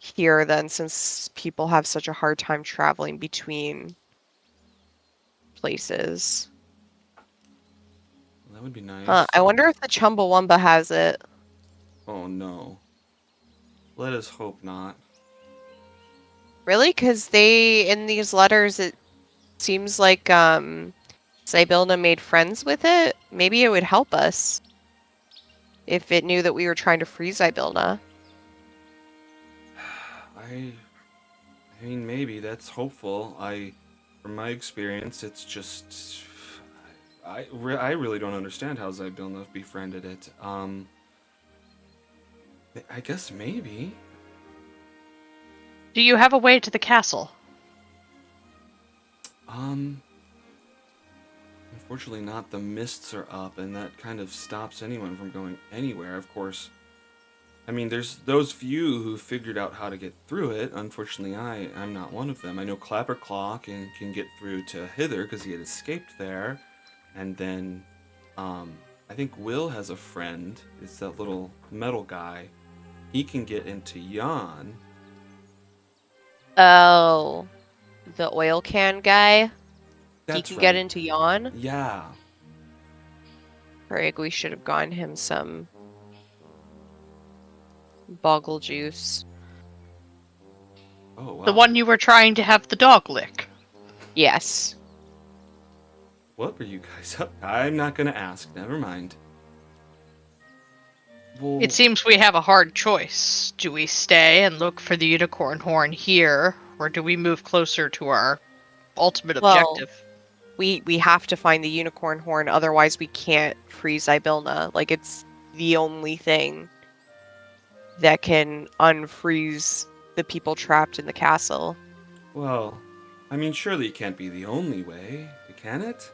here then, since people have such a hard time traveling between places. That would be nice. Huh, I wonder if the Chumbawamba has it. Oh no. Let us hope not. Really? Because in these letters, it seems like Zybilna made friends with it. Maybe it would help us if it knew that we were trying to free Zybilna. I mean, maybe that's hopeful. From my experience, it's just, I really don't understand how Zybilna befriended it. I guess maybe. Do you have a way to the castle? Unfortunately not. The mists are up, and that kind of stops anyone from going anywhere. Of course, I mean, there's those few who figured out how to get through it. Unfortunately, I'm not one of them. I know Clapperclaw can get through to Hither because he had escaped there, and then, I think Will has a friend. It's that little metal guy. He can get into Yon. Oh, the oil can guy? That's He can right. get into Yon? Yeah. Frig, we should have gotten him some boggle juice. Oh wow. The one you were trying to have the dog lick. Yes. What were you guys up? I'm not gonna ask. Never mind. Well, It seems we have a hard choice. Do we stay and look for the unicorn horn here, or do we move closer to our ultimate Well, objective? we have to find the unicorn horn, otherwise we can't free Zybilna. Like, it's the only thing that can unfreeze the people trapped in the castle. Well, I mean, surely it can't be the only way, can it?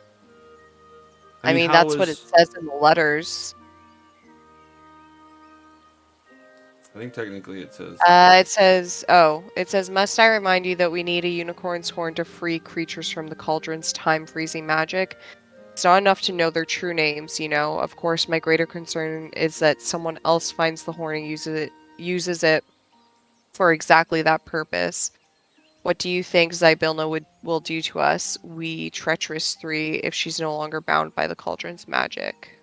I mean, how that's what it is- says in the letters. I think technically it says. It says, must I remind you that we need a unicorn's horn to free creatures from the cauldron's time-freezing magic? It's not enough to know their true names, you know. Of course, my greater concern is that someone else finds the horn and uses it for exactly that purpose. What do you think Zybilna will do to us, we treacherous three, if she's no longer bound by the cauldron's magic?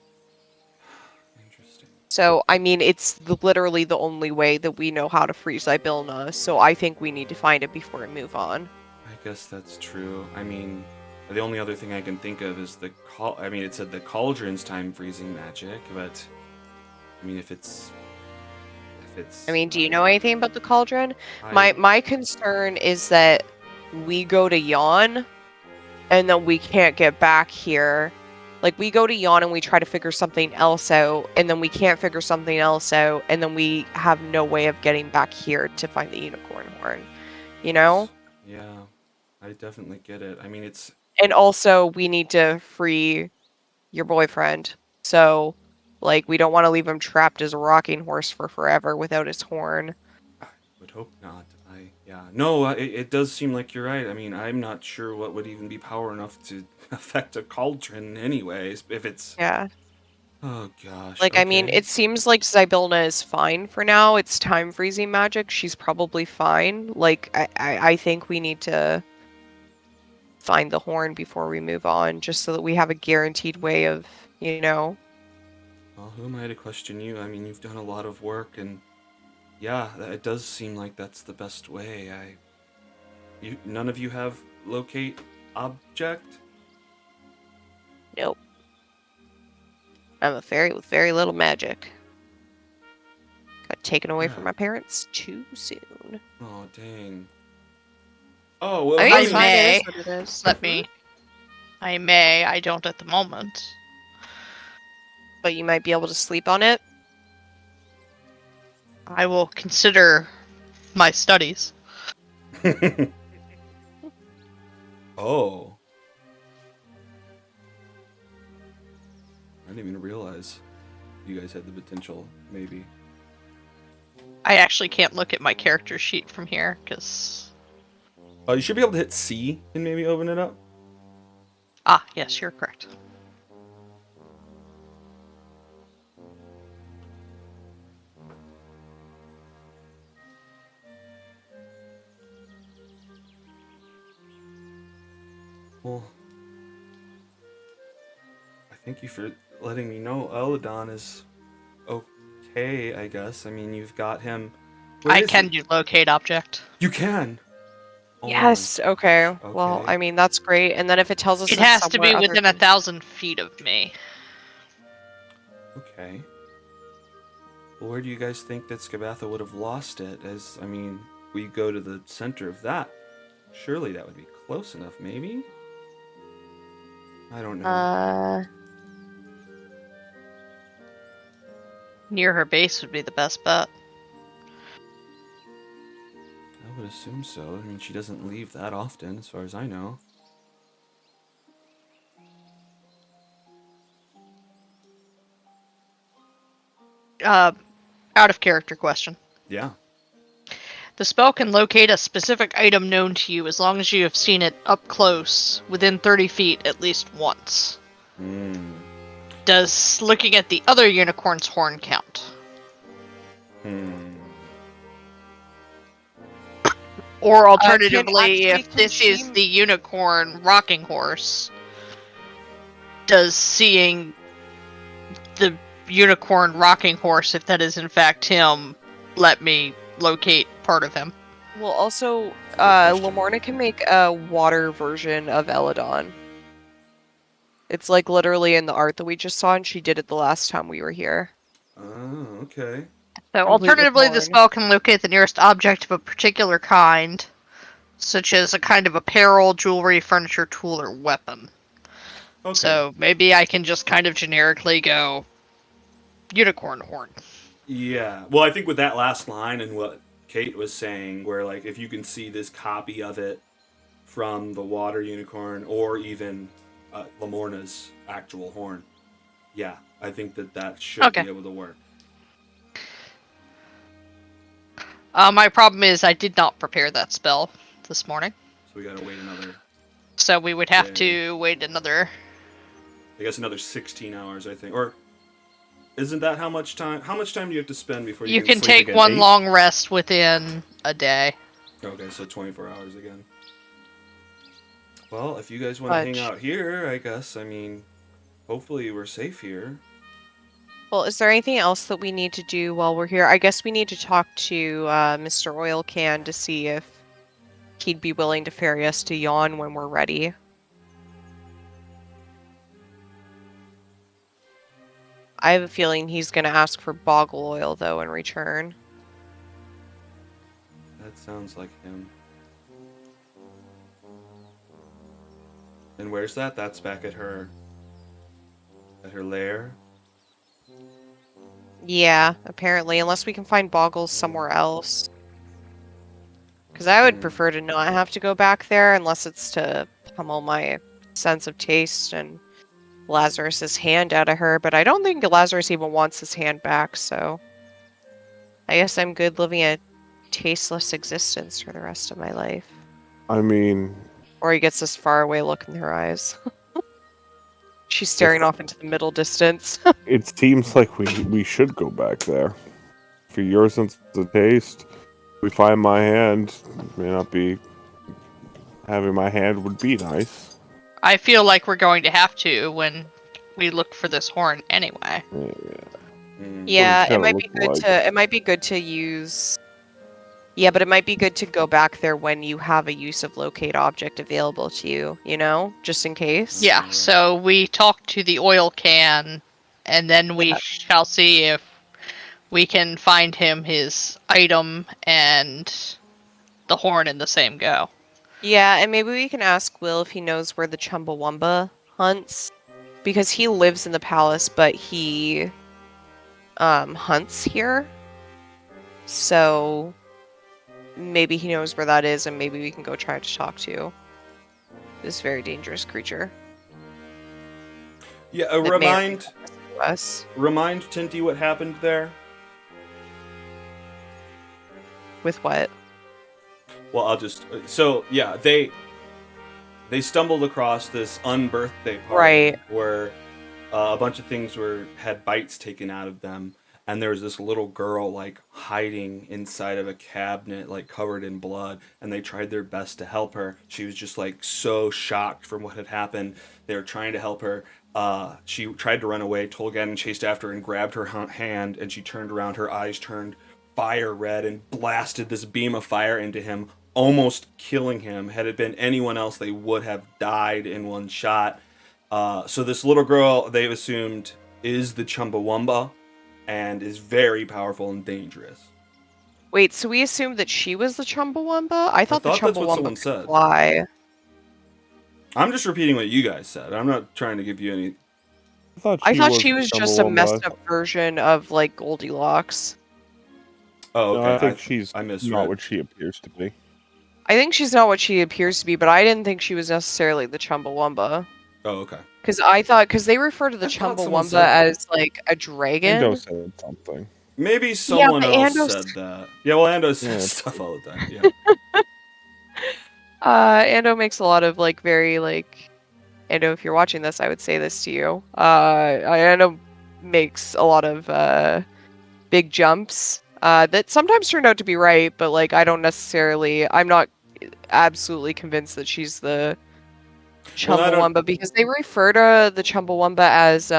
Interesting. So, I mean, it's literally the only way that we know how to free Zybilna, so I think we need to find it before we move on. I guess that's true. I mean, the only other thing I can think of is I mean, it said the cauldron's time freezing magic, but I mean, if it's I mean, do you know anything about the cauldron? I My concern is that we go to Yawn and then we can't get back here. Like, we go to Yawn and we try to figure something else out, and then we can't figure something else out, and then we have no way of getting back here to find the unicorn horn. You know? Yeah, I definitely get it. I mean, it's And also, we need to free your boyfriend. So, like, we don't want to leave him trapped as a rocking horse for forever without his horn. I would hope not. Yeah, no, it does seem like you're right. I mean, I'm not sure what would even be power enough to affect a cauldron, anyways. If it's Yeah. oh gosh, Like, I mean, okay. it seems like Zybilna is fine for now. It's time freezing magic. She's probably fine. Like, I think we need to find the horn before we move on, just so that we have a guaranteed way of, you know. Well, who am I to question you? I mean, you've done a lot of work, and yeah, it does seem like that's the best way. None of you have locate object. Nope. I'm a fairy with very little magic. Got taken away from Yeah. my parents too soon. Oh dang. Oh well. I mean, how it's many- fine. It may. is what it is. Let me. I may. I don't at the moment. But you might be able to sleep on it. I will consider my studies. Oh. I didn't even realize you guys had the potential, maybe. I actually can't look at my character sheet from here because. Oh, you should be able to hit C and maybe open it up. Ah, yes, you're correct. Well, I thank you for letting me know Eladon is okay, I guess. I mean, you've got him. Where I is can he? do locate object. You can. Oh my Yes. Okay. gosh, Well, okay. I mean, that's great. And then if it tells us It it's has to somewhere be other within than- 1,000 feet of me. Okay. Well, where do you guys think that Skabatha would have lost it? As, I mean, we go to the center of that. Surely that would be close enough, maybe? I don't know. Near her base would be the best bet. I would assume so. I mean, she doesn't leave that often, as far as I know. Out of character question. Yeah. The spell can locate a specific item known to you as long as you have seen it up close, within 30 feet at least once. Hmm. Does looking at the other unicorn's horn count? Or alternatively, actually, if can this she- is the unicorn rocking horse, does seeing the unicorn rocking horse, if that is in fact him, let me locate part of him? Well, also, question. Lamorna can make a water version of Eladon. It's like literally in the art that we just saw, and she did it the last time we were here. Oh, okay. So, Complete with alternatively, the horn. spell can locate the nearest object of a particular kind, such as a kind of apparel, jewelry, furniture, tool, or weapon. Okay. So, maybe I can just kind of generically go unicorn horn. Yeah. Well, I think with that last line and what Kate was saying, where, like, if you can see this copy of it from the water unicorn or even Lamorna's actual horn, yeah, I think that should Okay. be able to work. My problem is I did not prepare that spell this morning. So we gotta wait another. So we would have Okay. to wait another I guess another 16 hours, I think. Or isn't that how much time? How much time do you have to spend before you You can sleep take again? one 8? long rest within a day. Okay, so 24 hours again. Well, if you guys want to hang Much. out here, I guess. I mean, hopefully we're safe here. Well, is there anything else that we need to do while we're here? I guess we need to talk to Mr. Oil Can to see if he'd be willing to ferry us to Yawn when we're ready. I have a feeling he's going to ask for boggle oil, though, in return. That sounds like him. And where's that? That's back at her lair. Yeah, apparently, unless we can find boggles somewhere else. Because I would prefer to not have to go back there unless it's to pummel my sense of taste and Lazarus's hand out of her, but I don't think Lazarus even wants his hand back, so I guess I'm good living a tasteless existence for the rest of my life. I mean, Or he gets this faraway look in her eyes. She's staring off into the middle distance. it seems like we should go back there. For your sense of taste, we find my hand. May not be having my hand would be nice. I feel like we're going to have to when we look for this horn anyway. Yeah, kinda it might be look good like. to it might be good to use. Yeah, but it might be good to go back there when you have a use of locate object available to you, you know? Just in case. Yeah, so we talk to the oil can, and then we Yeah. shall see if we can find him his item and the horn in the same go. Yeah, and maybe we can ask Will if he knows where the Chumbawamba hunts. Because he lives in the palace, but he hunts here. So maybe he knows where that is, and maybe we can go try to talk to this very dangerous creature. Yeah, that may or may remind not listen to us. Tinty what happened there. With what? Well, I'll just yeah, they stumbled across this unbirthday party Right. where a bunch of things had bites taken out of them, and there was this little girl like hiding inside of a cabinet, like covered in blood, and they tried their best to help her. She was just like so shocked from what had happened. They were trying to help her. She tried to run away. Tolgan chased after her and grabbed her hand, and she turned around. Her eyes turned fire red and blasted this beam of fire into him, almost killing him. Had it been anyone else, they would have died in one shot. So this little girl, they've assumed, is the Chumbawamba and is very powerful and dangerous. Wait, so we assumed that she was the Chumbawamba? I thought the that's what someone Chumbawamba could said. fly. I'm just repeating what you guys said. I'm not trying to give you any... I thought she was just a Chumbawamba. messed up version of, like, Goldilocks. Oh, okay. No, I think she's I misread. not what she appears to be. I think she's not what she appears to be, but I didn't think she was necessarily the Chumbawamba. Oh, okay. Because they refer to the I thought someone Chumbawamba said that. as, like, a dragon. Ando said something. Maybe someone but else Ando said that. Yeah, well, Ando says Yeah. stuff all the time. Yeah. Ando makes a lot of, like, very, like... Ando, if you're watching this, I would say this to you. Ando makes a lot of, big jumps, that sometimes turned out to be right, but, like, I'm not absolutely convinced that she's the Chumbawamba, because they refer to the Chumbawamba as,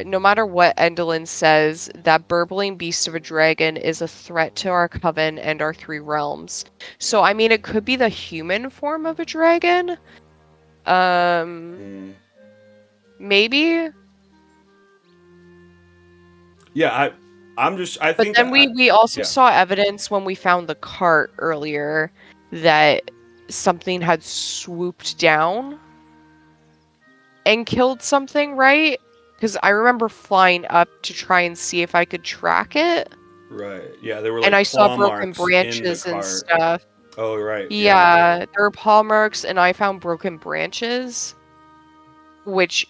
no matter what Endelyn says, that burbling beast of a dragon is a threat to our coven and our 3 realms. So, I mean, it could be the human form of a dragon. Maybe. Yeah, I But think then we also saw evidence when we found the cart earlier that something had swooped down and killed something, right? Because I remember flying up to try and see if I could track it. Right. Yeah, there were like And I saw claw broken marks in the branches and cart. stuff. Oh, right. Yeah, there were paw marks, and I found broken branches, which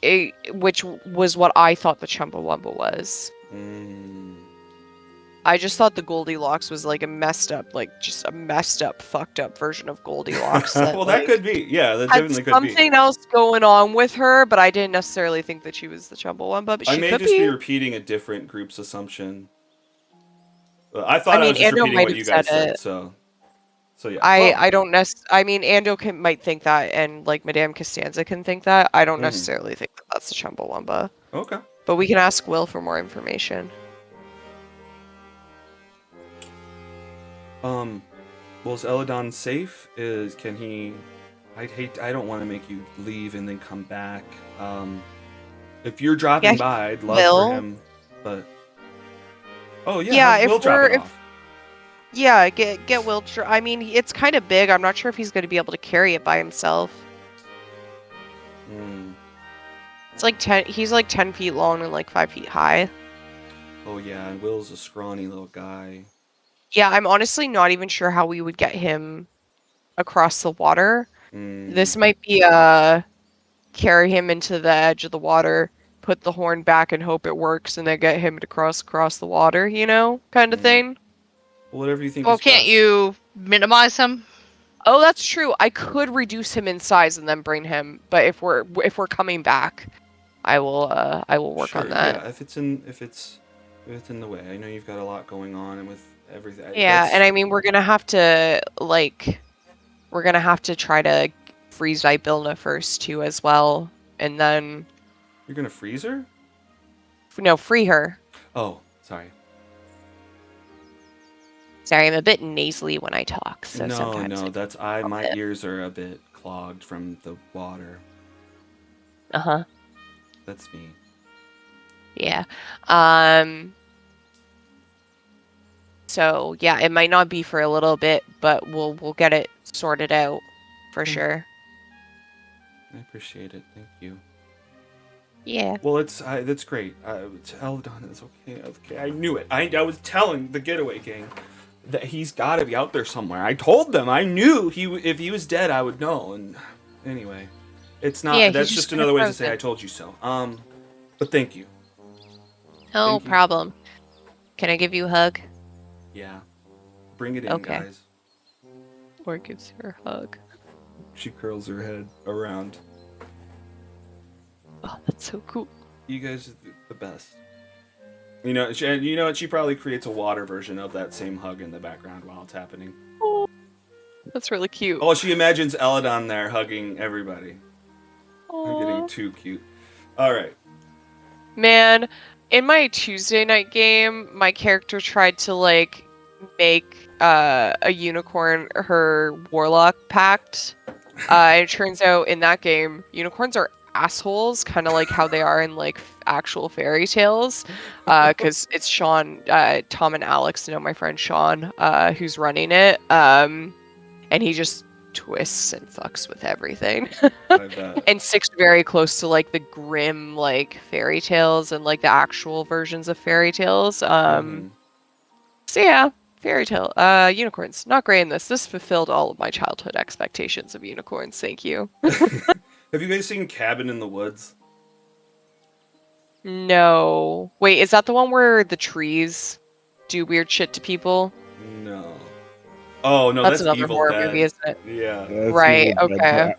was what I thought the Chumbawamba was. I just thought the Goldilocks was like a messed up, like just a messed up, fucked up version of Goldilocks. That, Well, that like, could be. Yeah, that had definitely could be. something else going on with her, but I didn't necessarily think that she was the Chumbawamba, but I she may could just be be. repeating a different group's assumption. I I thought I mean, was just Ando repeating might what have you said guys said. it. So yeah. I Well, I don't I mean, might think that, and like Madame Costanza can think that. I don't mhm. necessarily think that that's the Chumbawamba, Okay. but we can ask Will for more information. Well, is Eladon safe? Can he? I don't want to make you leave and then come back. If you're dropping Yeah, by, I'd love for Will. him. But oh yeah, Yeah, have Will drop it if off. yeah, get Will. I mean, it's kind of big. I'm not sure if he's going to be able to carry it by himself. Hmm. It's like 10. He's like 10 feet long and like 5 feet high. Oh yeah, and Will's a scrawny little guy. Yeah, I'm honestly not even sure how we would get him across the water. Hmm. This might be carry him into the edge of the water, put the horn back and hope it works, and then get him to cross across the water, kind of Hmm. thing. Whatever you think Well, is can't best. you minimize him? Oh, that's true. I could reduce him in size and then bring him, but if we're coming back, I will work on Sure. that. Yeah. If it's in the way, I know you've got a lot going on, and with everything, Yeah, and I mean we're gonna have to try to freeze Ibilna first too as well, and then you're gonna freeze her. no, free her. Oh, sorry. Sorry, I'm a bit nasally when I talk, so No, sometimes. that's my ears are a bit clogged from the water. Uh-huh. That's me. Yeah. So yeah, it might not be for a little bit, but we'll get it sorted out for sure. I appreciate it. Thank you. Yeah. Well, that's great. Eldon is okay. Okay, I knew it. I was telling the getaway gang that he's got to be out there somewhere. I told them. I knew if he was dead, I would know. And anyway, it's not. Yeah, he's That's just just another way to say frozen. I told you so. But thank you. No Thank you. problem. Can I give you a hug? Yeah. Bring it in, Okay. guys. Or gives her a hug. She curls her head around. Oh, that's so cool. You guys are the best. You know, she probably creates a water version of that same hug in the background while it's happening. Oh, that's really cute. Oh, she imagines Eladon there hugging everybody. I'm getting Aw. too cute. All right. Man, in my Tuesday night game, my character tried to like make a unicorn her warlock pact. It turns out in that game, unicorns are assholes, kind of like how they are in like actual fairy tales. Because it's Sean, Tom, and Alex, my friend Sean, who's running it. And he just twists and fucks with everything. I bet. And sticks very close to like the grim like fairy tales and like the actual versions of fairy tales. Mhm. So yeah, fairy tale. Unicorns. Not great in this. This fulfilled all of my childhood expectations of unicorns. Thank you. Have you guys seen Cabin in the Woods? No. Wait, is that the one where the trees do weird shit to people? No. Oh no, That's that's another Evil horror Dead. movie, isn't it? Yeah. That's Right, Evil Dead. okay.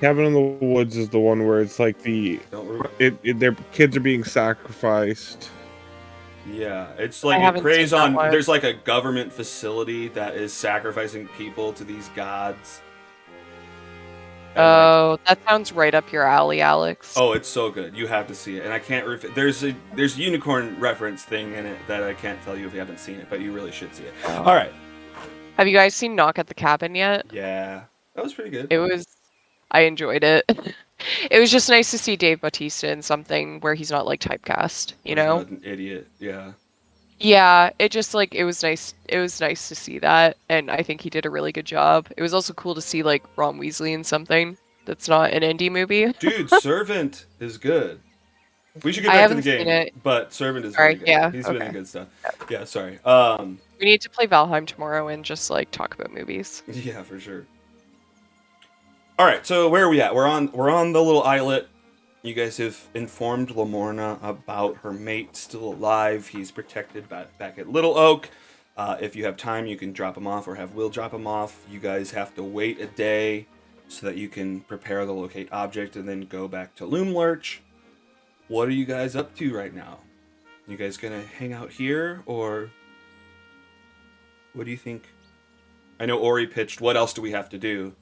Cabin in the Woods is the one where it's like their kids are being sacrificed. Yeah, it's I like it haven't preys seen that on. one. There's like a government facility that is sacrificing people to these gods. And, like, Oh, that sounds right up your alley, Alex. oh, it's so good. You have to see it. And I can't. There's a unicorn reference thing in it that I can't tell you if you haven't seen it, but you really should see it. Oh. All right. Have you guys seen Knock at the Cabin yet? Yeah, that was pretty good. I enjoyed it. It was just nice to see Dave Bautista in something where he's not like typecast, He's not an idiot. Yeah. Yeah, it just like it was nice to see that, and I think he did a really good job. It was also cool to see like Ron Weasley in something that's not an indie movie. Dude, Servant is good. We should get I back to the haven't seen game, it. but Servant is Sorry, really good. yeah, He's been in okay. good stuff. Yeah, sorry. We need to play Valheim tomorrow and just like talk about movies. Yeah, for sure. All right, so where are we at? We're on the little islet. You guys have informed Lamorna about her mate still alive. He's protected back at Little Oak. If you have time, you can drop him off or have Will drop him off. You guys have to wait a day so that you can prepare the locate object and then go back to Loomlurch. What are you guys up to right now? You guys gonna hang out here, or what do you think? I know Ori pitched, what else do we have to do?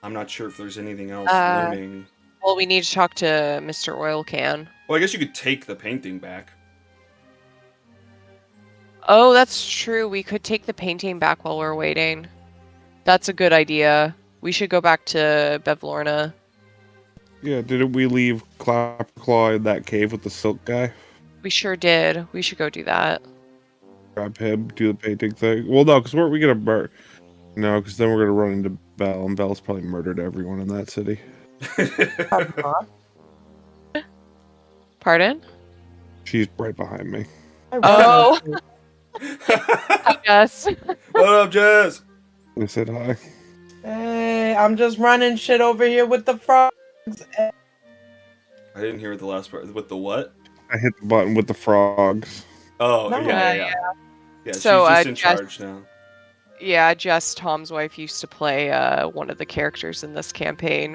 I'm not sure if there's anything else looming. Well, we need to talk to Mr. Oil Can. Well, I guess you could take the painting back. Oh, that's true. We could take the painting back while we're waiting. That's a good idea. We should go back to Bevlorna. Yeah, didn't we leave Clapperclaw in that cave with the silk guy? We sure did. We should go do that. Grab him, do the painting thing. Well, no, because weren't we gonna murder? No, because then we're gonna run into Belle, and Belle's probably murdered everyone in that city. Pardon? She's right behind me. Oh, I guess. What up, Jess? I said hi. Hey, I'm just running shit over here with the frogs. I didn't hear the last part. With the what? I hit the button with the frogs. Oh, No. yeah. Yeah, So, she's just in Jess- charge now. Yeah, Jess, Tom's wife, used to play one of the characters in this campaign,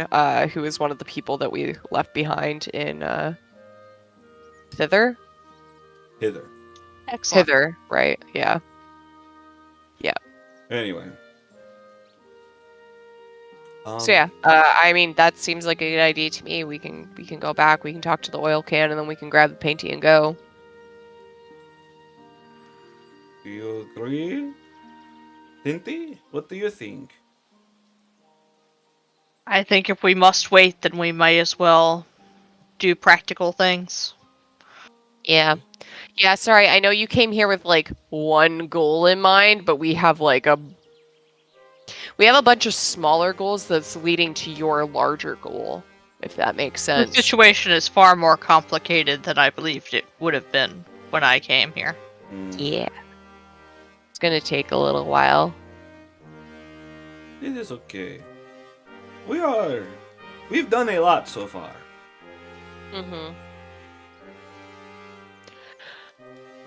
who is one of the people that we left behind in Thither? Hither. Excellent. Hither, right, yeah. Anyway. So yeah, I mean, that seems like a good idea to me. We can go back, we can talk to the oil can, and then we can grab the painting and go. Do you agree? Tinty, what do you think? I think if we must wait, then we might as well do practical things. Yeah. Yeah, sorry, I know you came here with like one goal in mind, but we have a bunch of smaller goals that's leading to your larger goal, if that makes The sense. situation is far more complicated than I believed it would have been when I came here. Yeah. It's gonna take a little while. It is okay. We've done a lot so far. Mm-hmm.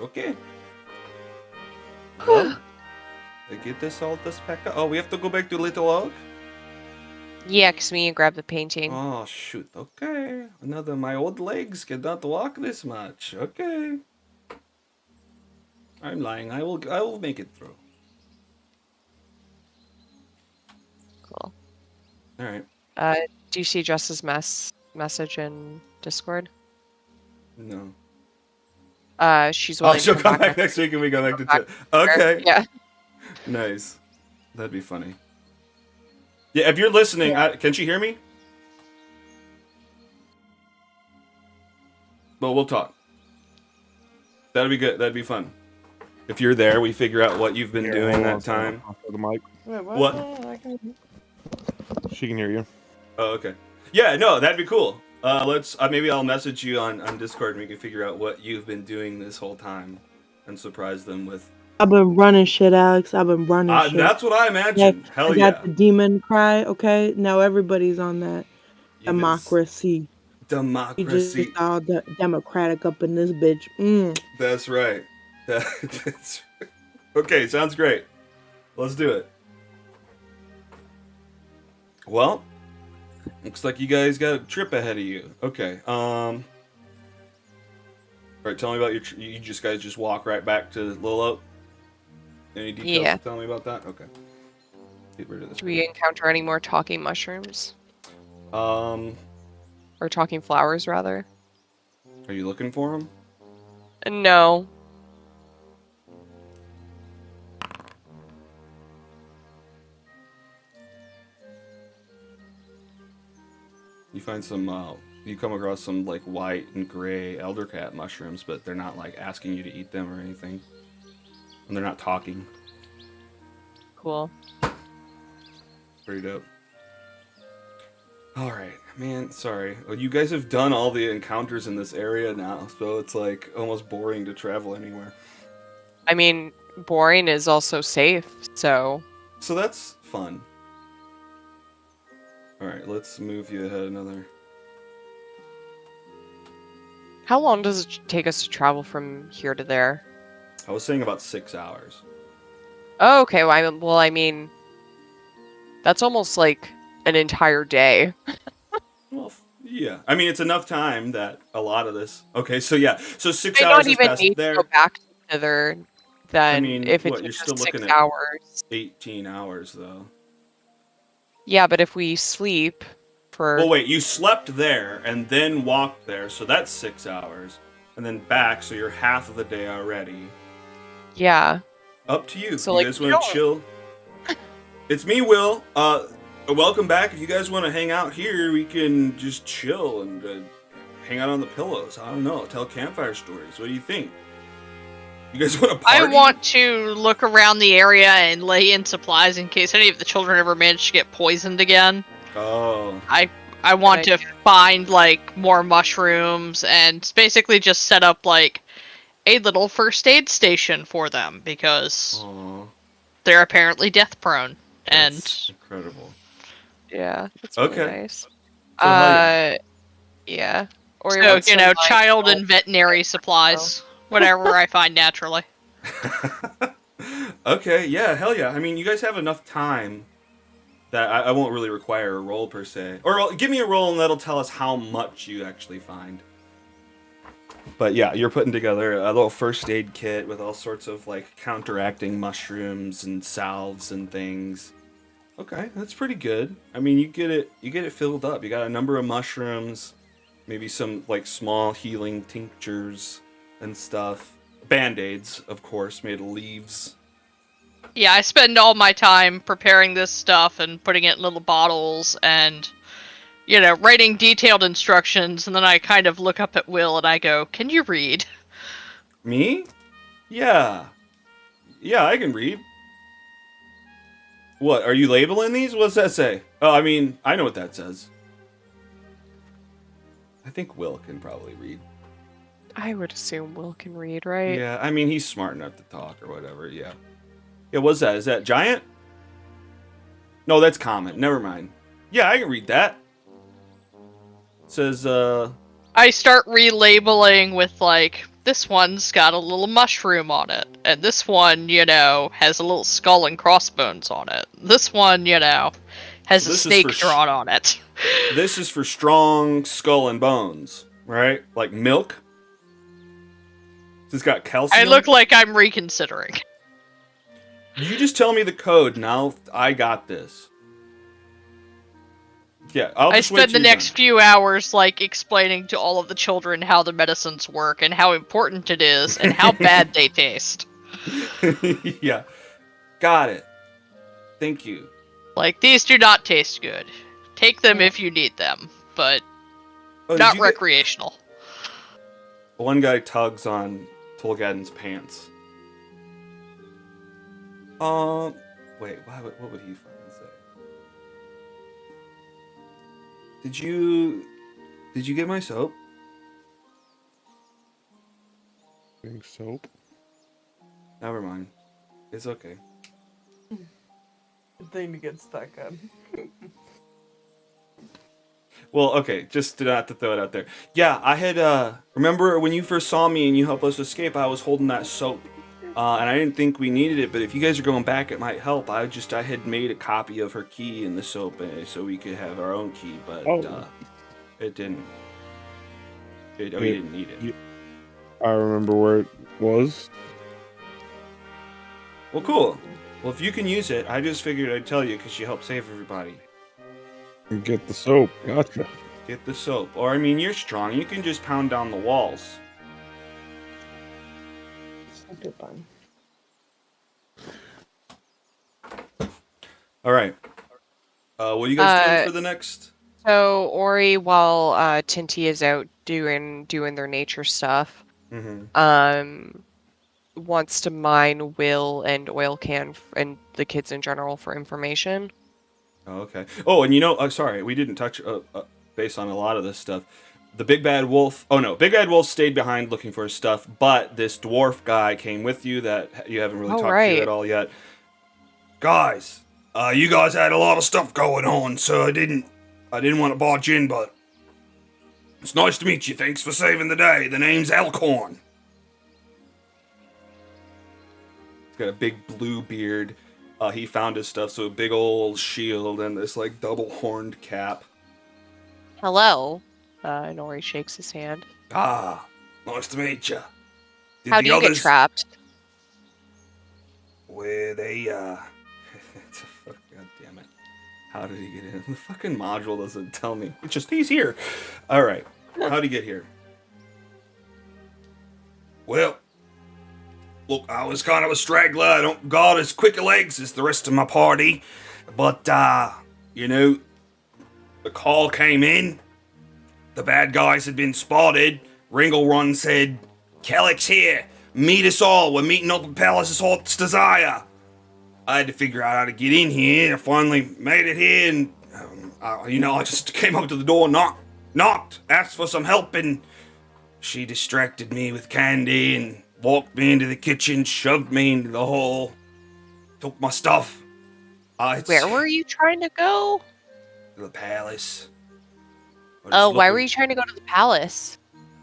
Okay. Well, I get this pack up. Oh, we have to go back to Little Oak? Yeah, because we need to grab the painting. Oh, shoot. Okay. My old legs cannot walk this much. Okay. I'm lying. I will make it through. Cool. Alright. Do you see Jess's message in Discord? No. She's Oh, willing she'll to come back next week and we go back to Okay. Yeah. Nice. That'd be funny. Yeah, if you're listening, can she hear me? Well, we'll talk. That'd be good. That'd be fun. If you're there, we figure out what you've been doing that time. The mic. Wait, What? She can hear you. Oh, okay. Yeah, no, that'd be cool. Let's maybe I'll message you on Discord and we can figure out what you've been doing this whole time and surprise them with. I've been running shit, Alex. I've been running shit. That's what I imagined. Yeah, Hell I yeah. got the demon cry, okay? Now everybody's on that. Even Democracy. You Democracy. just all democratic up in this bitch. That's right. That's okay. Sounds great. Let's do it. Well, looks like you guys got a trip ahead of you. Okay. All right. Tell me about you guys just walk right back to Little Oak. Any details Yeah. to tell me about that? Okay. Get rid of this. Do we encounter any more talking mushrooms? Are Or talking flowers, rather? you looking for them? No. You find some. You come across some like white and gray eldercat mushrooms, but they're not like asking you to eat them or anything, and they're not talking. Cool. Pretty dope. Alright, man, sorry. Well, you guys have done all the encounters in this area now, so it's like almost boring to travel anywhere. I mean, boring is also safe, so... So that's fun. Alright, let's move you ahead another How long does it take us to travel from here to there? I was saying about 6 hours. Oh, okay. Well, I mean, that's almost like an entire day. Well, yeah. I mean, it's enough time that a lot of this. Okay, so yeah, so 6 I hours not has even passed need to go there. back thither I then mean, if it what? You're takes still us six looking at hours. 18 hours though. Yeah, but if we sleep for Well, wait. You slept there and then walked there, so that's 6 hours, and then back, so you're half of the day already. yeah. Up to you. So You like guys we want to don't chill? It's me, Will. Welcome back. If you guys want to hang out here, we can just chill and hang out on the pillows. I don't know. Tell campfire stories. What do you think? You guys want to party? I want to look around the area and lay in supplies in case any of the children ever manage to get poisoned again. Oh. I want Good to find like more mushrooms and basically just set up like a little first aid station for them because Aw. they're apparently death prone. That's And incredible. Yeah, that's really Okay. nice. So hell yeah. Yeah. Or he so, wants to mine child and gold. veterinary supplies, whatever I find naturally. Okay, yeah, hell yeah. I mean, you guys have enough time that I won't really require a roll per se. Or give me a roll and that'll tell us how much you actually find. But yeah, you're putting together a little first aid kit with all sorts of like counteracting mushrooms and salves and things. Okay, that's pretty good. I mean, you get it filled up. You got a number of mushrooms, maybe some like small healing tinctures and stuff. Band-aids, of course, made of leaves. Yeah, I spend all my time preparing this stuff and putting it in little bottles and, writing detailed instructions, and then I kind of look up at Will and I go, "Can you read?" Me? Yeah. Yeah, I can read. What, are you labeling these? What's that say? Oh, I mean, I know what that says. I think Will can probably read. I would assume Will can read, right? Yeah, I mean, he's smart enough to talk or whatever, yeah. Yeah, what's that? Is that giant? No, that's common. Never mind. Yeah, I can read that. It says, I start relabeling with, like, this one's got a little mushroom on it, and this one, has a little skull and crossbones on it. This one, has So a this is snake for drawn on it. this is for strong skull and bones, right? Like milk? It's got I calcium? look like I'm reconsidering. You just tell me the code, now I got this. Yeah, I'll I just wait spend the till you're next few hours, like, explaining to all of the children how the medicines work and how important it is and how bad they taste. done. Yeah. Got it. Thank you. Like, these do not taste good. Take them if you need them, but Oh, did not you get- recreational. One guy tugs on Tolgaden's pants. Wait, what would he fucking say? Did you get my soap? Think soap. Never mind. It's okay. Good thing to get stuck on. Well, okay, just not to throw it out there. Yeah, I had, remember when you first saw me and you helped us escape, I was holding that soap. And I didn't think we needed it, but if you guys are going back, it might help. I had made a copy of her key in the soap so we could have our own key, but it didn't. We didn't need it. I remember where it was. Well, cool. Well, if you can use it, I just figured I'd tell you because you helped save everybody. Get the soap. Gotcha. Get the soap. Or, I mean, you're strong. You can just pound down the walls. Okay, fine. All right. What are you guys doing for the next? So Ori, while Tinty is out doing their nature stuff, wants to mine Will and Oil Can and the kids in general for information. Oh, okay. Oh, and sorry, we didn't touch base on a lot of this stuff. The Big Bad Wolf. Oh no, Big Bad Wolf stayed behind looking for his stuff, but this dwarf guy came with you that you haven't really talked to at all yet. Guys, you guys had a lot of stuff going on, so I didn't want to barge in, but It's nice to meet you. Thanks for saving the day. The name's Elkhorn. He's got a big blue beard. He found his stuff, so a big old shield and this like double horned cap. Hello. Nori shakes his hand. Ah, nice to meet you. How do you get trapped? Where they, God damn it. How did he get in? The fucking module doesn't tell me. It's just, he's here. Alright. How'd he get here? Well, look, I was kind of a straggler. I don't got as quick a legs as the rest of my party. But, you know, the call came in. The bad guys had been spotted. Ringlrun said, Kellick's here. Meet us all. We're meeting up at Palace's Heart's Desire. I had to figure out how to get in here. I finally made it here, and, I just came up to the door, knocked, asked for some help, and she distracted me with candy and walked me into the kitchen, shoved me into the hole, took my stuff. Where were you trying to go? To the palace. Oh, why were you trying to go to the palace?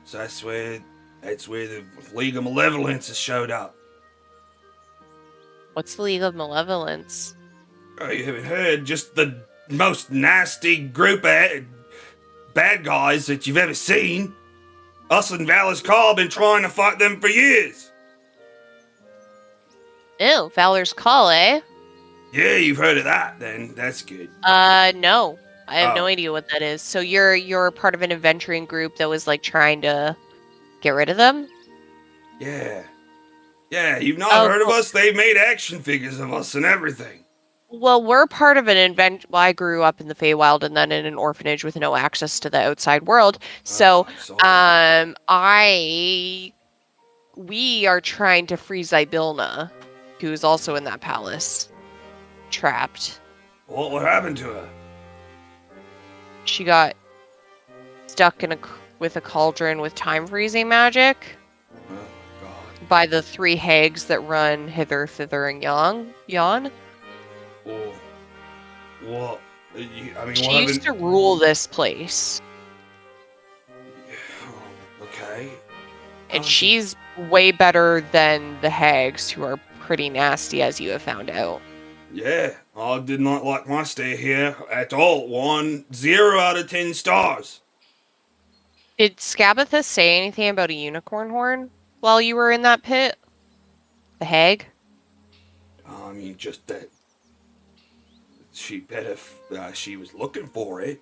So that's where the League of Malevolence has showed up. What's the League of Malevolence? Oh, you haven't heard? Just the most nasty group of bad guys that you've ever seen. Us and Valor's Call have been trying to fight them for years. Ew, Valor's Call, eh? Yeah, you've heard of that, then. That's good. No. I have no idea what that is. So you're part of an adventuring group that was, like, trying to get rid of them? Yeah. Yeah, you've not heard of us? They've made action figures of us and everything. Well, we're part of an Well, I grew up in the Feywild and then in an orphanage with no access to the outside world. So, we are trying to free Zybilna, who's also in that palace, trapped. What happened to her? She got stuck with a cauldron with time freezing magic. Oh, God. By the three hags that run hither, thither, and yon. Oh, what? She used to rule this place. Okay. And she's way better than the hags, who are pretty nasty, as you have found out. Yeah, I did not like my stay here at all. 0 out of 10 stars. Did Scabatha say anything about a unicorn horn while you were in that pit? The hag? I mean, just that she bet if she was looking for it.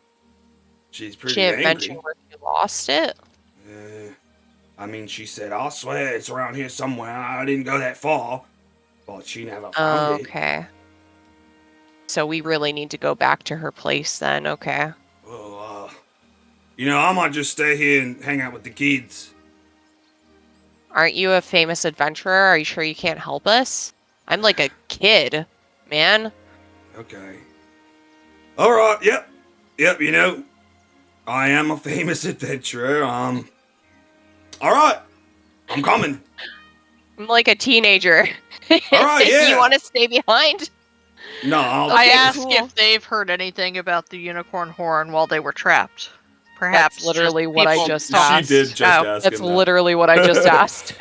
She's pretty angry. She didn't mention where she lost it? I mean, she said, I swear it's around here somewhere. I didn't go that far. But she never found it. Okay. So we really need to go back to her place then, okay. Well, I might just stay here and hang out with the kids. Aren't you a famous adventurer? Are you sure you can't help us? I'm like a kid, man. Okay. Alright, yep, I am a famous adventurer, Alright, I'm coming. I'm like a teenager. Alright, yeah. You want to stay behind? No, I asked if they've heard anything about the unicorn horn while they were trapped. Perhaps that's literally what I just asked. She did just ask That's him literally what I just asked.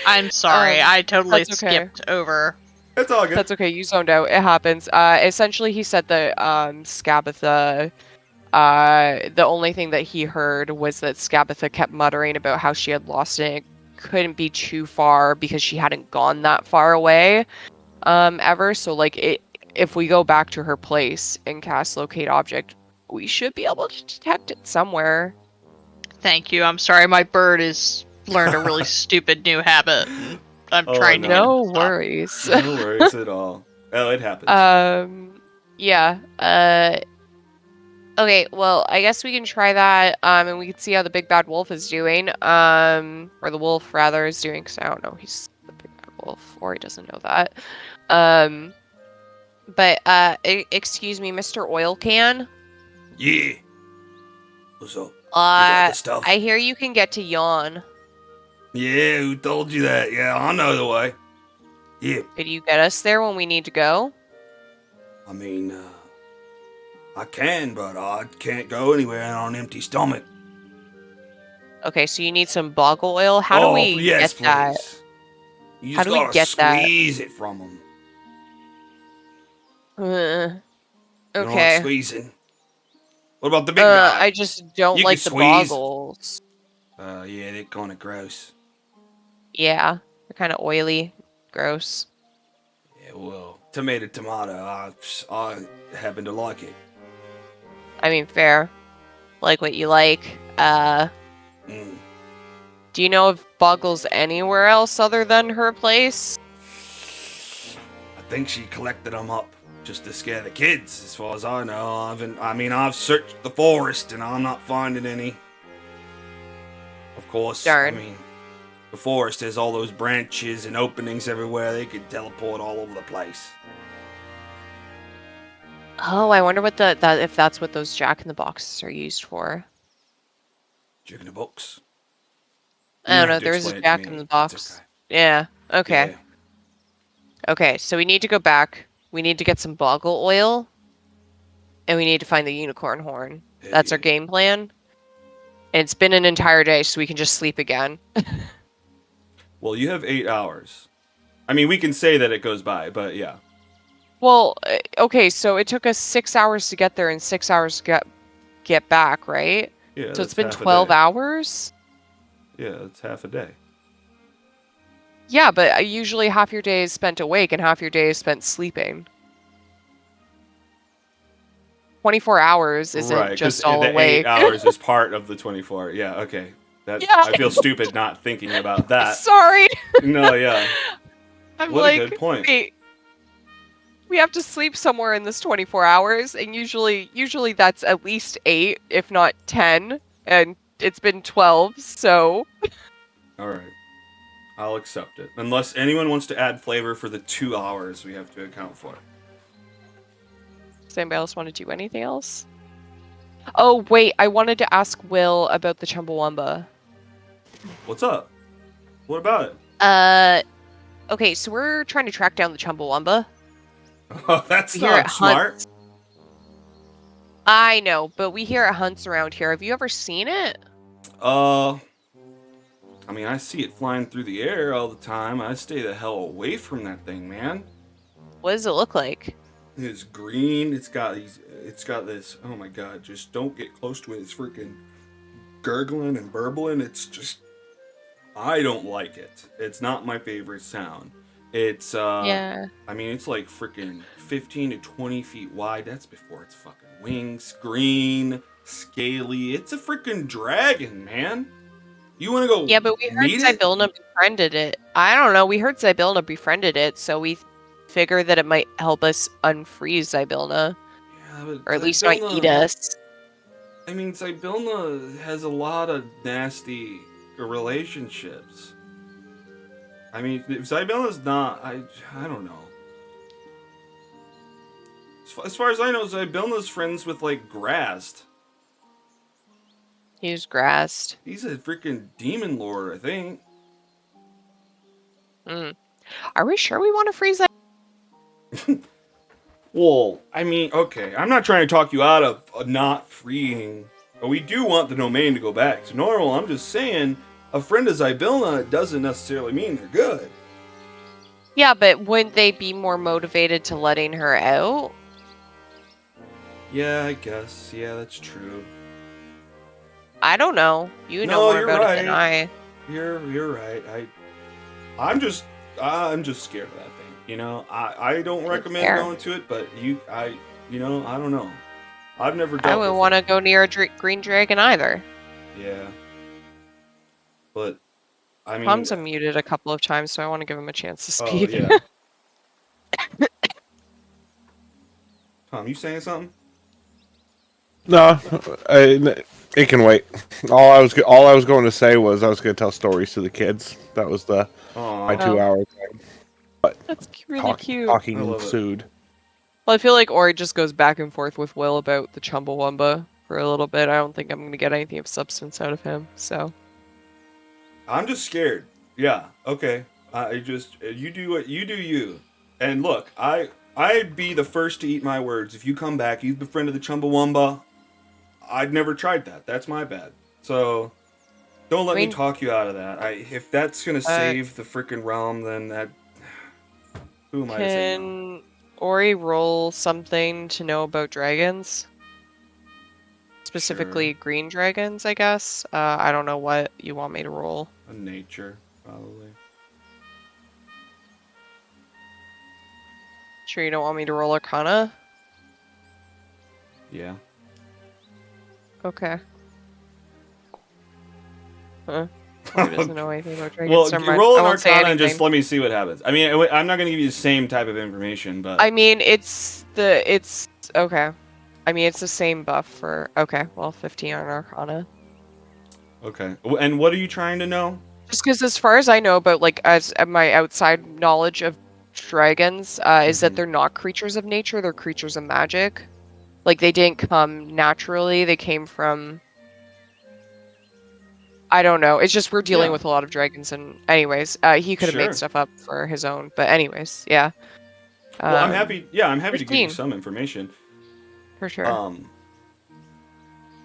I'm sorry, I totally skipped over. It's all good. That's okay, you zoned out. It happens. Essentially, he said that Scabatha, the only thing that he heard was that Scabatha kept muttering about how she had lost it. It couldn't be too far because she hadn't gone that far away ever. So, like, if we go back to her place and cast Locate Object, we should be able to detect it somewhere. Thank you. I'm sorry, my bird has learned a really stupid new habit. I'm trying to No worries. No worries at all. Oh, it happens. Yeah. Okay, well, I guess we can try that, and we can see how the big bad wolf is doing, or the wolf, rather, is doing, because I don't know he's the big bad wolf, or he doesn't know that. But, excuse me, Mr. Oil Can? Yeah. What's up? You got the stuff? I hear you can get to Yawn. Yeah, who told you that? Yeah, I know the way. Yeah. Could you get us there when we need to go? I mean, I can, but I can't go anywhere on an empty stomach. Okay, so you need some boggle oil. How do we yes, get that? please. You How just do we gotta get that? squeeze it from them. Uh, You don't like okay. squeezing? What about the big guy? I just don't You can like the squeeze. boggles. Yeah, they're kind of gross. Yeah, they're kind of oily, gross. Yeah, well, tomato. I happen to like it. I mean, fair. Like what you like. Mm. Do you know of boggles anywhere else other than her place? I think she collected them up just to scare the kids, as far as I know. I've searched the forest and I'm not finding any. Of course, Darn. I mean, the forest has all those branches and openings everywhere. They could teleport all over the place. Oh, I wonder what if that's what those Jack in the Boxes are used for. Jack in the Box. I don't know. There's a Jack in the Box. Yeah. Okay. Yeah. Okay. So we need to go back. We need to get some boggle oil, and we need to find the unicorn horn. That's our game plan. And it's been an entire day, so we can just sleep again. Well, you have 8 hours. I mean, we can say that it goes by, but yeah. Well, okay. So it took us 6 hours to get there and 6 hours to get back, right? Yeah. So it's that's been half a 12 day. hours. Yeah, that's half a day. Yeah, but usually half your day is spent awake and half your day is spent sleeping. 24 hours isn't Right, because just all the awake. 8 hours is part of the 24. Yeah, okay. Yeah. I feel stupid not thinking about that. Sorry. No, yeah. I'm What like, a good point. wait, we have to sleep somewhere in this 24 hours, and usually that's at least 8, if not 10, and it's been 12, so... All right. I'll accept it. Unless anyone wants to add flavor for the 2 hours we have to account for. Does anybody else want to do anything else? Oh, wait, I wanted to ask Will about the Chumbawamba. What's up? What about it? Okay, so we're trying to track down the Chumbawamba. Oh, that's We hear it not smart. hunts. I know, but we hear it hunts around here. Have you ever seen it? I mean, I see it flying through the air all the time. I stay the hell away from that thing, man. What does it look like? It's green. It's got this. Oh my god! Just don't get close to it. It's freaking gurgling and burbling. It's just. I don't like it. It's not my favorite sound. It's Yeah. I mean, it's like freaking 15 to 20 feet wide. That's before its fucking wings. Green, scaly. It's a freaking dragon, man. You want to go? Yeah, but we heard meet it? Zybilna befriended it. I don't know. We heard Zybilna befriended it, so we figured that it might help us unfreeze Zybilna, Yeah, but or at least not Zybilna- eat us. I mean, Zybilna has a lot of nasty relationships. I mean, if Zybilna's not, I don't know. As far as I know, Zybilna's friends with, like, Grast. He's grassed. He's a freaking demon lord, I think. Are we sure we want to freeze that? Well, I mean, okay, I'm not trying to talk you out of not freeing, but we do want the domain to go back to normal. I'm just saying, a friend of Zybilna doesn't necessarily mean they're good. Yeah, but wouldn't they be more motivated to letting her out? Yeah, I guess. Yeah, that's true. I don't know. You know No, more you're about it than right. I. You're right. I'm just scared of that thing. You know, I don't recommend fair. going to it, but I don't know. I've never dealt I wouldn't with want to it. go near a green dragon either. Yeah. But I mean, Tom's unmuted a couple of times, so I want to give him a chance to oh speak. yeah. Tom, you saying something? No, it can wait. All I was going to say was I was going to tell stories to the kids. That was my Aw. 2 hours. That's really cute. Talking I love it. ensued. Well, I feel like Ori just goes back and forth with Will about the Chumbawamba for a little bit. I don't think I'm going to get anything of substance out of him, so. I'm just scared. Yeah. Okay. You do what you do. You. And look, I'd be the first to eat my words. If you come back, you've befriended the Chumbawamba. I'd never tried that. That's my bad. So, Don't let I me mean, talk you out of that. If that's gonna save the freaking realm, then that. Who am I to say no? can Ori roll something to know about dragons? Sure. Specifically green dragons, I guess. I don't know what you want me to roll. A nature, probably. Sure you don't want me to roll Arcana? Yeah. Okay. Huh. Ori doesn't know anything about dragons. Well, Never you mind. roll I an won't say Arcana and just anything. let me see what happens. I mean, I'm not going to give you the same type of information, but I mean, it's okay. I mean, it's the same buff for okay. Well, 15 on Arcana. okay. And what are you trying to know? Just because, as far as I know about like as my outside knowledge of dragons, is that Mhm. they're not creatures of nature; they're creatures of magic. Like they didn't come naturally; they came from. I don't know. It's just we're dealing Yeah. with a lot of dragons, and anyways, he could have made Sure. stuff up for his own. But anyways, yeah. Well, I'm happy. Yeah, I'm happy to give you 15 some information. for sure. Um,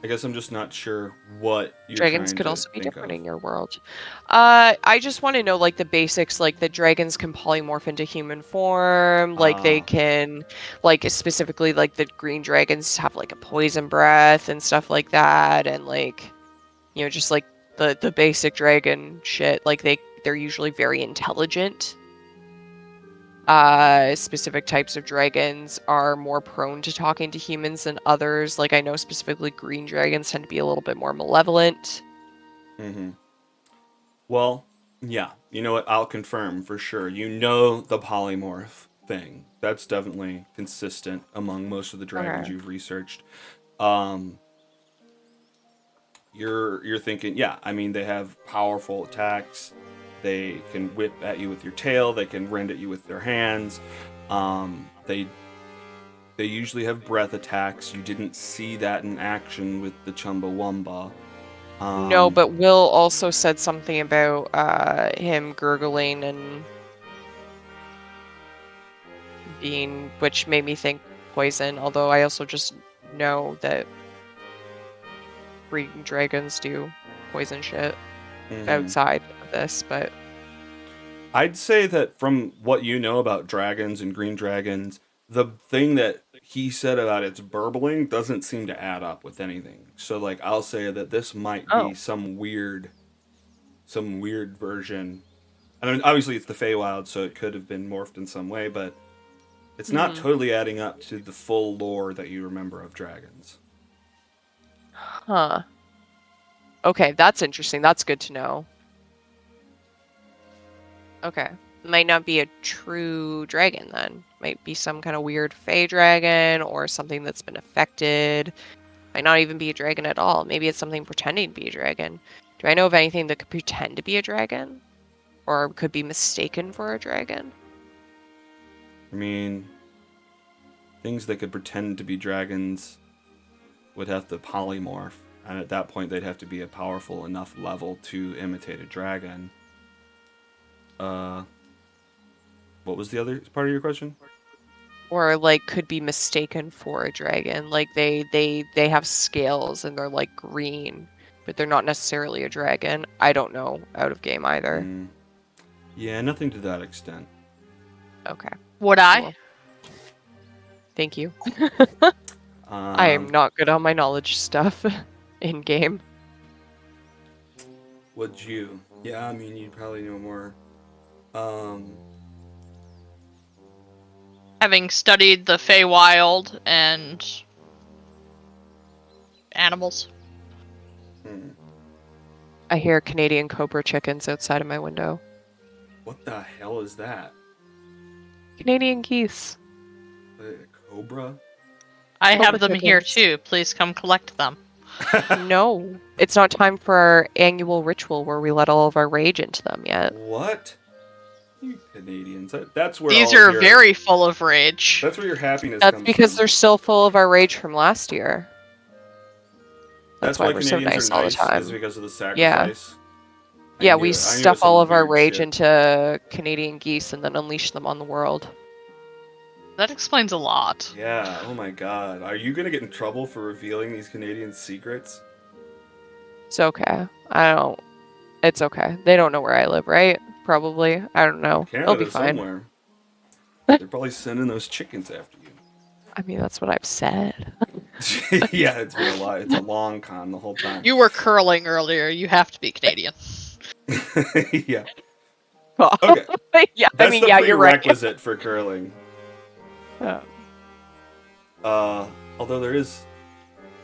I guess I'm just not sure what you're Dragons trying could to also be think different of. in your world. I just want to know like the basics, like the dragons can polymorph into human form, like they Ah. can, like specifically like the green dragons have like a poison breath and stuff like that, and like just like the basic dragon shit. Like they're usually very intelligent. Specific types of dragons are more prone to talking to humans than others. Like I know specifically green dragons tend to be a little bit more malevolent. Mm-hmm. Well, yeah. You know what? I'll confirm for sure. You know the polymorph thing. That's definitely consistent among most of the dragons Okay. you've researched. Um, you're thinking, yeah. I mean, they have powerful attacks. They can whip at you with your tail. They can rend at you with their hands. They usually have breath attacks. You didn't see that in action with the Chumbawamba. No, Um, but Will also said something about him gurgling and being, which made me think poison, although I also just know that green dragons do poison shit mhm. outside of this, but I'd say that from what you know about dragons and green dragons, the thing that he said about its burbling doesn't seem to add up with anything. So like I'll say that this might oh. be some weird version. I mean obviously it's the Feywild, so it could have been morphed in some way, but it's not Hmm. totally adding up to the full lore that you remember of dragons. Huh. Okay, that's interesting. That's good to know. Okay. Might not be a true dragon then. Might be some kind of weird fey dragon or something that's been affected. Might not even be a dragon at all. Maybe it's something pretending to be a dragon. Do I know of anything that could pretend to be a dragon? Or could be mistaken for a dragon? I mean, things that could pretend to be dragons would have to polymorph, and at that point they'd have to be a powerful enough level to imitate a dragon. Uh, what was the other part of your question? Or like could be mistaken for a dragon. Like they have scales and they're like green, but they're not necessarily a dragon. I don't know out of game either. Mm, yeah, nothing to that extent. Okay. Would I? Cool. Thank you. I am Um, not good on my knowledge stuff in game. would you? Yeah, I mean, you'd probably know more. Um, Having studied the Feywild and animals. hmm, I hear Canadian cobra chickens outside of my window. what the hell is that? Canadian geese. A cobra? I Cobra have them here chickens. too. Please come collect them. No, it's not time for our annual ritual where we let all of our rage into them yet. What? You Canadians. That's where These all of are your very full of rage. that's where your happiness That's comes because from. they're still full of our rage from last year. That's That's why why we're so Canadians are nice all the nice, is time. because of the Yeah. sacrifice. Yeah, we I knew it stuff was all some of our weird rage shit. into Canadian geese and then unleash them on the world. That explains a lot. Yeah, oh my god. Are you gonna get in trouble for revealing these Canadian secrets? It's okay. I don't It's okay. They don't know where I live, right? Probably. I don't know. It'll be Canada fine. somewhere. They're probably sending those chickens after you. I mean, that's what I've said. Yeah, it's been a lot. It's a long con the whole time. You were curling earlier. You have to be Canadian. Yeah. Okay. Yeah, I That's mean, the yeah, you're right. prerequisite for curling. Uh, Although there is.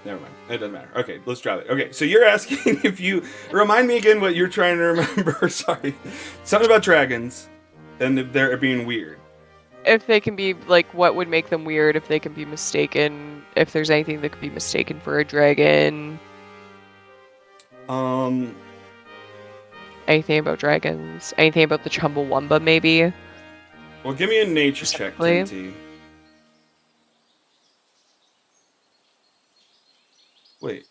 Never mind. It doesn't matter. Okay, let's drop it. Okay, so you're asking if you remind me again what you're trying to remember. Sorry, something about dragons, and they're being weird. if they can be like, what would make them weird? If they can be mistaken, if there's anything that could be mistaken for a dragon. Anything about dragons? Anything about the Chumbawamba, maybe? Well, give me a nature check, Specifically? Tinty. Wait.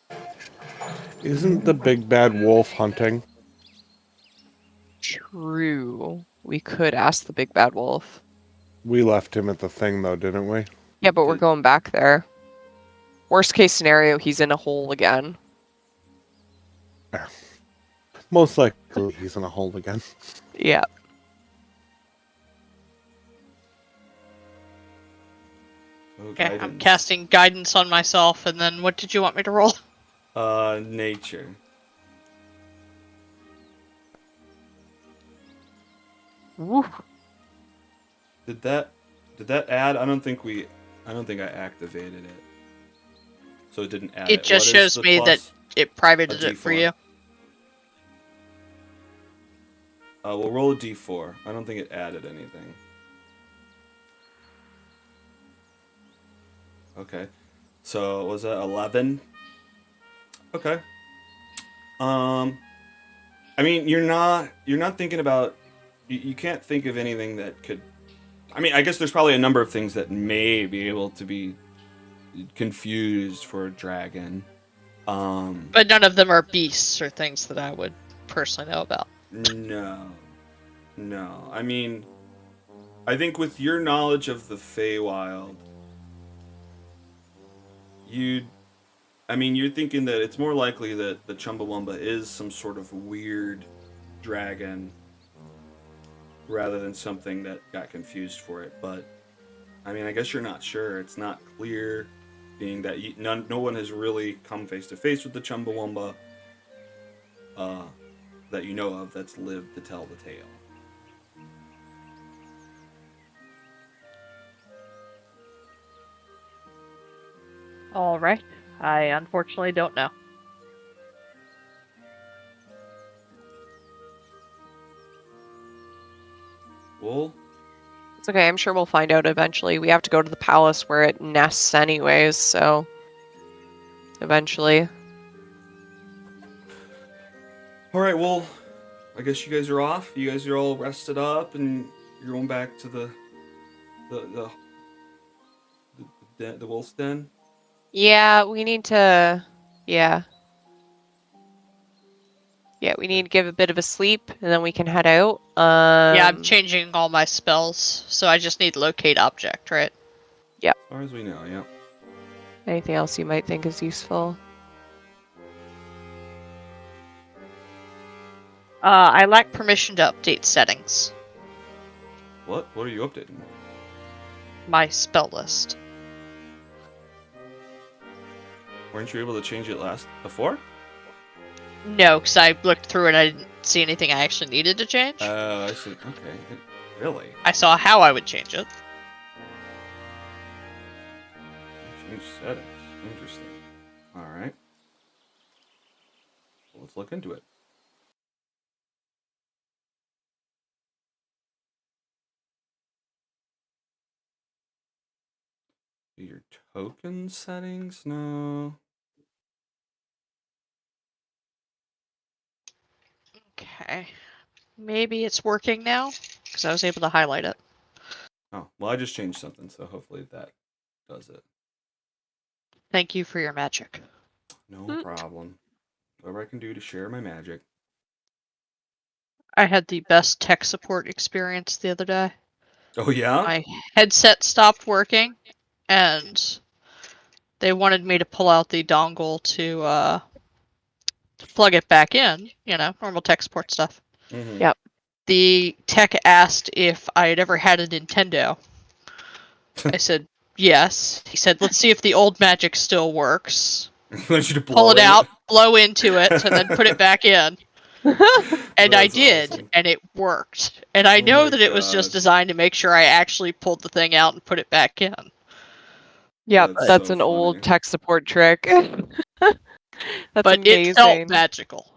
Isn't the big bad wolf hunting? True. We could ask the big bad wolf. We left him at the thing, though, didn't we? Yeah, but we're Did- going back there. Worst case scenario, he's in a hole again. Most likely he's in a hole again. Yeah. Oh, Okay, I'm guidance. casting guidance on myself, and then what did you want me to roll? Nature. Woo. Did that add? I don't think I activated it. So it didn't add it. It just What is shows the me that plus? it privated A it for D4. you. We'll roll a d4. I don't think it added anything. Okay. So was that 11? Okay. I mean, you're not thinking about. You can't think of anything that could. I mean, I guess there's probably a number of things that may be able to be confused for a dragon. But none of them are beasts or things that I would personally know about. No. I mean, I think with your knowledge of the Feywild, you're thinking that it's more likely that the Chumbawamba is some sort of weird dragon rather than something that got confused for it. But, I mean, I guess you're not sure. It's not clear, being that no one has really come face to face with the Chumbawamba that you know of that's lived to tell the tale. All right. I unfortunately don't know. Well, It's okay. I'm sure we'll find out eventually. We have to go to the palace where it nests anyways, so eventually. all right, well, I guess you guys are off. You guys are all rested up, and you're going back to the wolf's den. Yeah, we need to. Yeah. Yeah, we need to give a bit of a sleep, and then we can head out. Yeah, I'm changing all my spells, so I just need locate object, right? As far as we know, yeah. Anything else you might think is useful? I lack permission to update settings. What? What are you updating? My spell list. Weren't you able to change it before? No, because I looked through and I didn't see anything I actually needed to change. I see. Okay. Really? I saw how I would change it. Change settings. Interesting. All right. Well, let's look into it. Your token settings? No. Okay. Maybe it's working now, because I was able to highlight it. Oh, well, I just changed something, so hopefully that does it. Thank you for your magic. No problem. Whatever I can do to share my magic. I had the best tech support experience the other day. Oh, yeah? My headset stopped working, and they wanted me to pull out the dongle to to plug it back in, normal tech support stuff. Mhm. Yep. The tech asked if I had ever had a Nintendo. I said, yes. He said, let's see if the old magic still works. I want you to Pull blow it out, blow into it, and then put it back in. And I That's did, awesome. and it worked. And I Oh know my that it was just God. designed to make sure I actually pulled the thing out and put it back in. Yep, That's that's so an funny. old tech support trick. That's But it felt amazing. magical.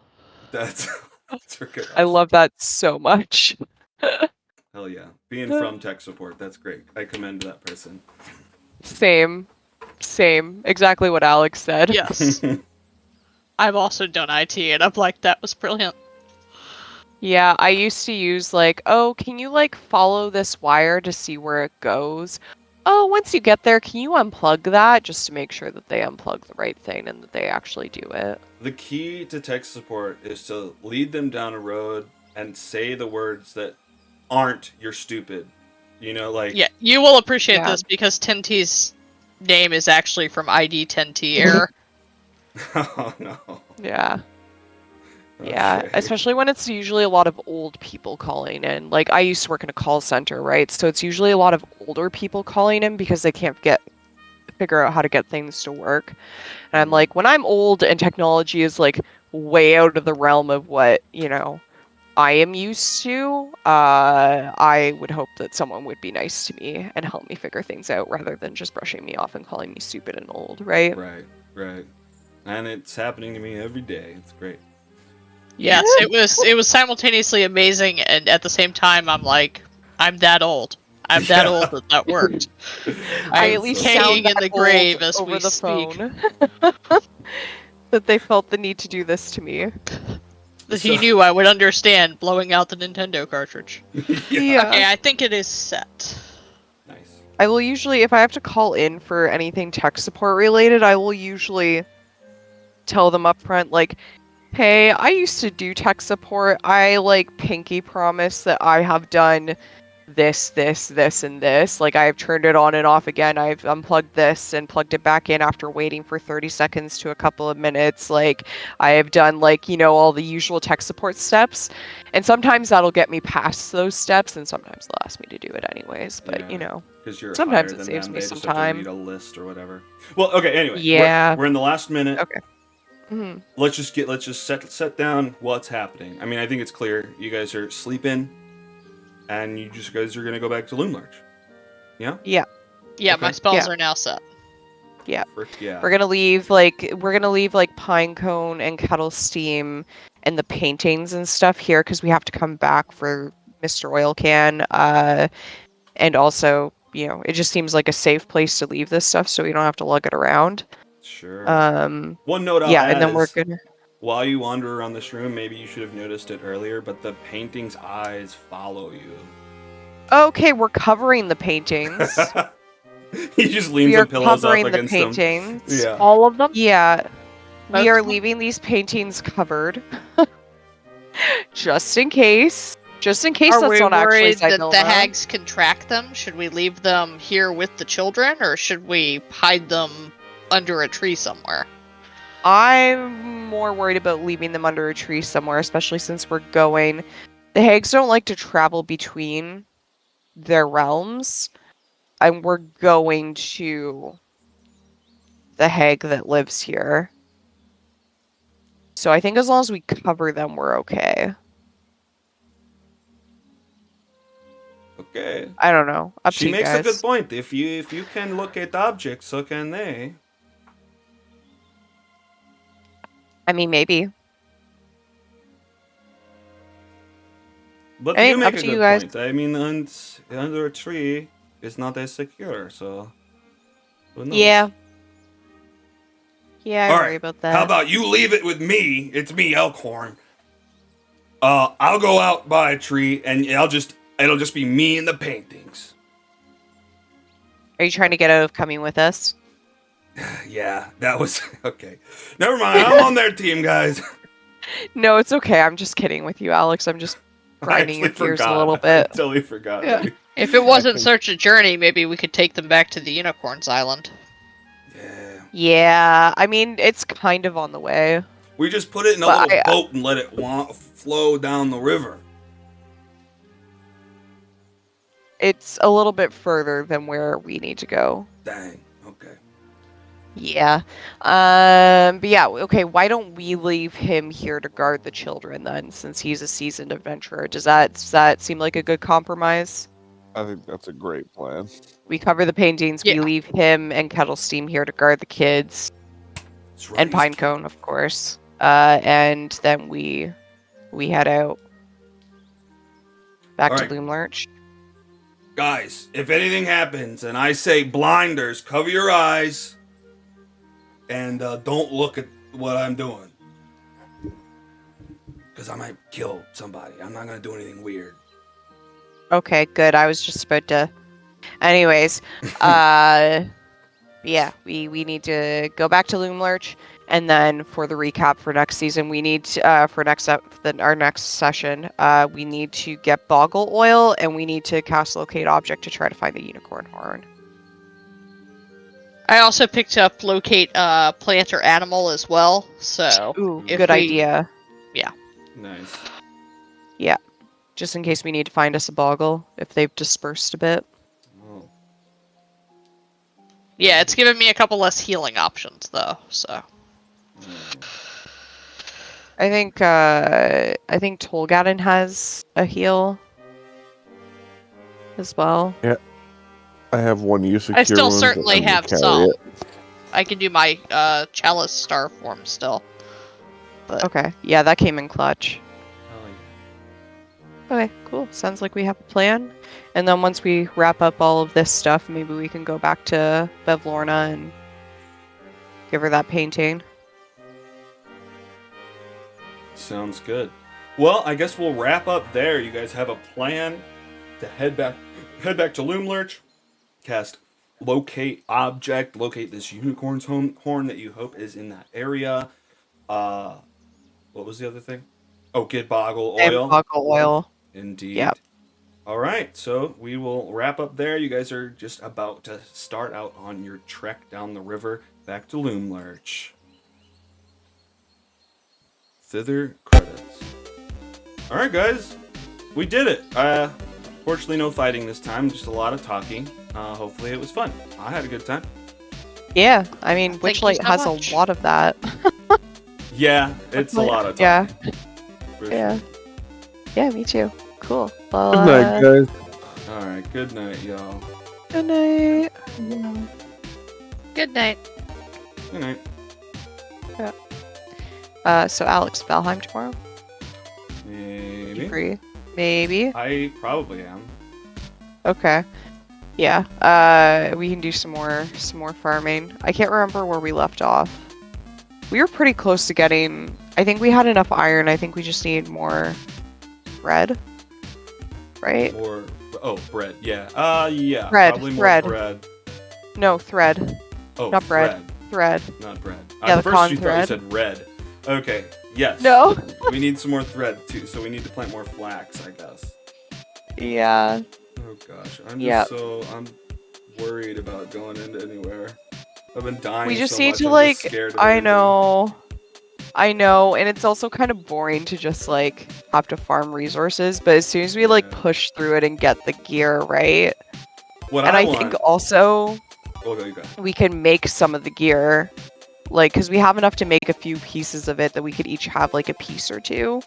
That's freaking I awesome. love that so much. Hell yeah. Being from tech support, that's great. I commend that person. Same. Exactly what Alex said. Yes. I've also done IT, and I'm like, that was brilliant. Yeah, I used to use like, oh, can you like follow this wire to see where it goes? Oh, once you get there, can you unplug that just to make sure that they unplug the right thing and that they actually do it? The key to tech support is to lead them down a road and say the words that aren't "you're stupid." Like Yeah, you will appreciate Yeah. this because 10T's name is actually from ID 10T error. oh no. Yeah. Yeah, Okay. especially when it's usually a lot of old people calling in. Like I used to work in a call center, right? So it's usually a lot of older people calling in because they can't figure out how to get things to work. And I'm like, when I'm old and technology is like way out of the realm of what, I am used to, I would hope that someone would be nice to me and help me figure things out rather than just brushing me off and calling me stupid and old, right? Right. And it's happening to me every day. It's great. Yes, it was simultaneously amazing, and at the same time, I'm like, I'm that old. I'm that Yeah. old that worked. I I'm at least decaying sound in that the grave old as over we the speak. phone that they felt the need to do this to me. That So- he knew I would understand blowing out the Nintendo cartridge. yeah. Okay, I think it is set. Nice. I will usually, if I have to call in for anything tech support related, I will usually tell them up front, like, hey, I used to do tech support. I like pinky promise that I have done this, and this. Like I have turned it on and off again. I've unplugged this and plugged it back in after waiting for 30 seconds to a couple of minutes. Like I have done like, all the usual tech support steps. And sometimes that'll get me past those steps and sometimes they'll ask me to do it anyways. But Yeah. Because you're sometimes higher it than saves them, me they some just have to time. read a list or whatever. Well, okay. Anyway, Yeah. we're in the last minute. Okay. Mhm. Let's just set down what's happening. I mean, I think it's clear. You guys are sleeping, and you guys are gonna go back to Loomlurch. Yeah. Yeah. Yeah, Okay. my spells Yeah. are now set. Yeah. Frick yeah. We're gonna leave like Pinecone and Kettle Steam and the paintings and stuff here because we have to come back for Mr. Oil Can. And also, it just seems like a safe place to leave this stuff so we don't have to lug it around. Sure. One note I'll Yeah, add and then we're is, gonna. while you wander around this room, maybe you should have noticed it earlier, but the painting's eyes follow you. Okay, we're covering the paintings. He just leans We are the pillows up covering the against them. paintings. Yeah. All of them? Yeah, Most we are of them? leaving these paintings covered, just in case. Just in case Are that's we not actually worried that Signora. the hags can track them? Should we leave them here with the children, or should we hide them under a tree somewhere? I'm more worried about leaving them under a tree somewhere, especially since we're going. The hags don't like to travel between their realms, and we're going to the hag that lives here. So I think as long as we cover them, we're okay. Okay. I don't know. Up to She you makes guys. a good point. If you can locate objects, so can they. I mean, maybe. But Hey, you make up a to you good guys. point. I mean, under a tree is not as secure, so who knows? Yeah. Yeah, I All worry right. about that. How about you leave it with me? It's me, Elkhorn. I'll go out by a tree, and it'll just be me and the paintings. Are you trying to get out of coming with us? Yeah, that was okay. Never mind. I'm on their team, guys. No, it's okay. I'm just kidding with you, Alex. I'm just I grinding your actually gears forgot. a little I bit. totally forgot. Yeah. If it wasn't can- such a journey, maybe we could take them back to the Unicorns Island. Yeah. Yeah, I mean, it's kind of on the way. We just put it in a But little boat and let it flow down the river. It's a little bit further than where we need to go. Dang. Okay. Yeah. But yeah, okay, why don't we leave him here to guard the children then, since he's a seasoned adventurer? Does that seem like a good compromise? I think that's a great plan. We cover the paintings, we Yeah. leave him and Kettle Steam here to guard the kids. That's right. And Pinecone, of course. And then we head out. Back All to right. Loomlurch. Guys, if anything happens and I say blinders, cover your eyes and don't look at what I'm doing. Because I might kill somebody. I'm not going to do anything weird. Okay, good. I was just about to. Anyways, yeah, we need to go back to Loomlurch, and then for the recap for next season, we need to, our next session, we need to get Boggle Oil, and we need to cast Locate Object to try to find the unicorn horn. I also picked up Locate Plant or Animal as well, so... Ooh, If good we- idea. Nice. Just in case we need to find us a Boggle, if they've dispersed a bit. Oh. Yeah, it's given me a couple less healing options, though, so... I think Tolgaden has a heal as well. I have one use of I cure still wounds, certainly I'm gonna have carry some. it. I can do my Chalice Star form still. But Okay, yeah, that came in clutch. Oh, Okay, cool. Sounds like we have a plan. And then once we wrap up all of this stuff, maybe we can go back to Bevlorna and give her that painting. Sounds good. Well, I guess we'll wrap up there. You guys have a plan to head back to Loomlurch, cast Locate Object, locate this unicorn's horn that you hope is in that area. What was the other thing? Oh, get Boggle And Oil. Boggle Oil. Indeed. Yep. All right, so we will wrap up there. You guys are just about to start out on your trek down the river back to Loomlurch. Thither credits. All right, guys, we did it. Fortunately, no fighting this time, just a lot of talking. Hopefully, it was fun. I had a good time. Yeah, I mean, Thank you Witchlight so has much. a lot of that. Yeah, it's a lot of Yeah, talking. For sure. yeah. Yeah, me too. Cool. Well, Good night, guys. All right, good night, y'all. good night. good night. Good night. So Alex, Valheim tomorrow? Maybe. Free? Maybe. I probably am. Okay. Yeah. We can do some more farming. I can't remember where we left off. We were pretty close to getting. I think we had enough iron. I think we just need more bread. Right? Or bread. Yeah. Yeah. Bread, Probably more bread. bread. No, thread. Oh, Not bread. thread, Thread. not bread. Yeah, At the first con you thought thread. you said red. Okay. Yes. No. We need some more thread too, so we need to plant more flax, I guess. Yeah. Oh gosh, I'm Yep. I'm worried about going into anywhere. I've been dying. We just so need much, to I'm like. just scared of I everything. know. I know, and it's also kind of boring to just like have to farm resources. But as soon as we like Yeah. push through it and get the gear right, What and I want. think also Okay, you go. we can make some of the gear, like because we have enough to make a few pieces of it that we could each have like a piece or two,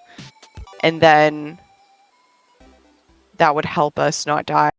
and then that would help us not die